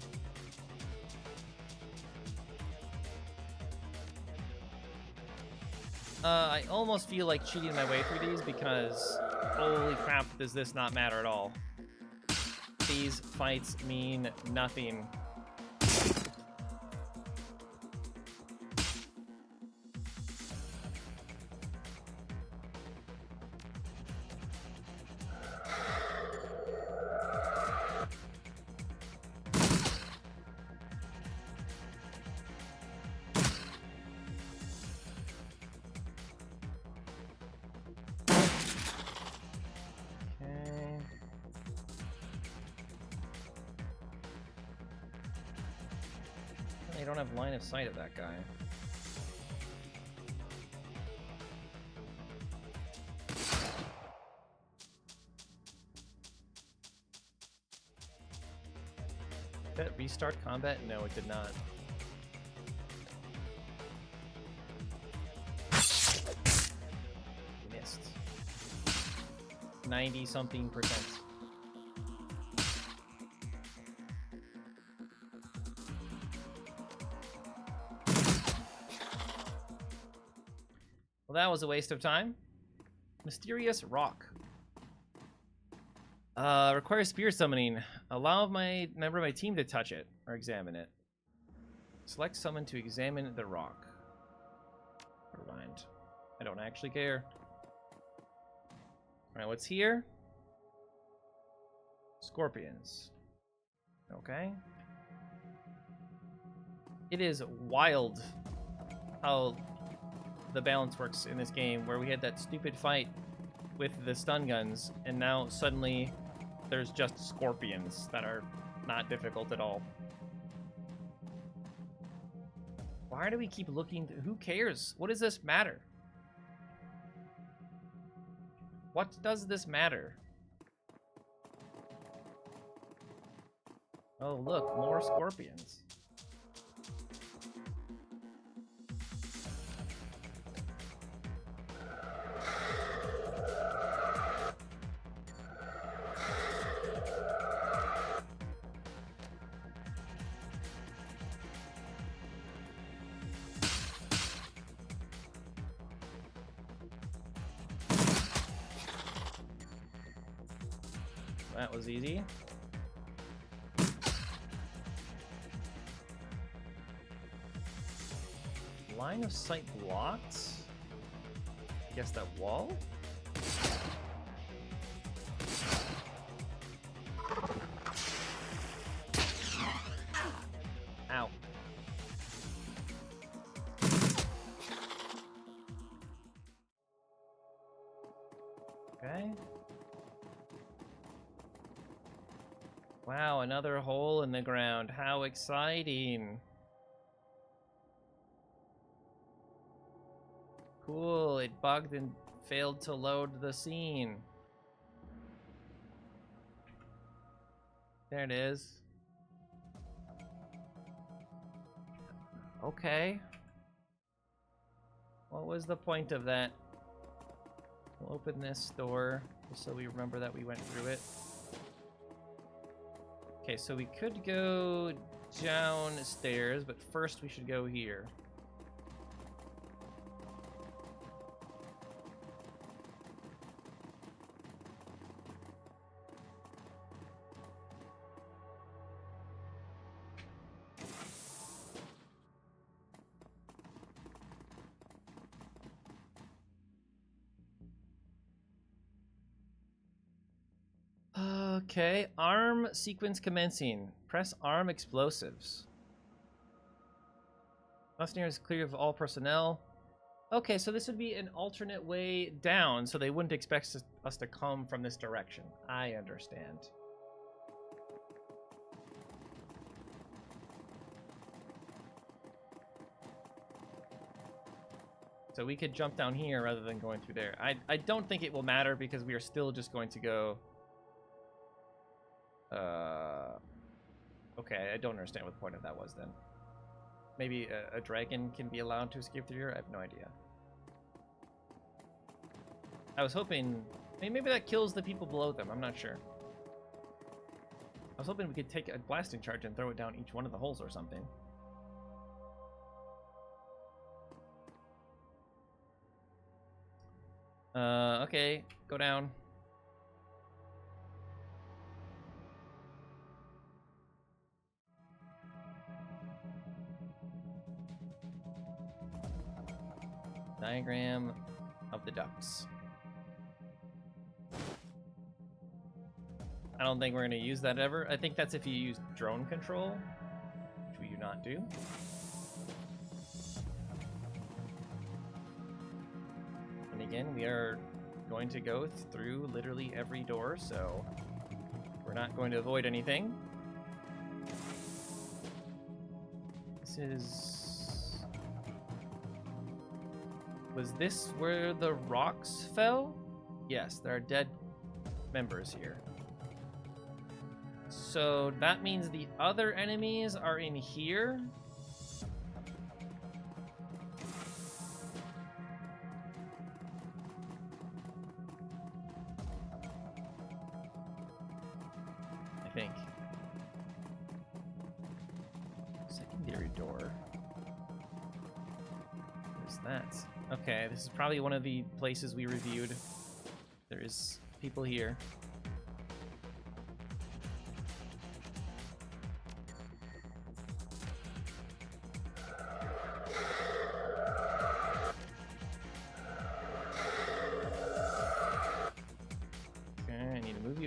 I almost feel like cheating my way through these because holy crap, does this not matter at all. These fights mean nothing. I don't have line of sight of that guy. Did that restart combat? No, it did not. Missed. 90-something%. Well, that was a waste of time. Mysterious rock. Requires spirit summoning. Allow my member of my team to touch it or examine it. Select someone to examine the rock. Never mind. I don't actually care. Alright, what's here? Scorpions. Okay. It is wild how the balance works in this game, where we had that stupid fight with the stun guns, and now suddenly there's just scorpions that are not difficult at all. Why do we keep looking? Who cares? What does this matter? What does this matter? Oh, look, more scorpions. That was easy. Line of sight blocked? I guess that wall? Ow. Okay. Wow, another hole in the ground. How exciting. Cool, it bugged and failed to load the scene. There it is. Okay. What was the point of that? We'll open this door just so we remember that we went through it. Okay, so we could go downstairs, but first we should go here. Okay, arm sequence commencing. Press arm explosives. Bus near is clear of all personnel. Okay, so this would be an alternate way down, so they wouldn't expect us to come from this direction. I understand. So we could jump down here rather than going through there. I don't think it will matter because we are still just going to go... Okay, I don't understand what the point of that was then. Maybe a dragon can be allowed to escape through here? I have no idea. I was hoping... Maybe that kills the people below them. I'm not sure. I was hoping we could take a blasting charge and throw it down each one of the holes or something. Okay. Go down. Diagram of the ducts. I don't think we're going to use that ever. I think that's if you use drone control, which we do not do. And again, we are going to go through literally every door, so we're not going to avoid anything. This is... Was this where the rocks fell? Yes, there are dead members here. So that means the other enemies are in here. I think. Secondary door. Where's that? Okay, this is probably one of the places we reviewed. There is people here.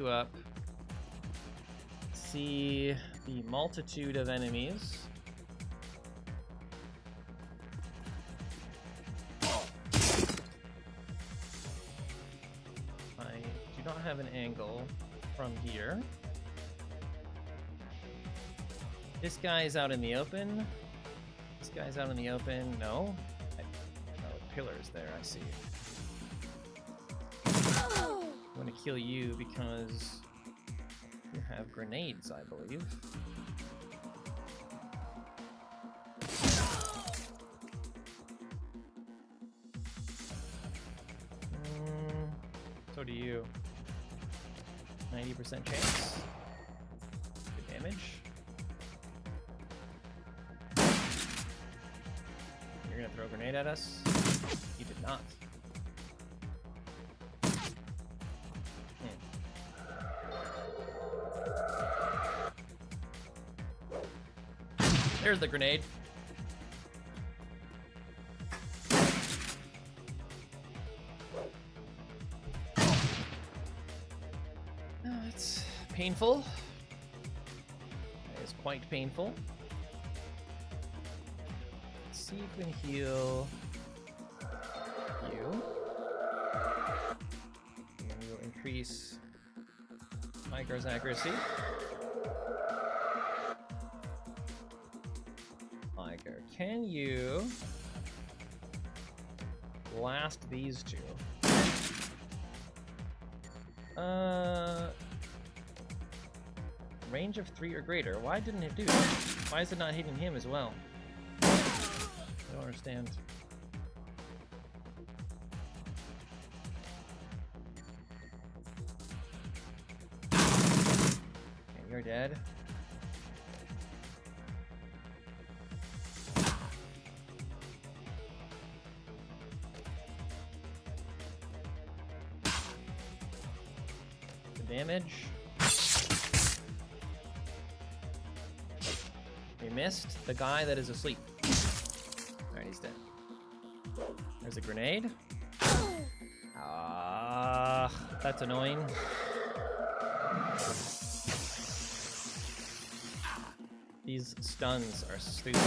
Up, see the multitude of enemies. I do not have an angle from here. This guy's out in the open. This guy's out in the open. No. Oh, pillars there, I see. I'm gonna kill you because you have grenades, I believe. So do you. 90% chance. Good damage. You're gonna throw a grenade at us? You did not. There's the grenade. It's painful. It is quite painful. Let's see if we can heal you. And we will increase Igar's accuracy. Can you blast these two? Range of 3 or greater. Why didn't it do that? Why is it not hitting him as well? I don't understand. Okay, you're dead. Damage. We missed the guy that is asleep. Alright, he's dead. There's a grenade. Ah, that's annoying. These stuns are stupid.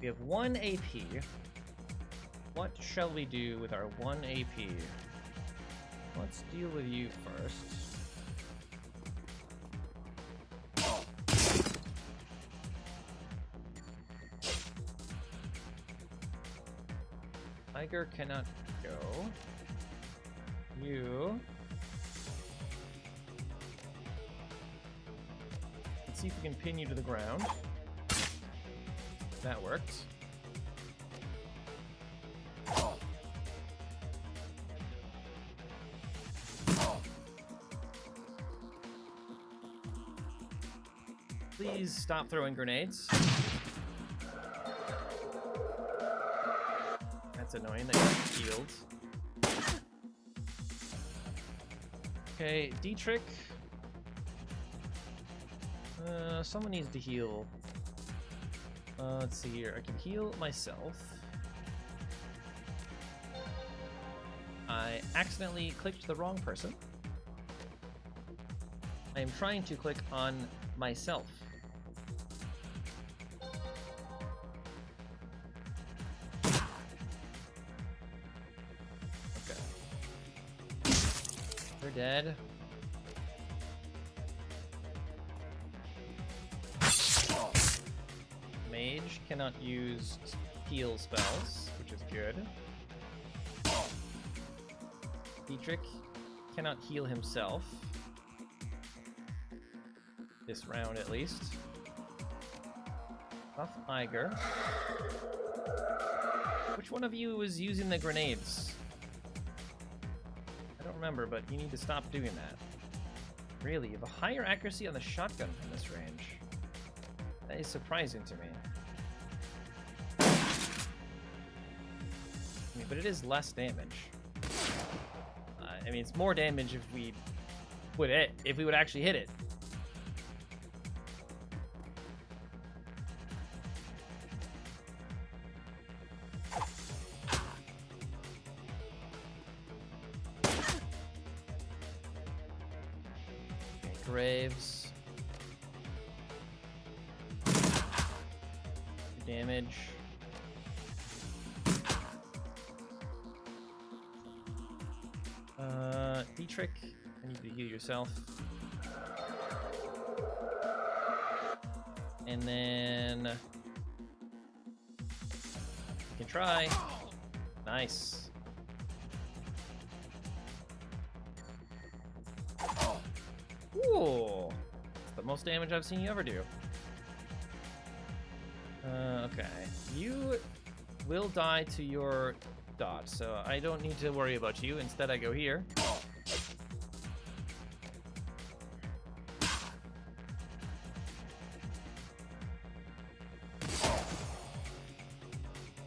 We have 1 AP. What shall we do with our 1 AP? Let's deal with you first. Tiger cannot go. You. Let's see if we can pin you to the ground. That worked. Please stop throwing grenades. That's annoying that you're healed. Okay, Dietrich. Someone needs to heal. Let's see here. I can heal myself. I accidentally clicked the wrong person. I am trying to click on myself. Okay. They're dead. Mage cannot use heal spells, which is good. Dietrich cannot heal himself. This round, at least. Buff Iger. Which one of you was using the grenades? I don't remember, but you need to stop doing that. Really, you have a higher accuracy on the shotgun from this range. That is surprising to me. I mean, but it is less damage. I mean, it's more damage if we would actually hit it. Okay, Graves. Damage. Dietrich, I need to heal yourself. And then you can try. Nice. Ooh, that's the most damage I've seen you ever do. Okay, you will die to your dot, so I don't need to worry about you. Instead, I go here.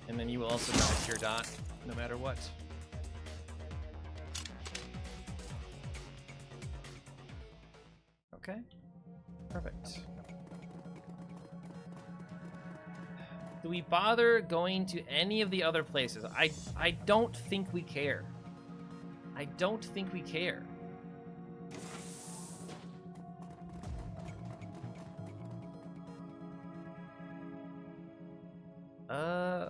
And then you will also die to your dot, no matter what. Okay, perfect. Do we bother going to any of the other places? I don't think we care. I don't think we care.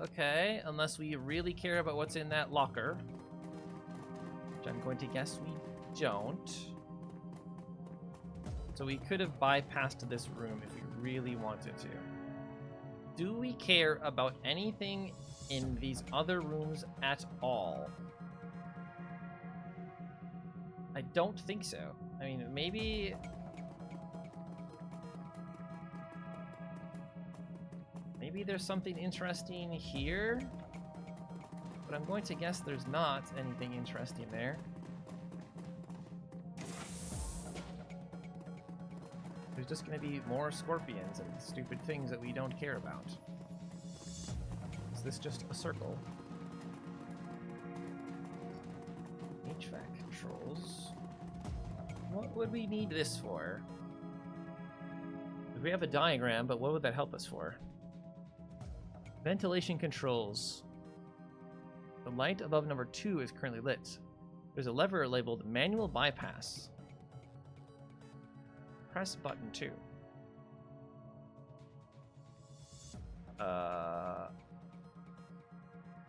Okay, unless we really care about what's in that locker. Which I'm going to guess we don't. So we could have bypassed this room if we really wanted to. Do we care about anything in these other rooms at all? I don't think so. I mean, maybe... Maybe there's something interesting here? But I'm going to guess there's not anything interesting there. There's just going to be more scorpions and stupid things that we don't care about. Is this just a circle? HVAC controls. What would we need this for? We have a diagram, but what would that help us for? Ventilation controls. The light above number 2 is currently lit. There's a lever labeled manual bypass. Press button 2.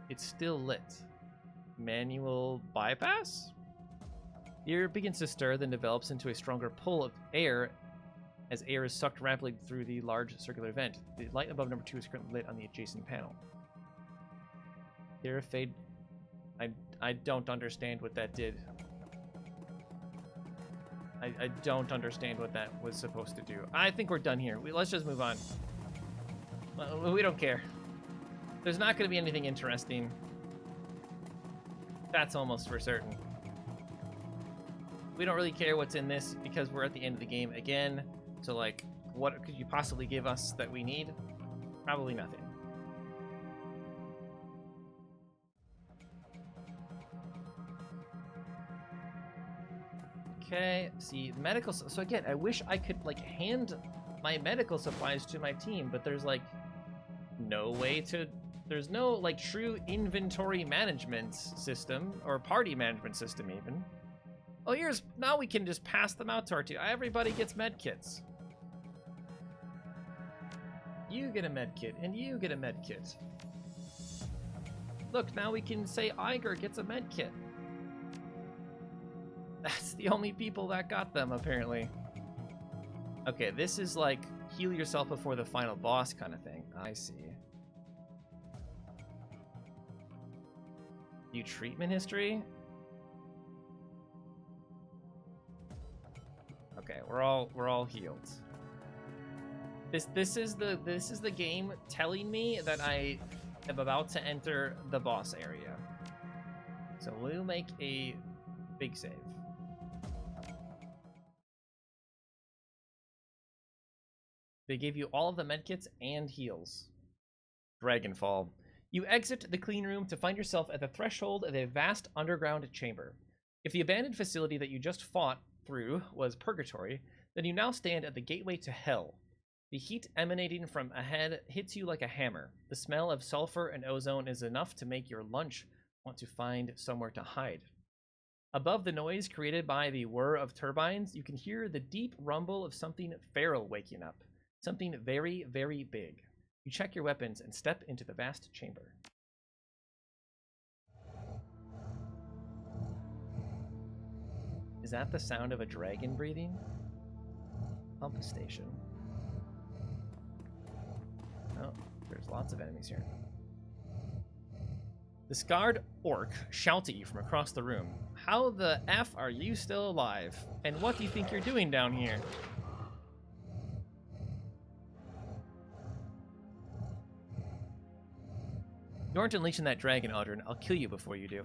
It's still lit. Manual bypass? The air begins to stir, then develops into a stronger pull of air as air is sucked rapidly through the large circular vent. The light above number 2 is currently lit on the adjacent panel. Air fade. I don't understand what that did. I don't understand what that was supposed to do. I think we're done here. Let's just move on. We don't care. There's not going to be anything interesting. That's almost for certain. We don't really care what's in this because we're at the end of the game again. So, like, what could you possibly give us that we need? Probably nothing. Okay, see, medical... So again, I wish I could, like, hand my medical supplies to my team, but there's, like, no way to... There's no, like, true inventory management system, or party management system, even. Oh, here's... Now we can just pass them out to our team. Everybody gets med kits. You get a med kit, and you get a med kit. Look, now we can say Iger gets a med kit. That's the only people that got them, apparently. Okay, this is like heal yourself before the final boss kind of thing. I see. View treatment history? Okay, we're all healed. This is the game telling me that I am about to enter the boss area. So we'll make a big save. They gave you all of the medkits and heals. Dragonfall. You exit the clean room to find yourself at the threshold of a vast underground chamber. If the abandoned facility that you just fought through was purgatory, then you now stand at the gateway to hell. The heat emanating from ahead hits you like a hammer. The smell of sulfur and ozone is enough to make your lunch want to find somewhere to hide. Above the noise created by the whir of turbines, you can hear the deep rumble of something feral waking up. Something very, very big. You check your weapons and step into the vast chamber. Is that the sound of a dragon breathing? Pump station. Oh, there's lots of enemies here. The scarred orc shouts at you from across the room. How the F are you still alive? And what do you think you're doing down here? You aren't unleashing that dragon, Aldrin. I'll kill you before you do.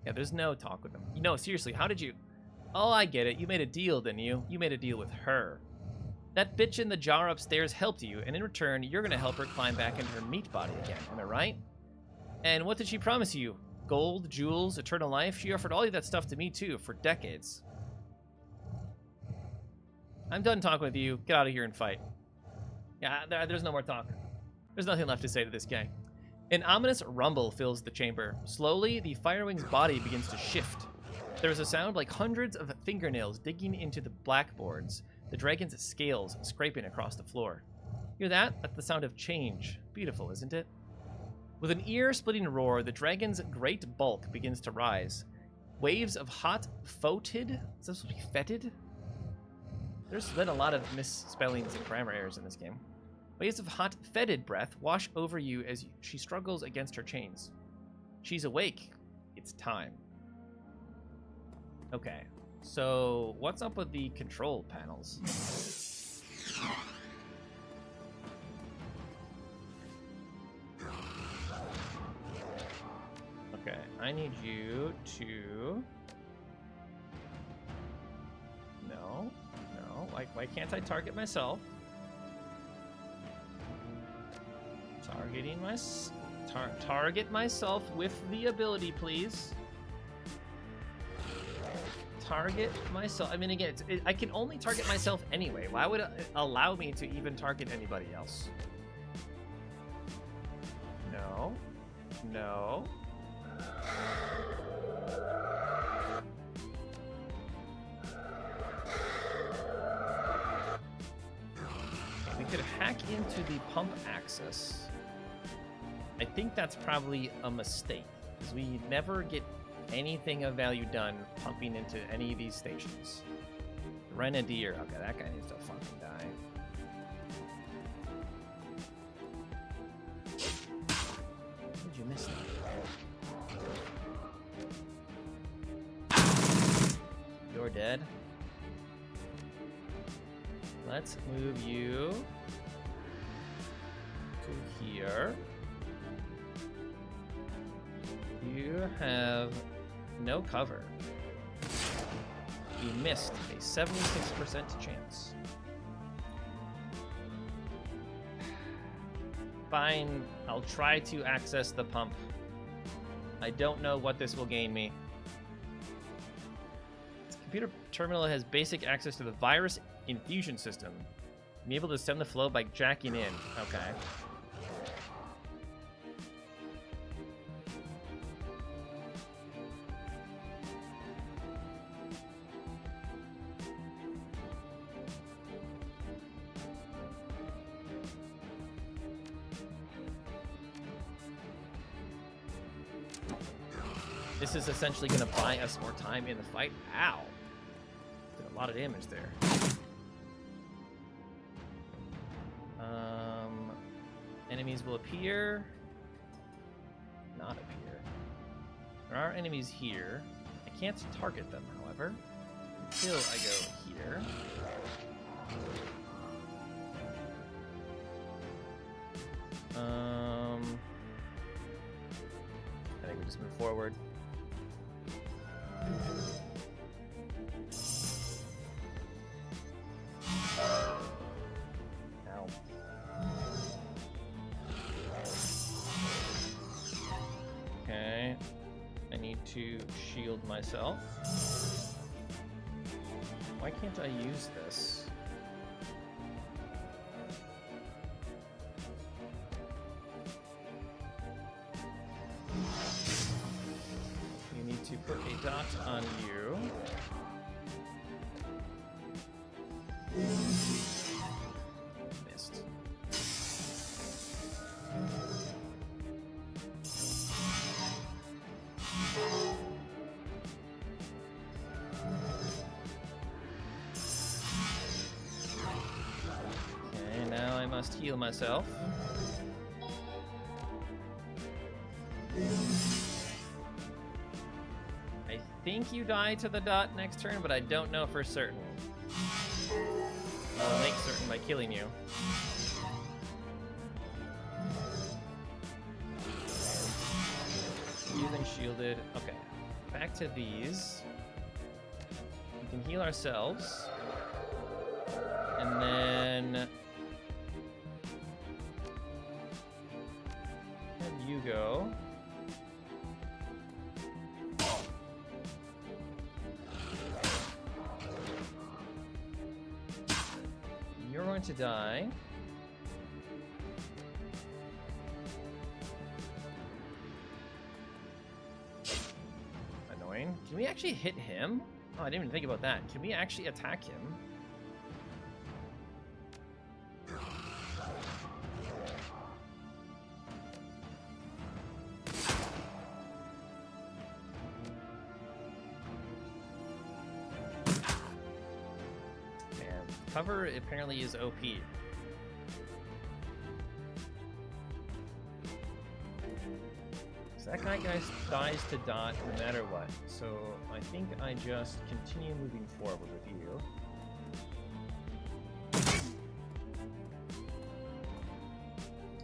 Yeah, there's no talk with him. No, seriously, how did you... Oh, I get it. You made a deal, didn't you? You made a deal with her. That bitch in the jar upstairs helped you, and in return, you're gonna help her climb back into her meat body again. Am I right? And what did she promise you? Gold, jewels, eternal life? She offered all of that stuff to me, too, for decades. I'm done talking with you. Get out of here and fight. Yeah, there's no more talk. There's nothing left to say to this guy. An ominous rumble fills the chamber. Slowly, the Firewing's body begins to shift. There is a sound like hundreds of fingernails digging into the blackboards, the dragon's scales scraping across the floor. Hear that? That's the sound of change. Beautiful, isn't it? With an ear-splitting roar, the dragon's great bulk begins to rise. Waves of hot fotid? Is this supposed to be fetid? There's been a lot of misspellings and grammar errors in this game. Waves of hot, fetid breath wash over you as she struggles against her chains. She's awake. It's time. Okay, so what's up with the control panels? Okay, I need you to... No. Why can't I target myself? Targeting target myself with the ability, please. Target myself. I mean, again, I can only target myself anyway. Why would it allow me to even target anybody else? No. No. We could hack into the pump axis. I think that's probably a mistake, because we never get anything of value done pumping into any of these stations. Grenadier. Okay, that guy needs to fucking die. How did you miss that? You're dead. Let's move you to here. You have no cover. You missed a 76% chance. Fine, I'll try to access the pump. I don't know what this will gain me. This computer terminal has basic access to the virus infusion system. Be able to stem the flow by jacking in. Okay. This is essentially going to buy us more time in the fight. Ow. Did a lot of damage there. Enemies will appear. Not appear. There are enemies here. I can't target them, however, until I go here. I think we just move forward. Ow. Okay. I need to shield myself. Why can't I use this? You need to put a dot on you. Missed. Okay, now I must heal myself. I think you die to the dot next turn, but I don't know for certain. I'll make certain by killing you. You've been shielded. Okay, back to these. We can heal ourselves. And then have you go. You're going to die. Annoying. Can we actually hit him? Oh, I didn't even think about that. Can we actually attack him? Cover apparently is OP. So that guy dies to dot no matter what. So I think I just continue moving forward with you.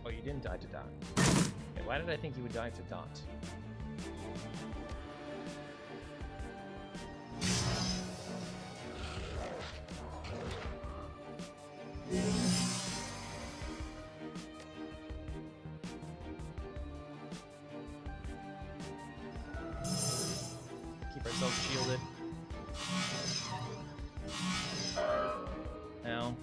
Oh, you didn't die to dot. Okay, why did I think you would die to dot? Keep ourselves shielded. Now.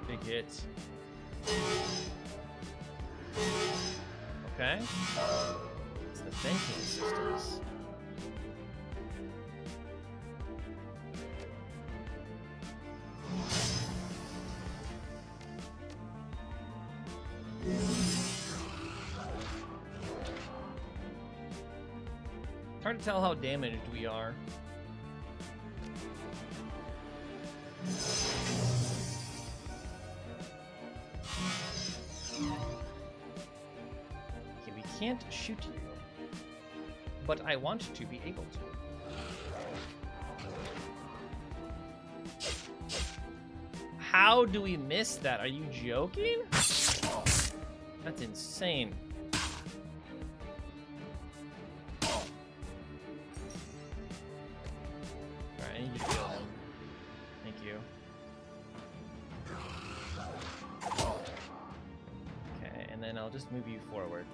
Big hit. Okay. It's the venting systems. Hard to tell how damaged we are. Okay, we can't shoot you, but I want to be able to. How do we miss that? Are you joking? That's insane. Alright, I need you to kill him. Thank you. Okay, and then I'll just move you forward.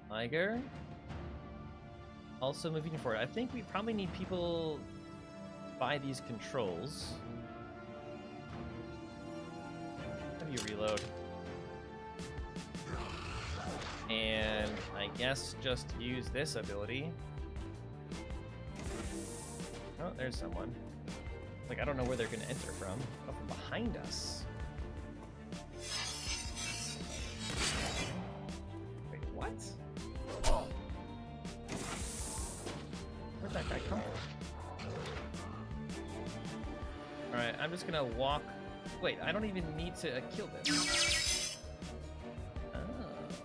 Liger. Also moving forward. I think we probably need people to buy these controls. How do you reload? And I guess just use this ability. Oh, there's someone. Like, I don't know where they're gonna enter from. Oh, from behind us. Wait, what? Where'd that guy come from? Alright, I'm just gonna walk. Wait, I don't even need to kill this. Oh,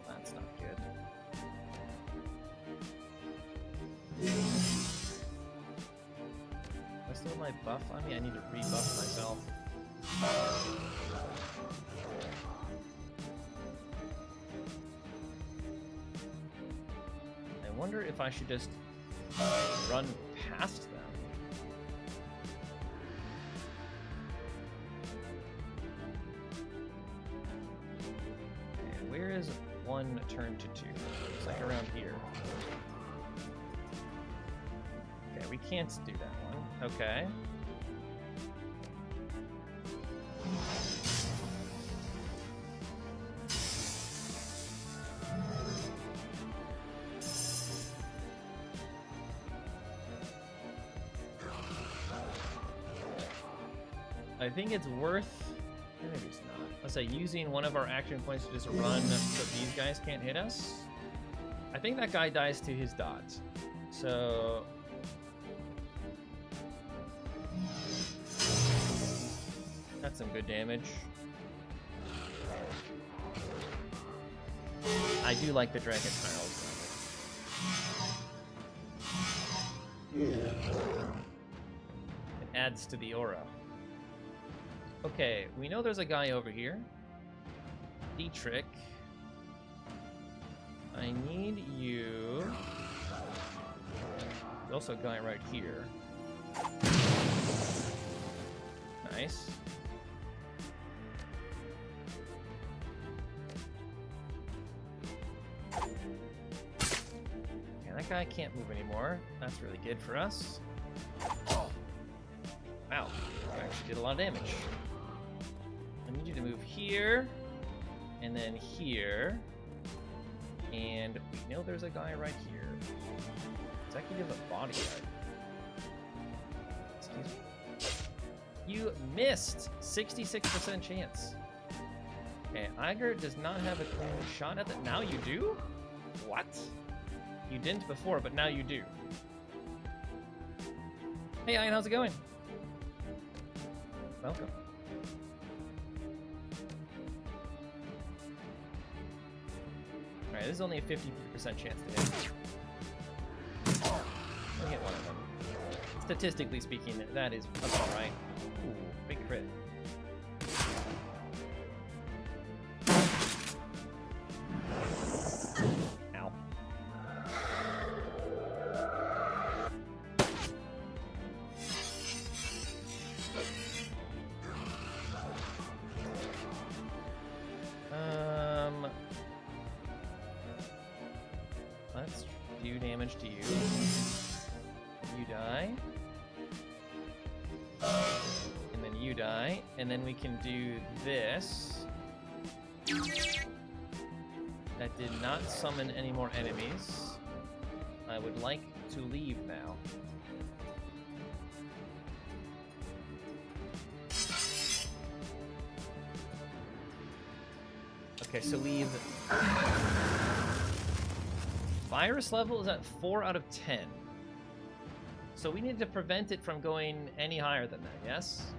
that's not good. I still have my buff on me? I need to rebuff myself. I wonder if I should just run past them. Okay, where is 1 turn to 2? It's like around here. Okay, we can't do that one. Okay. I think it's worth, maybe it's not. Let's say using one of our action points to just run so these guys can't hit us. I think that guy dies to his dot. So that's some good damage. I do like the dragon tiles. It adds to the aura. Okay, we know there's a guy over here. Dietrich. I need you. There's also a guy right here. Nice. Okay, that guy can't move anymore. That's really good for us. Wow, I actually did a lot of damage. I need you to move here, and then here, and we know there's a guy right here. It's actually the bodyguard. Excuse me? You missed! 66% chance. Okay, Iger does not have a clean shot at that. Now you do? What? You didn't before, but now you do. Hey, Ian, how's it going? Welcome. Alright, this is only a 50% chance to hit. I'll hit one of them. Statistically speaking, that is about right. Ooh, big crit. Ow. Let's do damage to you. You die. And then you die. And then we can do this. That did not summon any more enemies. I would like to leave now. Okay, so leave. Virus level is at 4 out of 10. So we need to prevent it from going any higher than that, yes?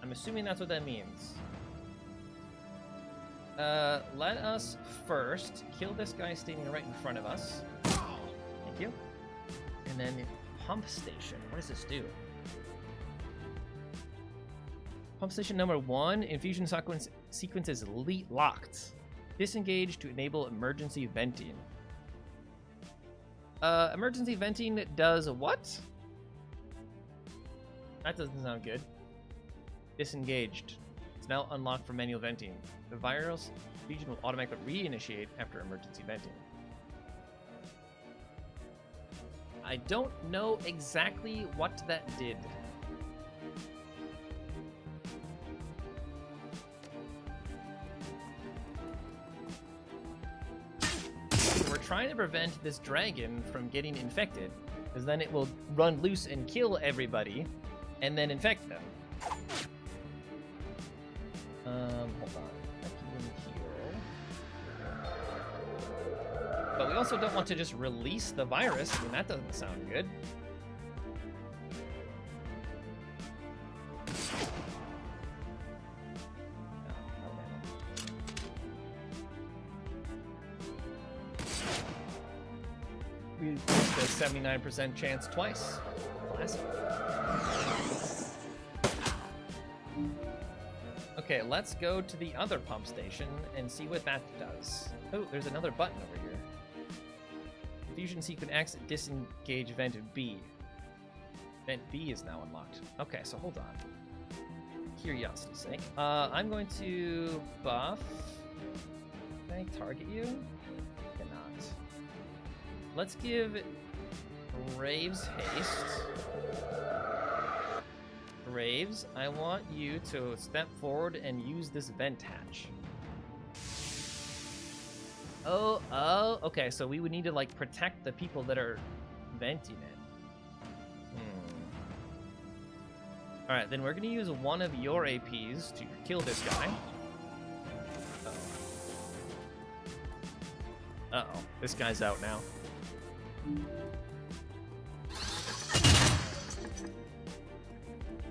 I'm assuming that's what that means. Let us first kill this guy standing right in front of us. Thank you. And then pump station. What does this do? Pump station number 1, infusion sequence is locked. Disengage to enable emergency venting. Emergency venting does what? That doesn't sound good. Disengaged. It's now unlocked for manual venting. The virus infusion will automatically reinitiate after emergency venting. I don't know exactly what that did. We're trying to prevent this dragon from getting infected, because then it will run loose and kill everybody, and then infect them. Hold on. Back in here. But we also don't want to just release the virus. I mean, that doesn't sound good. We used a 79% chance twice. Classic. Okay, let's go to the other pump station and see what that does. Oh, there's another button over here. Infusion sequence X, disengage vent B. Vent B is now unlocked. Okay, so hold on. Curiosity's sake. I'm going to buff. Can I target you? Cannot. Let's give Graves haste. Graves, I want you to step forward and use this vent hatch. Oh, okay, so we would need to, like, protect the people that are venting it. Alright, then we're gonna use one of your APs to kill this guy. Uh-oh, this guy's out now.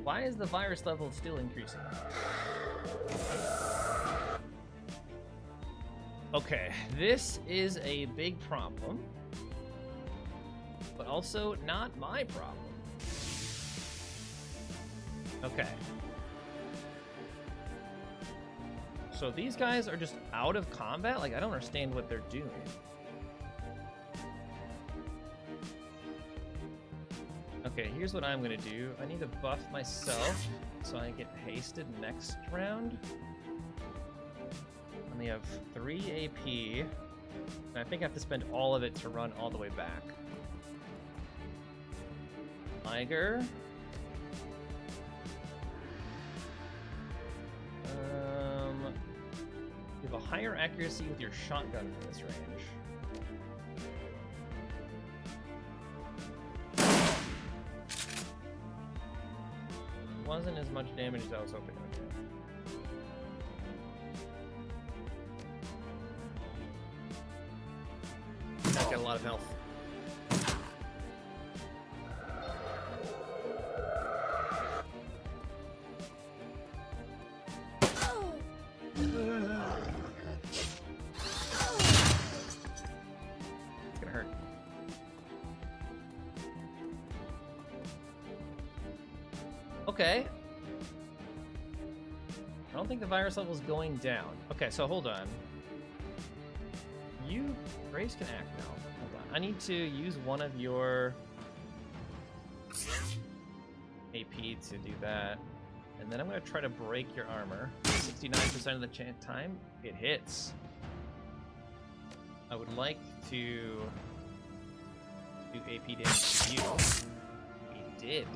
Why is the virus level still increasing? Okay, this is a big problem, but also not my problem. Okay. So these guys are just out of combat? Like, I don't understand what they're doing. Okay, here's what I'm gonna do. I need to buff myself so I get hasted next round. I only have 3 AP, and I think I have to spend all of it to run all the way back. Liger. You have a higher accuracy with your shotgun from this range. Wasn't as much damage as I was hoping it would do. I've got a lot of health. It's gonna hurt. Okay. I don't think the virus level is going down. Okay, so hold on. Graves can act now. Hold on. I need to use one of your AP to do that. And then I'm going to try to break your armor. 69% of the time, it hits. I would like to do AP damage to you. He did.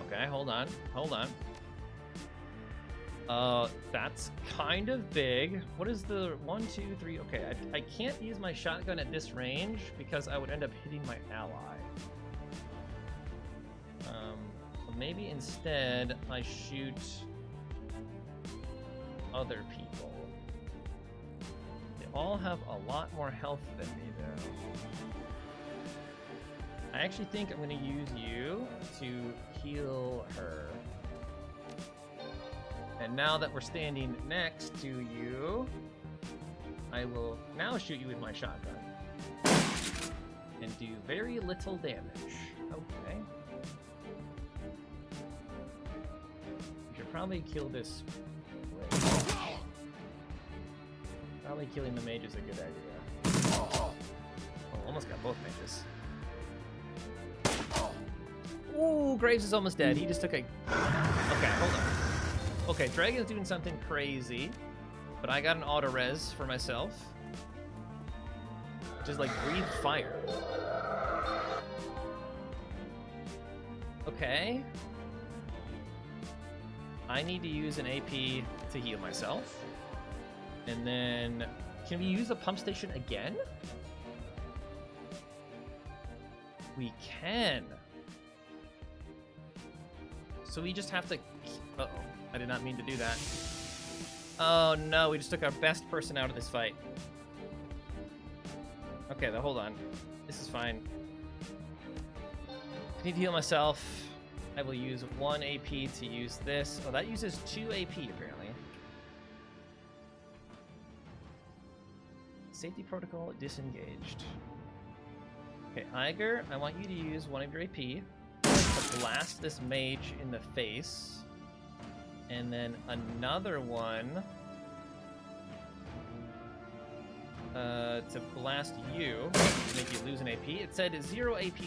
Okay, hold on. That's kind of big. What is the 1, 2, 3? Okay, I can't use my shotgun at this range because I would end up hitting my ally. So maybe instead I shoot other people. Yeah, all have a lot more health than me, though. I actually think I'm going to use you to heal her. And now that we're standing next to you, I will now shoot you with my shotgun. And do very little damage. Okay. We should probably kill this wave. Probably killing the mage is a good idea. Oh, almost got both mages. Ooh, Graves is almost dead. He just took a... Okay, hold on. Okay, Dragon's doing something crazy, but I got an auto-res for myself. Just like breathe fire. Okay. I need to use an AP to heal myself. And then, can we use the pump station again? We can. So we just have to... Uh-oh. I did not mean to do that. Oh no, we just took our best person out of this fight. Okay, then hold on. This is fine. I need to heal myself. I will use 1 AP to use this. Oh, that uses 2 AP apparently. Safety protocol disengaged. Okay, Iger, I want you to use 1 of your AP to blast this mage in the face. And then another one to blast you, to make you lose an AP. It said 0 AP.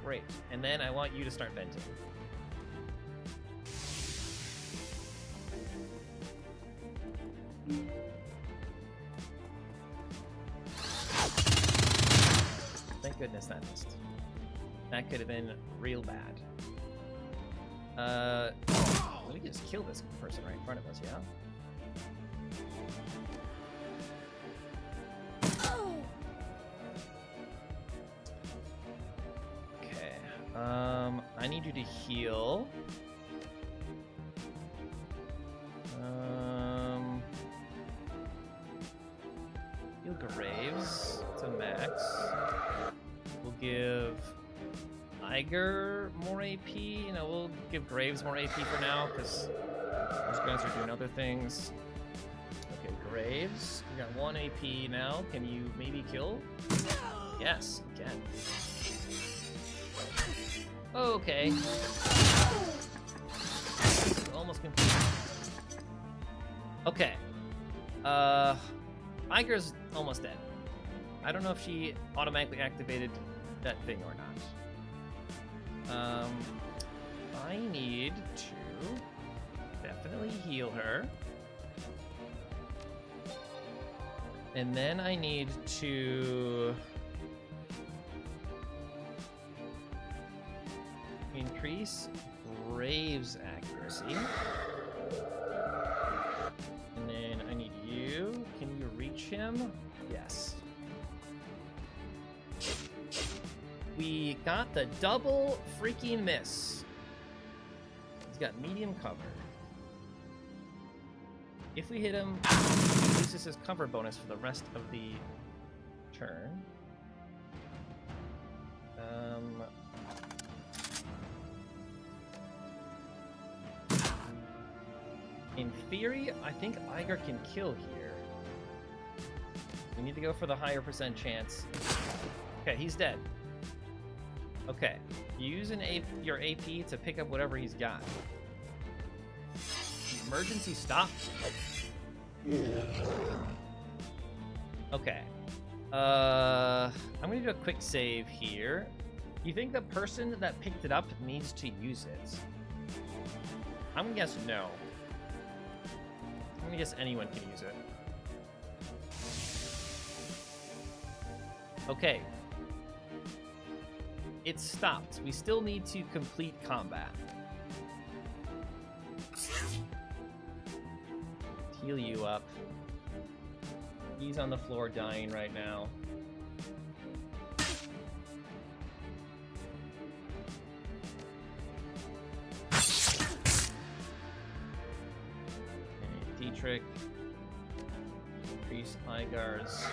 Great. And then I want you to start venting. Thank goodness that missed. That could have been real bad. We can just kill this person right in front of us, yeah? Okay. I need you to heal. Heal Graves to max. We'll give Iger more AP. You know, we'll give Graves more AP for now, because those guys are doing other things. Okay, Graves. We got 1 AP now. Can you maybe kill? Yes, you can. Okay. Almost complete. Okay. Iger's almost dead. I don't know if she automatically activated that thing or not. I need to definitely heal her. And then I need to increase Graves' accuracy. And then I need you. Can you reach him? Yes. We got the double freaking miss. He's got medium cover. If we hit him, he loses his cover bonus for the rest of the turn. In theory, I think Iger can kill here. We need to go for the higher percent chance. Okay, he's dead. Okay, use your AP to pick up whatever he's got. Emergency stop. Okay. I'm gonna do a quick save here. You think the person that picked it up needs to use it? I'm gonna guess no. I'm gonna guess anyone can use it. Okay. It stopped. We still need to complete combat. Heal you up. He's on the floor dying right now. Okay, Dietrich. increase Igar's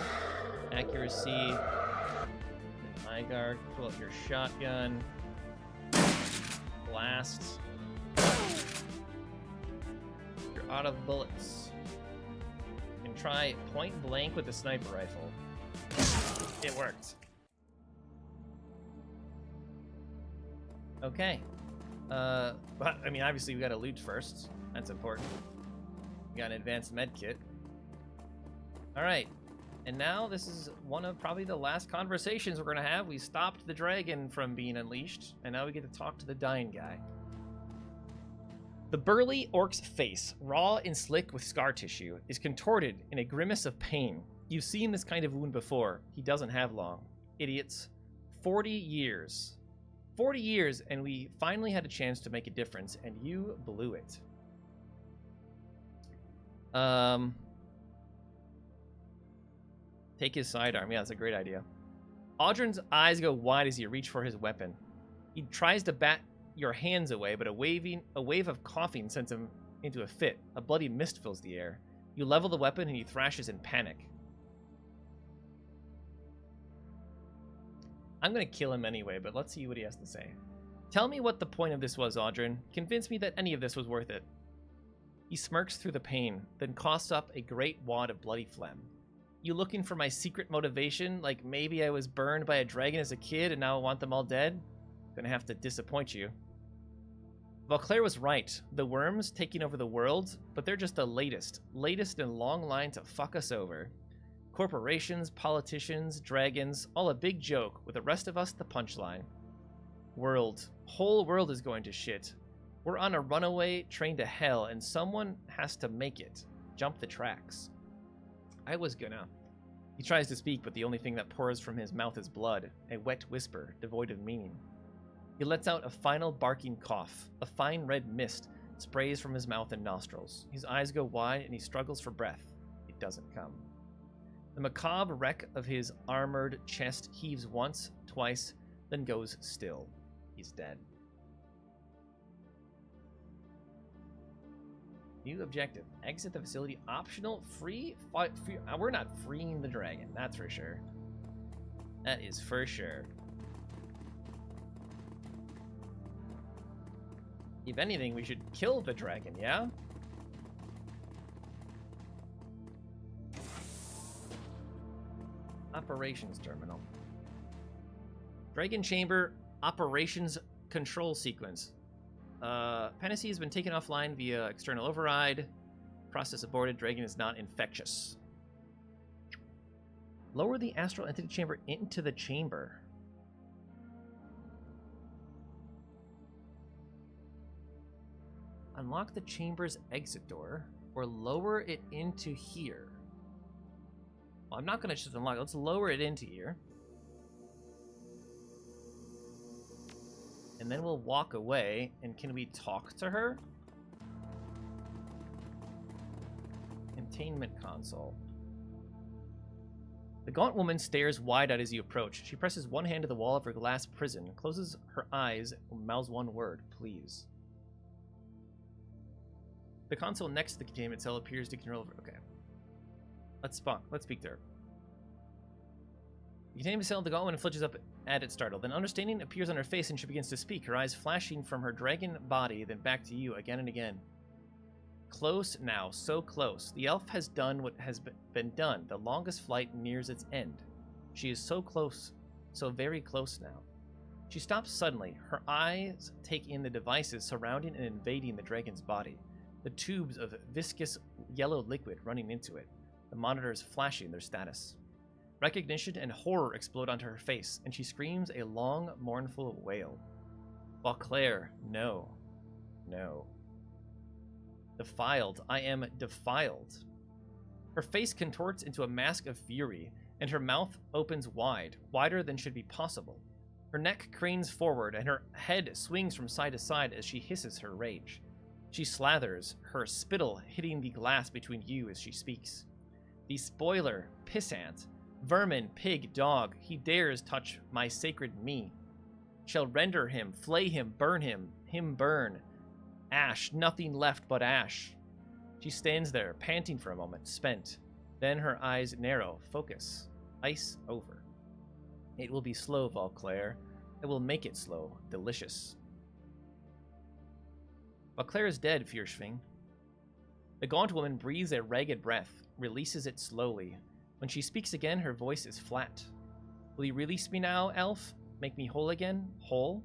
accuracy. And Igar, pull up your shotgun. Blast. You're out of bullets. You can try point blank with the sniper rifle. It worked. Okay. But, I mean, obviously we gotta loot first. That's important. We got an advanced med kit. Alright. And now this is one of probably the last conversations we're gonna have. We stopped the dragon from being unleashed, and now we get to talk to the dying guy. The burly orc's face, raw and slick with scar tissue, is contorted in a grimace of pain. You've seen this kind of wound before. He doesn't have long. Idiots. 40 years. 40 years, and we finally had a chance to make a difference, and you blew it. Take his sidearm. Yeah, that's a great idea. Audrin's eyes go wide as you reach for his weapon. He tries to bat your hands away, but a wave of coughing sends him into a fit. A bloody mist fills the air. You level the weapon, and he thrashes in panic. I'm going to kill him anyway, but let's see what he has to say. Tell me what the point of this was, Audrin. Convince me that any of this was worth it. He smirks through the pain, then coughs up a great wad of bloody phlegm. You looking for my secret motivation? Like maybe I was burned by a dragon as a kid and now I want them all dead? Gonna have to disappoint you. Vauclair was right. The worms taking over the world, but they're just the latest in a long line to fuck us over. Corporations, politicians, dragons, all a big joke, with the rest of us the punchline. World. Whole world is going to shit. We're on a runaway train to hell, and someone has to make it. Jump the tracks. I was gonna. He tries to speak, but the only thing that pours from his mouth is blood, a wet whisper, devoid of meaning. He lets out a final barking cough. A fine red mist sprays from his mouth and nostrils. His eyes go wide, and he struggles for breath. It doesn't come. The macabre wreck of his armored chest heaves once, twice, then goes still. He's dead. New objective. Exit the facility. Optional. Free. We're not freeing the dragon. That's for sure. That is for sure. If anything, we should kill the dragon, yeah? Operations terminal. Dragon chamber operations control sequence. Panacea has been taken offline via external override. Process aborted. Dragon is not infectious. Lower the astral entity chamber into the chamber. Unlock the chamber's exit door, or lower it into here. Well, I'm not going to just unlock it. Let's lower it into here. And then we'll walk away. And can we talk to her? Containment console. The gaunt woman stares wide-eyed as you approach. She presses one hand to the wall of her glass prison, closes her eyes, and mouths one word, please. The console next to the containment cell appears to control... Okay. Let's speak to her. The containment cell, the gaunt woman flinches up at it, startled. Then understanding appears on her face and she begins to speak, her eyes flashing from her dragon body, then back to you again and again. Close now, so close. The elf has done what has been done. The longest flight nears its end. She is so close, so very close now. She stops suddenly. Her eyes take in the devices surrounding and invading the dragon's body. The tubes of viscous yellow liquid running into it. The monitors flashing their status. Recognition and horror explode onto her face, and she screams a long, mournful wail. Vauclair, no. No. Defiled. I am defiled. Her face contorts into a mask of fury, and her mouth opens wide, wider than should be possible. Her neck cranes forward, and her head swings from side to side as she hisses her rage. She slathers, her spittle hitting the glass between you as she speaks. The spoiler, pissant, vermin, pig, dog, he dares touch my sacred me. Shall render him, flay him burn. Ash, nothing left but ash. She stands there, panting for a moment, spent. Then her eyes narrow. Focus. Ice over. It will be slow, Valclair. I will make it slow. Delicious. Valclair is dead, Fierschwing. The gaunt woman breathes a ragged breath, releases it slowly. When she speaks again, her voice is flat. Will you release me now, elf? Make me whole again? Whole?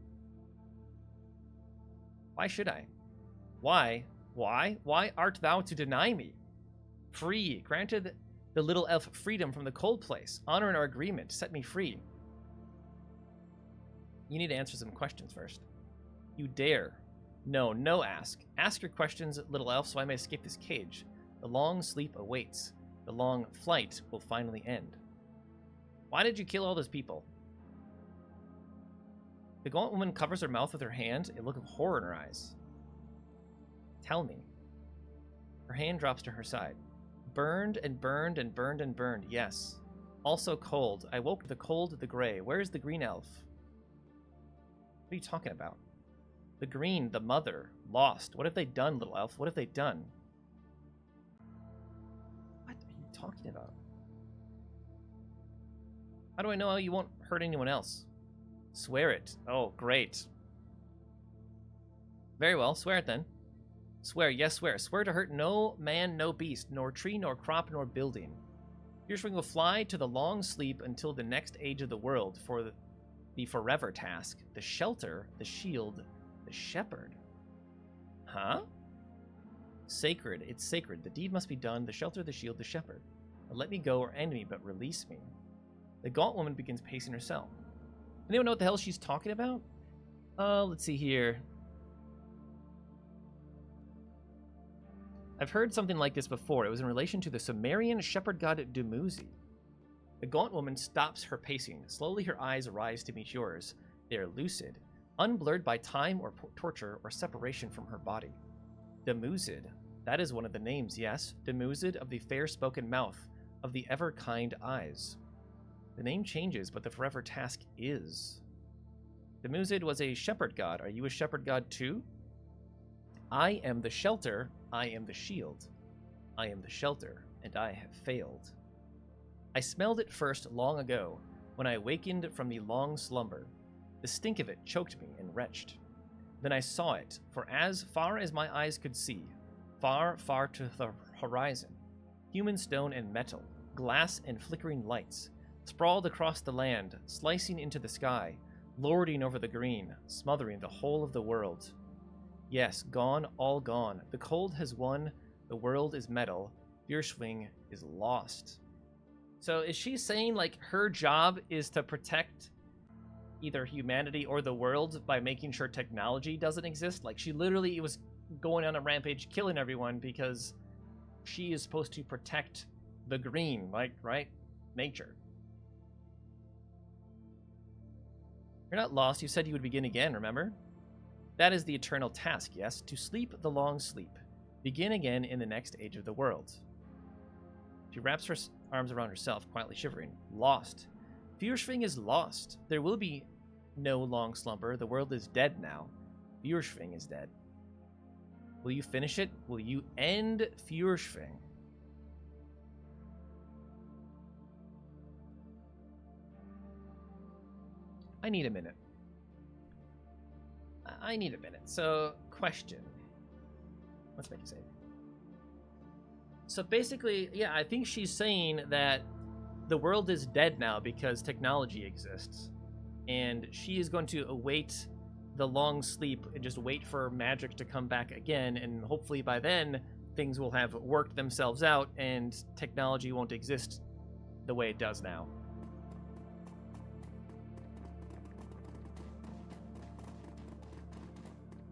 Why should I? Why? Why? Why art thou to deny me? Free. Granted the little elf freedom from the cold place. Honor in our agreement. Set me free. You need to answer some questions first. You dare. No, no ask. Ask your questions, little elf, so I may escape this cage. The long sleep awaits. The long flight will finally end. Why did you kill all those people? The gaunt woman covers her mouth with her hand, a look of horror in her eyes. Tell me. Her hand drops to her side. Burned and burned and burned and burned, yes. Also cold. I woke the cold, the gray. Where's the green elf? What are you talking about? The green, the mother, lost. What have they done, little elf? What have they done? What are you talking about? How do I know you won't hurt anyone else? Swear it. Oh, great. Very well, swear it then. Swear, yes, swear. Swear to hurt no man, no beast, nor tree, nor crop, nor building. Fierschwing will fly to the long sleep until the next age of the world for the forever task. The shelter, the shield, the shepherd. Huh? Sacred. It's sacred. The deed must be done. The shelter, the shield, the shepherd. Let me go or end me, but release me. The gaunt woman begins pacing herself. Anyone know what the hell she's talking about? Let's see here. I've heard something like this before. It was in relation to the Sumerian shepherd god Dumuzi. The gaunt woman stops her pacing. Slowly her eyes rise to meet yours. They are lucid, unblurred by time or torture or separation from her body. Dumuzid. That is one of the names, yes. Dumuzid of the fair-spoken mouth, of the ever-kind eyes. The name changes, but the forever task is. Dumuzid was a shepherd god. Are you a shepherd god too? I am the shelter, I am the shield. I am the shelter, and I have failed. I smelled it first long ago, when I awakened from the long slumber. The stink of it choked me and retched. Then I saw it, for as far as my eyes could see, far, far to the horizon, human stone and metal, glass and flickering lights, sprawled across the land, slicing into the sky, lording over the green, smothering the whole of the world. Yes, gone, all gone. The cold has won, the world is metal, Fierschwing is lost. So is she saying, like, her job is to protect either humanity or the world by making sure technology doesn't exist? Like, she literally was going on a rampage, killing everyone because she is supposed to protect the green, like, right? Nature. You're not lost. You said you would begin again, remember? That is the eternal task, yes? To sleep the long sleep. Begin again in the next age of the world. She wraps her arms around herself, quietly shivering. Lost. Fierschwing is lost. There will be no long slumber. The world is dead now. Fierschwing is dead. Will you finish it? Will you end Fierschwing? I need a minute. I need a minute. So, question. Let's make a save. So basically, yeah, I think she's saying that the world is dead now because technology exists. And she is going to await the long sleep and just wait for magic to come back again. And hopefully by then, things will have worked themselves out and technology won't exist the way it does now.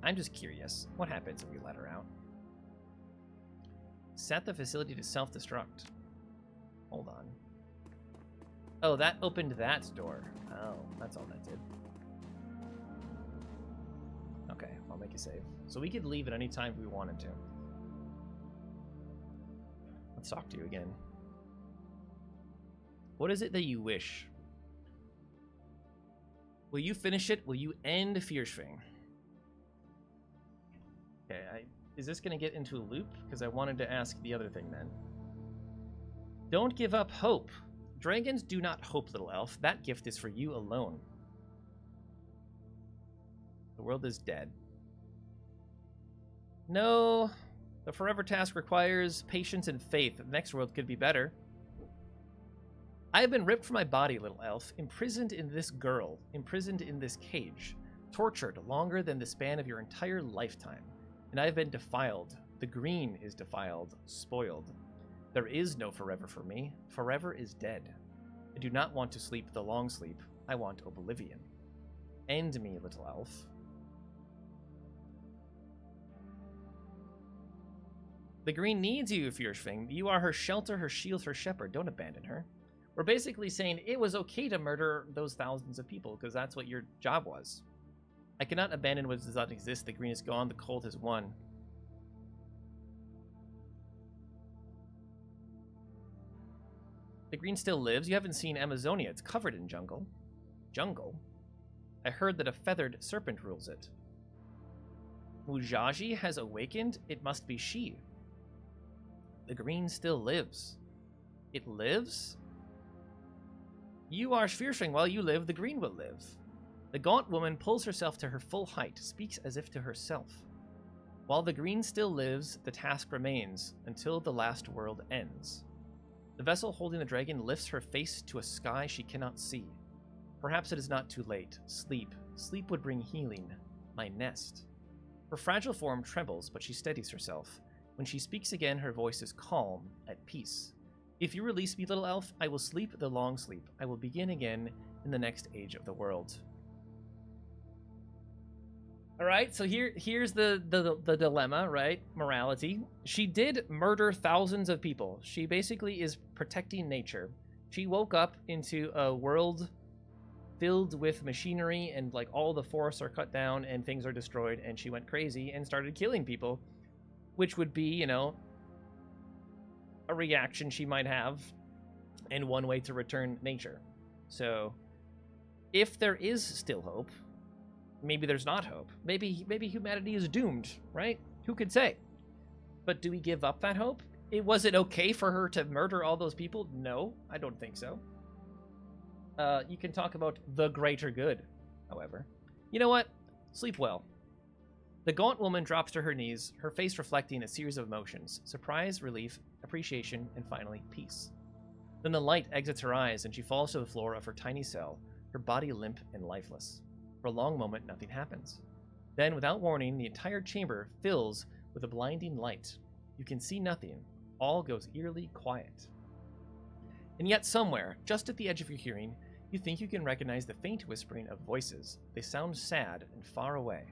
I'm just curious. What happens if we let her out? Set the facility to self-destruct. Hold on. Oh, that opened that door. Oh, that's all that did. Okay, I'll make a save. So we could leave at any time if we wanted to. Let's talk to you again. What is it that you wish? Will you finish it? Will you end Fierschwing? Okay, is this going to get into a loop? Because I wanted to ask the other thing then. Don't give up hope. Dragons do not hope, little elf. That gift is for you alone. The world is dead. No. The forever task requires patience and faith. The next world could be better. I have been ripped from my body, little elf, imprisoned in this girl, imprisoned in this cage, tortured longer than the span of your entire lifetime. And I have been defiled. The green is defiled, spoiled. There is no forever for me. Forever is dead. I do not want to sleep the long sleep. I want oblivion. End me, little elf. The green needs you, Fiercefing. You are her shelter, her shield, her shepherd. Don't abandon her. We're basically saying it was okay to murder those thousands of people because that's what your job was. I cannot abandon what does not exist. The green is gone. The cold has won. The green still lives. You haven't seen Amazonia. It's covered in jungle. Jungle? I heard that a feathered serpent rules it. Mujaji has awakened. It must be she. The green still lives. It lives? You are Fiercefing. While you live, the green will live. The gaunt woman pulls herself to her full height, speaks as if to herself. While the green still lives, the task remains, until the last world ends. The vessel holding the dragon lifts her face to a sky she cannot see. Perhaps it is not too late. Sleep. Sleep would bring healing. My nest. Her fragile form trembles, but she steadies herself. When she speaks again, her voice is calm, at peace. If you release me, little elf, I will sleep the long sleep. I will begin again in the next age of the world. All right, so here's the dilemma, right? Morality. She did murder thousands of people. She basically is protecting nature. She woke up into a world filled with machinery and like all the forests are cut down and things are destroyed, and she went crazy and started killing people, which would be, you know, a reaction she might have and one way to return nature. So if there is still hope, maybe there's not hope. Maybe humanity is doomed, right? Who could say? But do we give up that hope? Was it okay for her to murder all those people? No, I don't think so. You can talk about the greater good, however. You know what? Sleep well. The gaunt woman drops to her knees, her face reflecting a series of emotions: surprise, relief, appreciation, and finally, peace. Then the light exits her eyes and she falls to the floor of her tiny cell, her body limp and lifeless. For a long moment, nothing happens. Then, without warning, the entire chamber fills with a blinding light. You can see nothing. All goes eerily quiet. And yet somewhere, just at the edge of your hearing, you think you can recognize the faint whispering of voices. They sound sad and far away.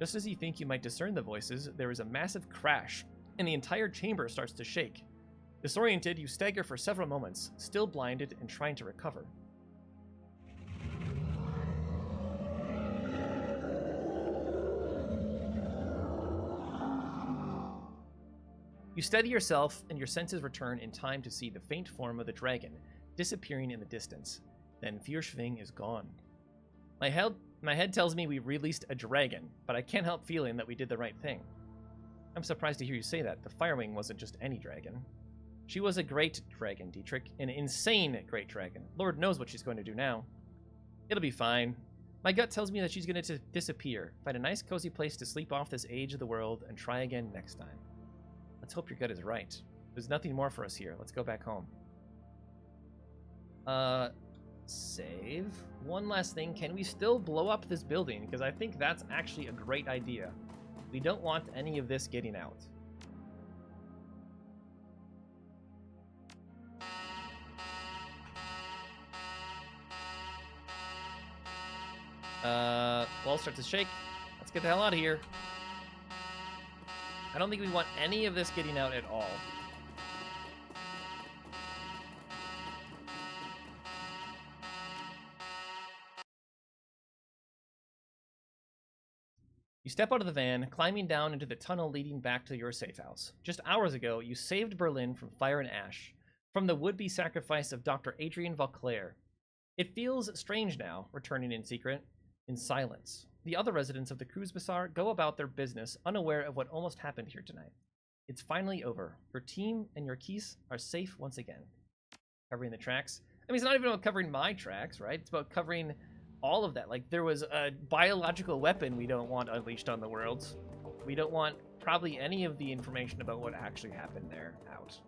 Just as you think you might discern the voices, there is a massive crash, and the entire chamber starts to shake. Disoriented, you stagger for several moments, still blinded and trying to recover. You steady yourself, and your senses return in time to see the faint form of the dragon disappearing in the distance. Then Fiercefing is gone. My head tells me we released a dragon, but I can't help feeling that we did the right thing. I'm surprised to hear you say that. The Firewing wasn't just any dragon. She was a great dragon, Dietrich. An insane great dragon. Lord knows what she's going to do now. It'll be fine. My gut tells me that she's going to disappear, find a nice cozy place to sleep off this age of the world, and try again next time. Let's hope your gut is right. There's nothing more for us here. Let's go back home. Save. One last thing. Can we still blow up this building? Because I think that's actually a great idea. We don't want any of this getting out. Wall starts to shake. Let's get the hell out of here. I don't think we want any of this getting out at all. You step out of the van, climbing down into the tunnel leading back to your safe house. Just hours ago, you saved Berlin from fire and ash, from the would-be sacrifice of Dr. Adrian Vauclair. It feels strange now, returning in secret, in silence. The other residents of the Cruz Bazaar go about their business, unaware of what almost happened here tonight. It's finally over. Your team and your keys are safe once again. Covering the tracks. I mean, it's not even about covering my tracks, right? It's about covering all of that. Like, there was a biological weapon we don't want unleashed on the world. We don't want probably any of the information about what actually happened there out.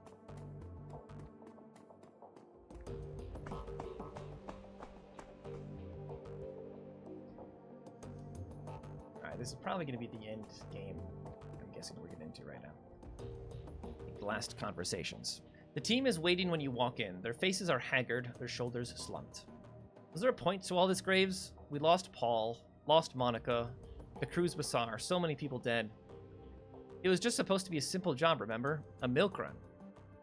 Alright, this is probably going to be the end game, I'm guessing we're getting into right now. The last conversations. The team is waiting when you walk in. Their faces are haggard, their shoulders slumped. Was there a point to all this, Graves? We lost Paul, lost Monica, the Cruz Bazaar, so many people dead. It was just supposed to be a simple job, remember? A milk run.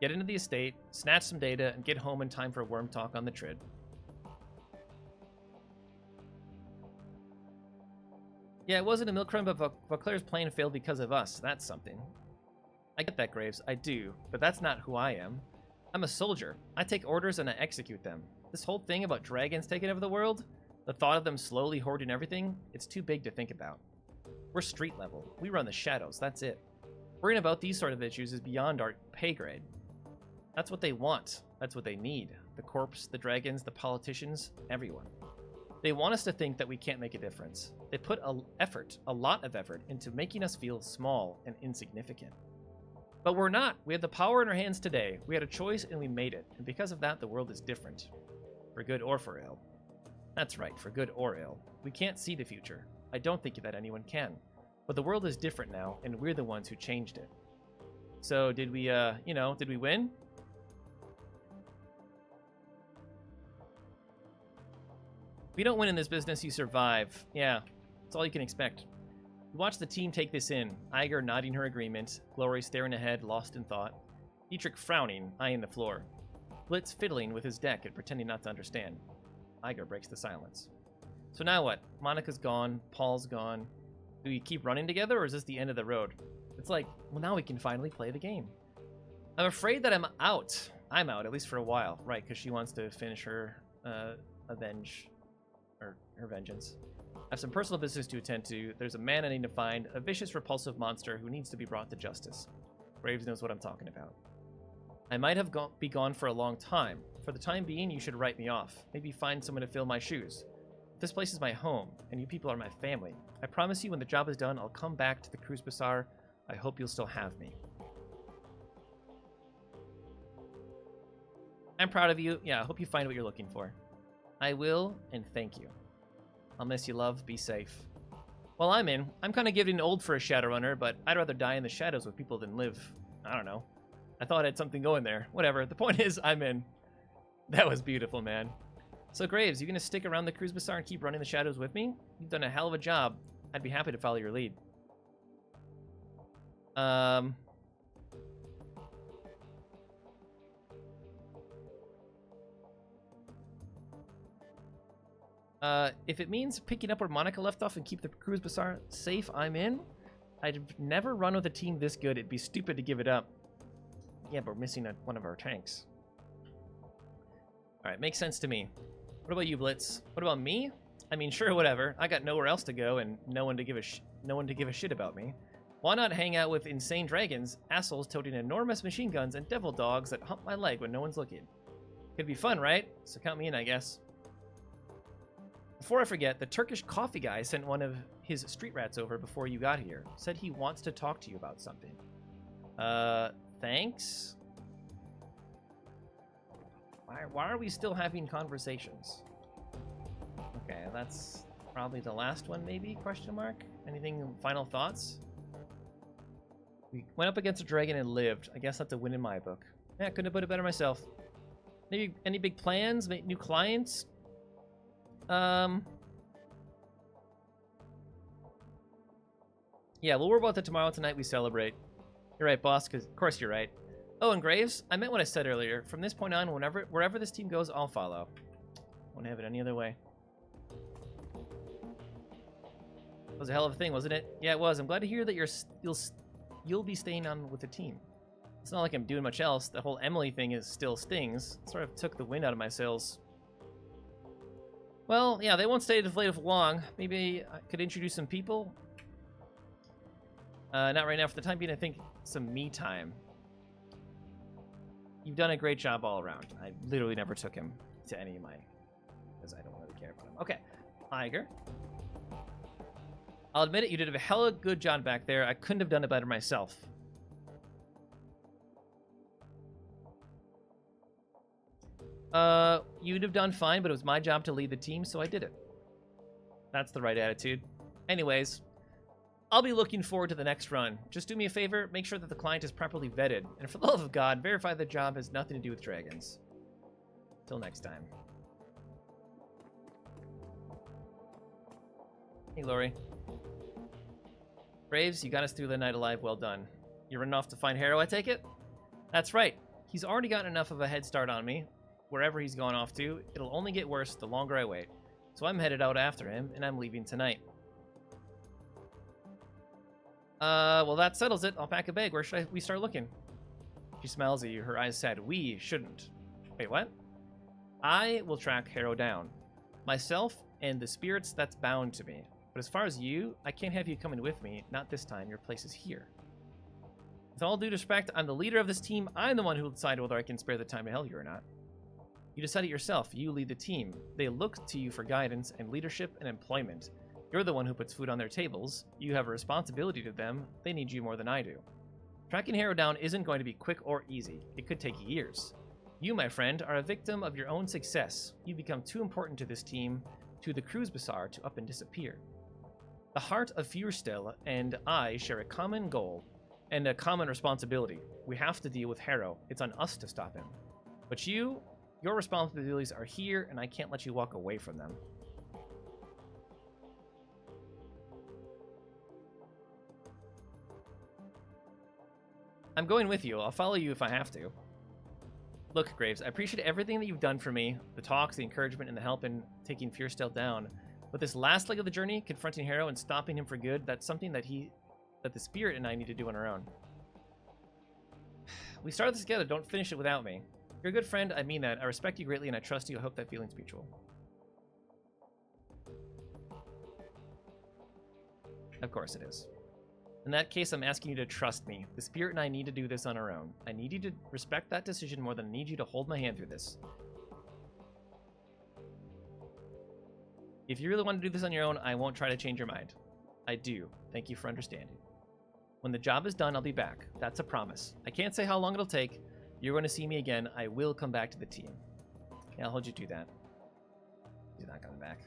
Get into the estate, snatch some data, and get home in time for worm talk on the Trid. Yeah, it wasn't a milk run, but Vauclair's plane failed because of us. That's something. I get that, Graves. I do. But that's not who I am. I'm a soldier. I take orders and I execute them. This whole thing about dragons taking over the world, the thought of them slowly hoarding everything, it's too big to think about. We're street level. We run the shadows. That's it. Worrying about these sort of issues is beyond our pay grade. That's what they want. That's what they need. The corps, the dragons, the politicians, everyone. They want us to think that we can't make a difference. They put a lot of effort into making us feel small and insignificant. But we're not. We have the power in our hands today. We had a choice and we made it. And because of that, the world is different. For good or for ill. That's right, for good or ill. We can't see the future. I don't think that anyone can. But the world is different now, and we're the ones who changed it. So did we, did we win? If you don't win in this business, you survive. Yeah, that's all you can expect. You watch the team take this in. Iger nodding her agreement. Glory staring ahead, lost in thought. Dietrich frowning, eyeing the floor. Blitz fiddling with his deck and pretending not to understand. Iger breaks the silence. So now what? Monica's gone. Paul's gone. Do we keep running together, or is this the end of the road? It's like, well, now we can finally play the game. I'm afraid that I'm out. I'm out, at least for a while. Right, because she wants to finish her her vengeance. I have some personal business to attend to. There's a man I need to find, a vicious, repulsive monster who needs to be brought to justice. Graves knows what I'm talking about. I might have be gone for a long time. For the time being, you should write me off. Maybe find someone to fill my shoes. This place is my home, and you people are my family. I promise you when the job is done, I'll come back to the Cruz Bazaar. I hope you'll still have me. I'm proud of you. Yeah, I hope you find what you're looking for. I will, and thank you. I'll miss you, love. Be safe. Well, I'm in. I'm kind of getting old for a Shadowrunner, but I'd rather die in the shadows with people than live. I don't know. I thought I had something going there. Whatever. The point is, I'm in. That was beautiful, man. So, Graves, you gonna stick around the Cruz Bazaar and keep running the shadows with me? You've done a hell of a job. I'd be happy to follow your lead. If it means picking up where Monica left off and keep the Cruz Bazaar safe, I'm in. I'd never run with a team this good. It'd be stupid to give it up. Yeah, but we're missing one of our tanks. Alright, makes sense to me. What about you, Blitz? What about me? I mean, sure, whatever. I got nowhere else to go and no one to give a shit about me. Why not hang out with insane dragons, assholes toting enormous machine guns, and devil dogs that hump my leg when no one's looking? Could be fun, right? So count me in, I guess. Before I forget, the Turkish coffee guy sent one of his street rats over before you got here. Said he wants to talk to you about something. Thanks? Why are we still having conversations? Okay, that's probably the last one, maybe? Question mark? Anything, final thoughts? We went up against a dragon and lived. I guess that's a win in my book. Yeah, couldn't have put it better myself. Maybe any big plans? Make new clients? Yeah, we'll worry about that tomorrow. Tonight we celebrate. You're right, boss, because of course you're right. Oh, and Graves, I meant what I said earlier. From this point on, wherever this team goes, I'll follow. Won't have it any other way. It was a hell of a thing, wasn't it? Yeah, it was. I'm glad to hear that you'll be staying on with the team. It's not like I'm doing much else. The whole Emily thing is still stings. It sort of took the wind out of my sails. Well, yeah, they won't stay deflated for long. Maybe I could introduce some people. Not right now. For the time being, I think some me time. you've done a great job all around. I literally never took him to any of my, because I don't really care about him. Okay, Tiger. I'll admit it, you did a hella good job back there. I couldn't have done it better myself. You'd have done fine, but it was my job to lead the team, so I did it. That's the right attitude. Anyways, I'll be looking forward to the next run. Just do me a favor, make sure that the client is properly vetted. And for the love of God, verify the job has nothing to do with dragons. Till next time. Hey, Lori. Braves, you got us through the night alive. Well done. You're running off to find Harrow, I take it? That's right. He's already gotten enough of a head start on me. Wherever he's gone off to, it'll only get worse the longer I wait. So I'm headed out after him, and I'm leaving tonight. Well, that settles it. I'll pack a bag. Where should we start looking? She smiles at you. Her eyes sad. We shouldn't. Wait, what? I will track Harrow down. Myself and the spirits that's bound to me. But as far as you, I can't have you coming with me. Not this time. Your place is here. With all due respect, I'm the leader of this team. I'm the one who will decide whether I can spare the time to help you or not. You decide it yourself. You lead the team. They look to you for guidance and leadership and employment. You're the one who puts food on their tables. You have a responsibility to them. They need you more than I do. Tracking Harrow down isn't going to be quick or easy. It could take years. You, my friend, are a victim of your own success. You become too important to this team, to the Cruz Bazaar, to up and disappear. The heart of Fyrstill and I share a common goal and a common responsibility. We have to deal with Harrow. It's on us to stop him. But your responsibilities are here, and I can't let you walk away from them. I'm going with you. I'll follow you if I have to. Look, Graves, I appreciate everything that you've done for me. The talks, the encouragement, and the help in taking Fyrstill down. But this last leg of the journey, confronting Harrow and stopping him for good, that's something that the Spirit and I need to do on our own. We started this together. Don't finish it without me. You're a good friend. I mean that. I respect you greatly, and I trust you. I hope that feeling's mutual. Of course it is. In that case, I'm asking you to trust me. The Spirit and I need to do this on our own. I need you to respect that decision more than I need you to hold my hand through this. If you really want to do this on your own, I won't try to change your mind. I do. Thank you for understanding. When the job is done, I'll be back. That's a promise. I can't say how long it'll take. You're going to see me again. I will come back to the team. Yeah, I'll hold you to that. He's not coming back.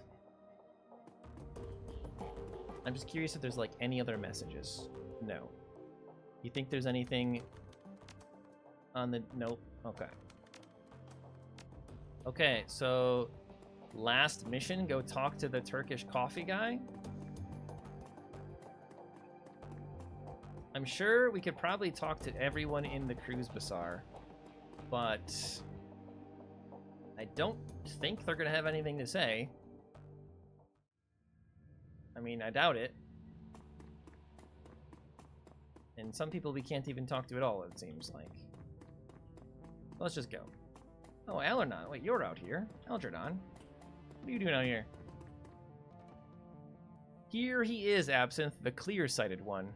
I'm just curious if there's, like, any other messages. No. You think there's anything on the... Nope. Okay. Okay, so... Last mission, go talk to the Turkish coffee guy. I'm sure we could probably talk to everyone in the Cruz Bazaar, but I don't think they're going to have anything to say. I mean, I doubt it. And some people we can't even talk to at all, it seems like. Let's just go. Oh, Algernon. Wait, you're out here. Algernon. What are you doing out here? Here he is, Absinthe, the clear-sighted one.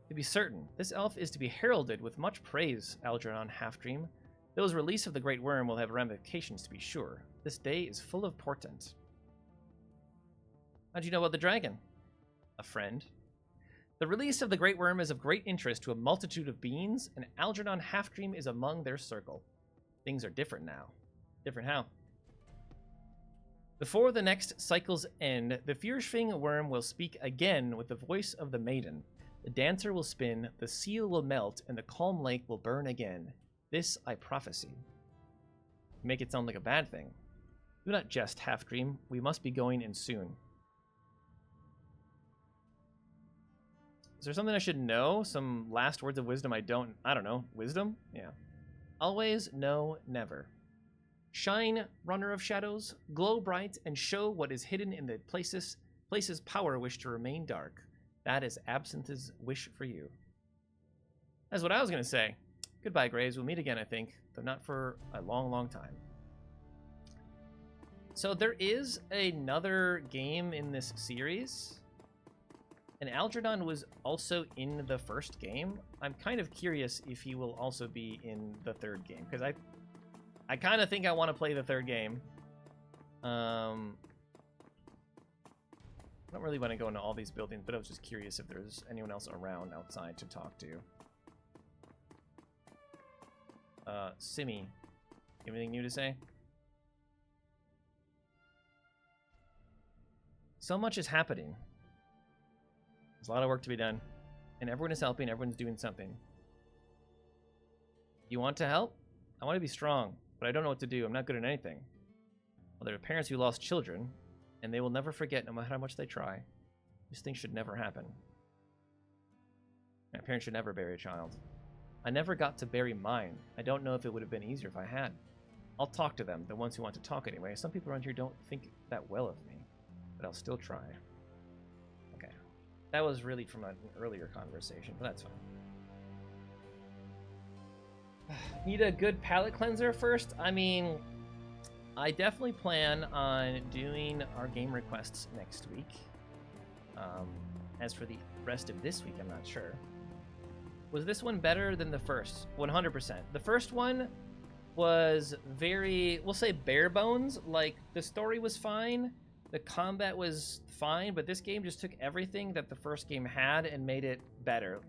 To be certain, this elf is to be heralded with much praise, Algernon Halfdream. Those release of the Great Worm will have ramifications, to be sure. This day is full of portent. How'd you know about the dragon? A friend. The release of the Great Worm is of great interest to a multitude of beings, and Algernon Halfdream is among their circle. Things are different now. Different how? Before the next cycle's end, the Fyrshfing worm will speak again with the voice of the maiden. The dancer will spin, the seal will melt, and the calm lake will burn again. This I prophesy. Make it sound like a bad thing. Do not jest, Halfdream. We must be going in soon. Is there something I should know? Some last words of wisdom I don't know. Wisdom? Yeah. Always, no, never. Shine, runner of shadows, glow bright, and show what is hidden in the places power wish to remain dark. That is Absinthe's wish for you. That's what I was going to say. Goodbye, Graves. We'll meet again, I think, though not for a long, long time. So there is another game in this series, And Algernon was also in the first game. I'm kind of curious if he will also be in the third game, because I kind of think I want to play the third game. I don't really want to go into all these buildings, but I was just curious if there's anyone else around outside to talk to. Simi, you have anything new to say? So much is happening. There's a lot of work to be done, and everyone is helping, everyone's doing something. You want to help? I want to be strong, but I don't know what to do. I'm not good at anything. Well, there are parents who lost children, and they will never forget no matter how much they try. This thing should never happen. My parents should never bury a child. I never got to bury mine. I don't know if it would have been easier if I had. I'll talk to them, the ones who want to talk anyway. Some people around here don't think that well of me, but I'll still try. Okay. That was really from an earlier conversation, but that's fine. Need a good palate cleanser first? I mean, I definitely plan on doing our game requests next week. As for the rest of this week, I'm not sure. Was this one better than the first? 100%. The first one was very, we'll say bare bones. Like, the story was fine, the combat was fine, but this game just took everything that the first game had and made it better.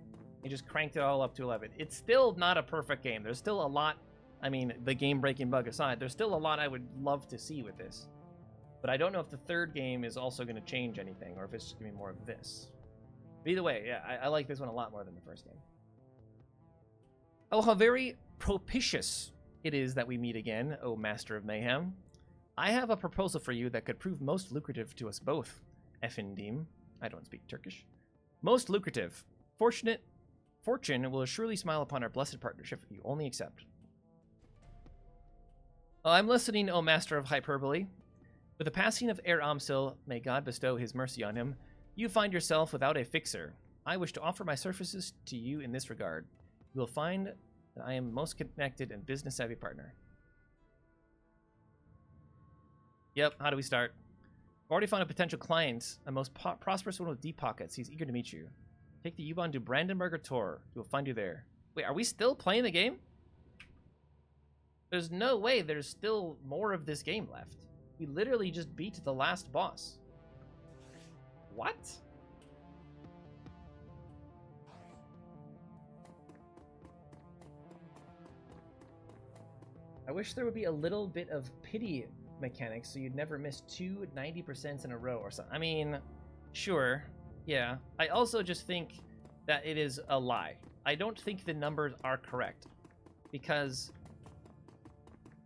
It just cranked it all up to 11. It's still not a perfect game. There's still a lot, I mean, the game-breaking bug aside, there's still a lot I would love to see with this. But I don't know if the third game is also going to change anything, or if it's just going to be more of this. But either way, yeah, I like this one a lot more than the first game. Oh, how very propitious it is that we meet again, O Master of Mayhem. I have a proposal for you that could prove most lucrative to us both, Efendim. I don't speak Turkish. Most lucrative. Fortune will surely smile upon our blessed partnership if you only accept. I'm listening, O Master of Hyperbole. With the passing of Air Amsil, may God bestow his mercy on him, you find yourself without a fixer. I wish to offer my services to you in this regard. You will find that I am most connected and business-savvy partner. Yep, how do we start? I've already found a potential client, a most prosperous one with deep pockets. He's eager to meet you. Take the U-Bahn to Brandenburger Tor. He will find you there. Wait, are we still playing the game? There's no way there's still more of this game left. We literally just beat the last boss. What? I wish there would be a little bit of pity mechanics so you'd never miss 2 90% in a row or something. I mean, sure, yeah. I also just think that it is a lie. I don't think the numbers are correct because,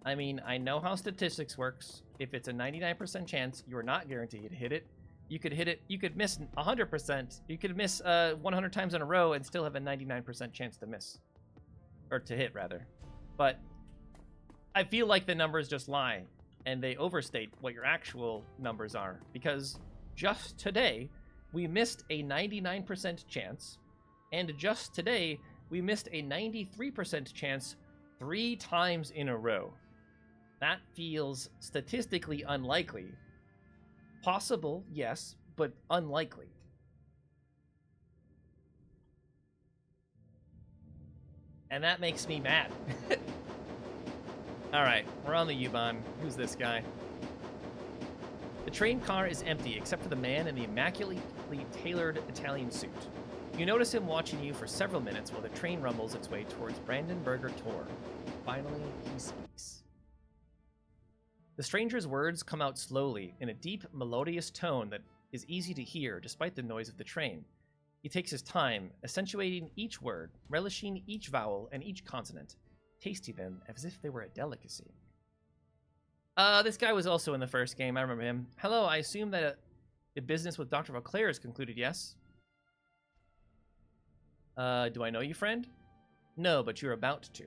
I mean, I know how statistics works. If it's a 99% chance, you're not guaranteed to hit it. You could hit it, you could miss 100%. You could miss 100 times in a row and still have a 99% chance to miss. Or to hit, rather. But I feel like the numbers just lie, and they overstate what your actual numbers are. Because just today, we missed a 99% chance, and just today, we missed a 93% chance 3 times in a row. That feels statistically unlikely. Possible, yes, but unlikely. And that makes me mad. Alright, we're on the U-Bahn. Who's this guy? The train car is empty, except for the man in the immaculately tailored Italian suit. You notice him watching you for several minutes while the train rumbles its way towards Brandenburger Tor. Finally, he speaks. The stranger's words come out slowly, in a deep, melodious tone that is easy to hear despite the noise of the train. He takes his time, accentuating each word, relishing each vowel and each consonant, tasting them as if they were a delicacy. This guy was also in the first game, I remember him. Hello, I assume that the business with Dr. Vauclair is concluded, yes? Do I know you, friend? No, but you're about to.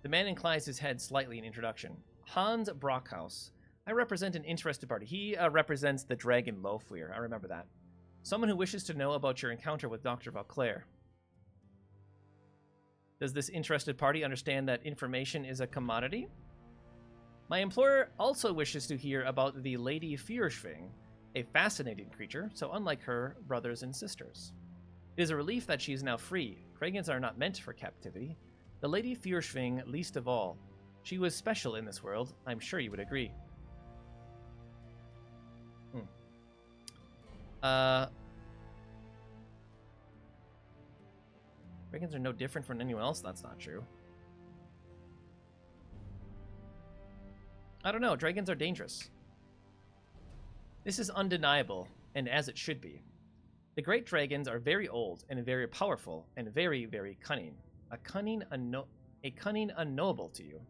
The man inclines his head slightly in introduction. Hans Brockhaus. I represent an interested party. He represents the Dragon Lofweir. I remember that. Someone who wishes to know about your encounter with Dr. Vauclair. Does this interested party understand that information is a commodity? My employer also wishes to hear about the Lady Fierschwing. A fascinating creature, so unlike her brothers and sisters. It is a relief that she is now free. Dragons are not meant for captivity. The Lady Feuerschwing least of all. She was special in this world. I'm sure you would agree. Dragons are no different from anyone else. That's not true. I don't know. Dragons are dangerous. This is undeniable, and as it should be. The great dragons are very old and very powerful and very, very cunning. A cunning unknowable to you.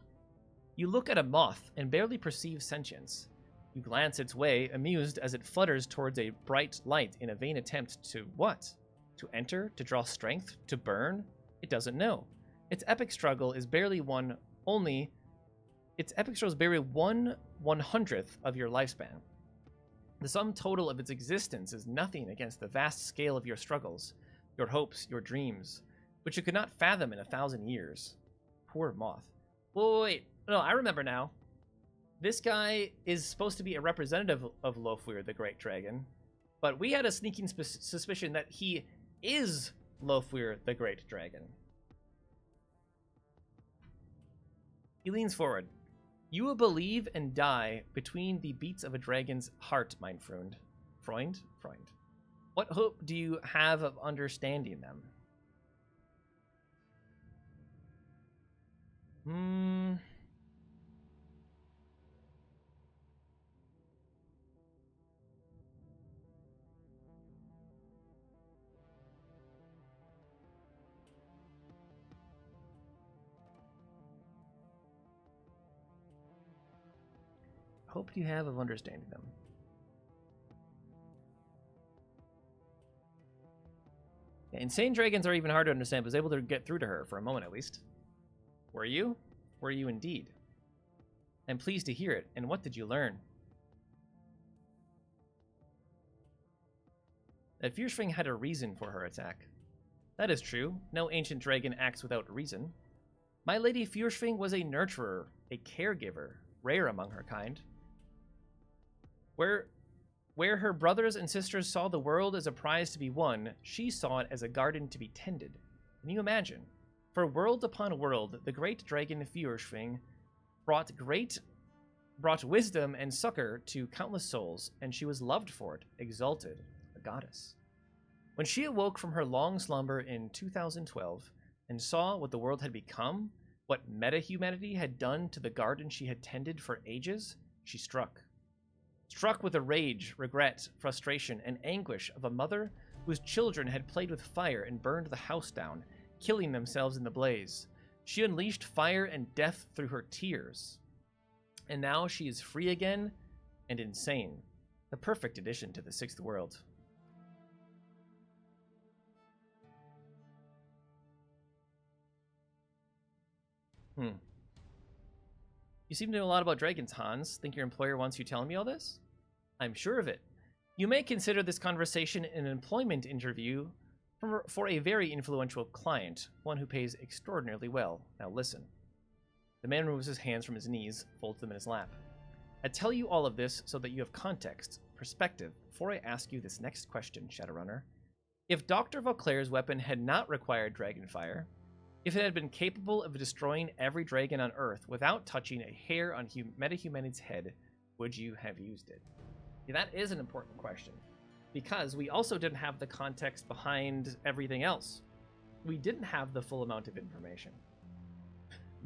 You look at a moth and barely perceive sentience. You glance its way, amused as it flutters towards a bright light in a vain attempt to what? To enter? To draw strength? To burn? It doesn't know. Its epic struggle is barely one 1/100th of your lifespan. The sum total of its existence is nothing against the vast scale of your struggles, your hopes, your dreams, which you could not fathom in 1,000 years. Poor moth. Wait. No, I remember now. This guy is supposed to be a representative of Lofwyr, the Great Dragon, but we had a sneaking suspicion that he is Lofwyr, the Great Dragon. He leans forward. You will believe and die between the beats of a dragon's heart, mein Freund. Freund? What hope do you have of understanding them? Hope you have of understanding them. Yeah, insane dragons are even hard to understand, but was able to get through to her for a moment at least. Were you? Were you indeed? I'm pleased to hear it. And what did you learn? That Feuerschwing had a reason for her attack. That is true. No ancient dragon acts without reason. My Lady Feuerschwing was a nurturer, a caregiver, rare among her kind. Where her brothers and sisters saw the world as a prize to be won, she saw it as a garden to be tended. Can you imagine? For world upon world, the great dragon Feuerschwing brought wisdom and succor to countless souls, and she was loved for it, exalted, a goddess. When she awoke from her long slumber in 2012 and saw what the world had become, what meta-humanity had done to the garden she had tended for ages, she struck. Struck with the rage, regret, frustration, and anguish of a mother whose children had played with fire and burned the house down, killing themselves in the blaze. She unleashed fire and death through her tears. And now she is free again and insane. The perfect addition to the Sixth World. You seem to know a lot about dragons, Hans. Think your employer wants you telling me all this? I'm sure of it. You may consider this conversation an employment interview for a very influential client, one who pays extraordinarily well. Now listen. The man removes his hands from his knees, folds them in his lap. I tell you all of this so that you have context, perspective, before I ask you this next question, Shadowrunner. If Dr. Vauclair's weapon had not required dragonfire, if it had been capable of destroying every dragon on Earth without touching a hair on meta-humanity's head, would you have used it? Yeah, that is an important question, because we also didn't have the context behind everything else. We didn't have the full amount of information.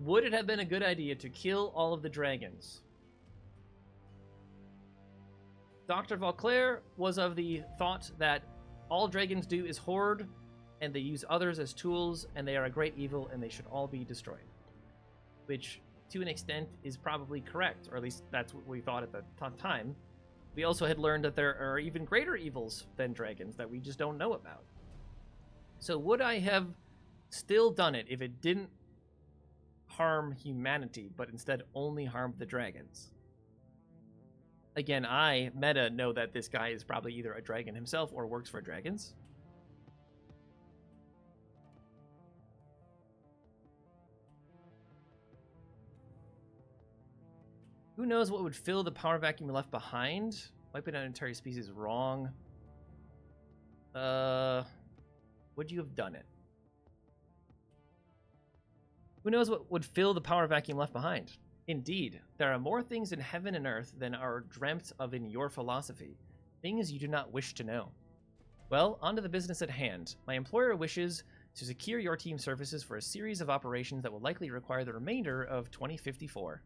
Would it have been a good idea to kill all of the dragons? Dr. Vauclair was of the thought that all dragons do is hoard, and they use others as tools, and they are a great evil, and they should all be destroyed. Which, to an extent, is probably correct, or at least that's what we thought at the time. We also had learned that there are even greater evils than dragons that we just don't know about. So would I have still done it if it didn't harm humanity, but instead only harmed the dragons? Again, I, Meta, know that this guy is probably either a dragon himself or works for dragons. Who knows what would fill the power vacuum left behind? Wiping out an entire species wrong. Would you have done it? Who knows what would fill the power vacuum left behind? Indeed, there are more things in heaven and earth than are dreamt of in your philosophy. Things you do not wish to know. Well, on to the business at hand. My employer wishes to secure your team's services for a series of operations that will likely require the remainder of 2054.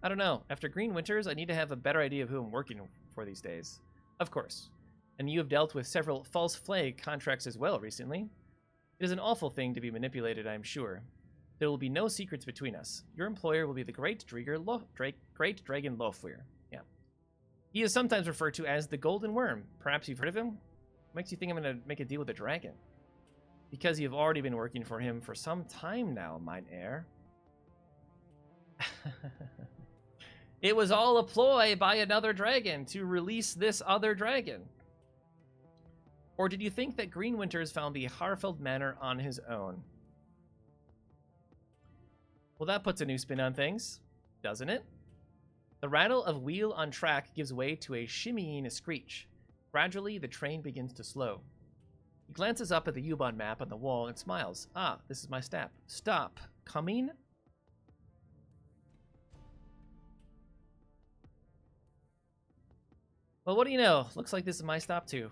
I don't know. After Green Winters, I need to have a better idea of who I'm working for these days. Of course. And you have dealt with several false flag contracts as well recently. It is an awful thing to be manipulated, I am sure. There will be no secrets between us. Your employer will be the Great Dragon Lofweir. Yeah. He is sometimes referred to as the Golden Worm. Perhaps you've heard of him? What makes you think I'm going to make a deal with the dragon? Because you've already been working for him for some time now, mine heir. It was all a ploy by another dragon to release this other dragon. Or did you think that Green Winters found the Harfeld Manor on his own? Well, that puts a new spin on things, doesn't it? The rattle of wheel on track gives way to a shimmying screech. Gradually, the train begins to slow. He glances up at the U-Bahn map on the wall and smiles. Ah, this is my stop. Stop. Coming? Well, what do you know? Looks like this is my stop too.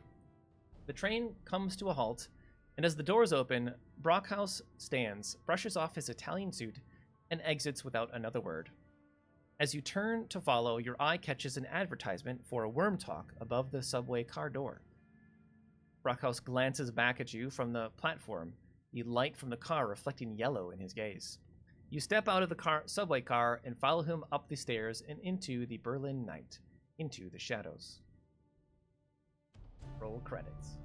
The train comes to a halt, and as the doors open, Brockhaus stands, brushes off his Italian suit, and exits without another word. As you turn to follow, your eye catches an advertisement for a worm talk above the subway car door. Brockhaus glances back at you from the platform, the light from the car reflecting yellow in his gaze. You step out of the subway car and follow him up the stairs and into the Berlin night, into the shadows. Roll credits.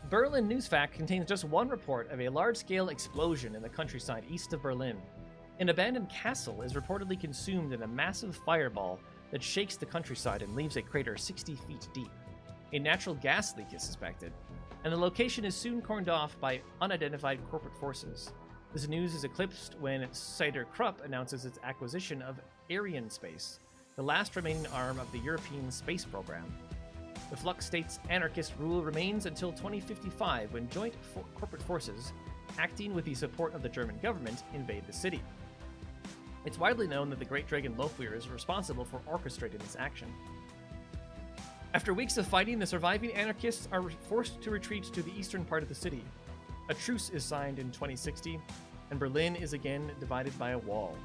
Berlin Newsfact contains just one report of a large-scale explosion in the countryside east of Berlin. An abandoned castle is reportedly consumed in a massive fireball that shakes the countryside and leaves a crater 60 feet deep. A natural gas leak is suspected, and the location is soon corned off by unidentified corporate forces. This news is eclipsed when Cider Krupp announces its acquisition of Arianespace, the last remaining arm of the European space program. The Flux State's anarchist rule remains until 2055, when joint corporate forces, acting with the support of the German government, invade the city. It's widely known that the Great Dragon Lofweir is responsible for orchestrating this action. After weeks of fighting, the surviving anarchists are forced to retreat to the eastern part of the city. A truce is signed in 2060, and Berlin is again divided by a wall.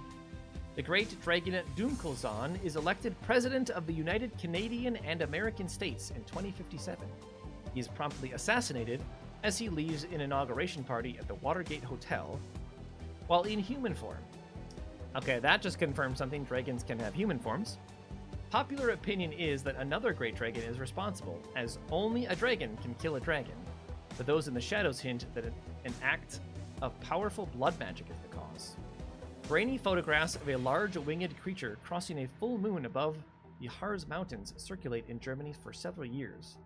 The Great Dragon Dunkelzahn is elected President of the United Canadian and American States in 2057. He is promptly assassinated as he leaves an inauguration party at the Watergate Hotel while in human form. Okay, that just confirms something. Dragons can have human forms. Popular opinion is that another great dragon is responsible, as only a dragon can kill a dragon, but those in the shadows hint that an act of powerful blood magic is the cause. Grainy photographs of a large winged creature crossing a full moon above the Harz Mountains circulate in Germany for several years.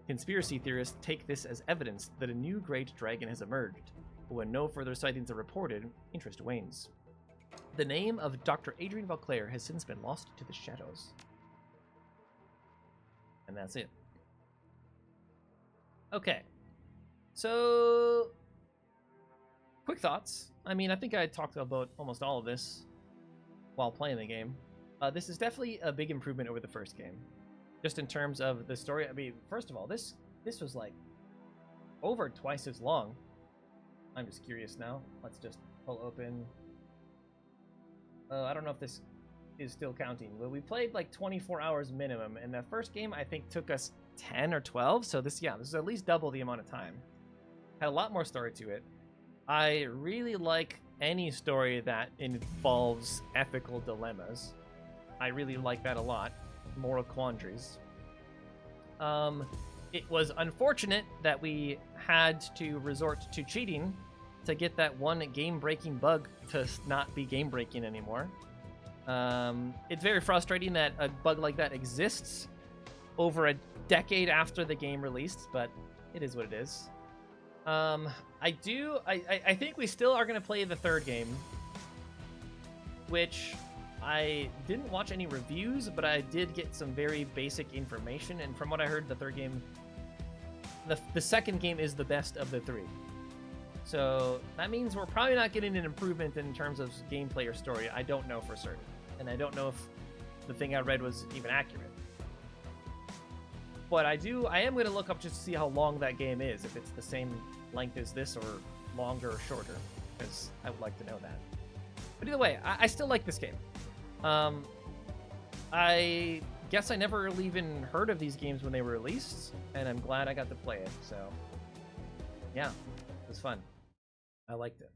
Conspiracy theorists take this as evidence that a new great dragon has emerged, but when no further sightings are reported, interest wanes. The name of Dr. Adrian Vauclair has since been lost to the shadows. And that's it. Okay. So, quick thoughts. I mean, I think I talked about almost all of this while playing the game. This is definitely a big improvement over the first game. Just in terms of the story. I mean, first of all, this was like over twice as long. I'm just curious now. Let's just pull open. I don't know if this is still counting. But we played like 24 hours minimum, and the first game I think took us 10 or 12. So this is at least double the amount of time. Had a lot more story to it. I really like any story that involves ethical dilemmas. I really like that a lot. Moral quandaries. It was unfortunate that we had to resort to cheating to get that one game-breaking bug to not be game-breaking anymore. It's very frustrating that a bug like that exists over a decade after the game released, but it is what it is. I think we still are gonna play the third game, which I didn't watch any reviews, but I did get some very basic information, and from what I heard, the third game, the second game is the best of the three. So that means we're probably not getting an improvement in terms of gameplay or story. I don't know for certain, and I don't know if the thing I read was even accurate. But I am going to look up just to see how long that game is, if it's the same length as this or longer or shorter, because I would like to know that. But either way, I still like this game. I guess I never really even heard of these games when they were released, and I'm glad I got to play it. So, yeah, it was fun. I liked it.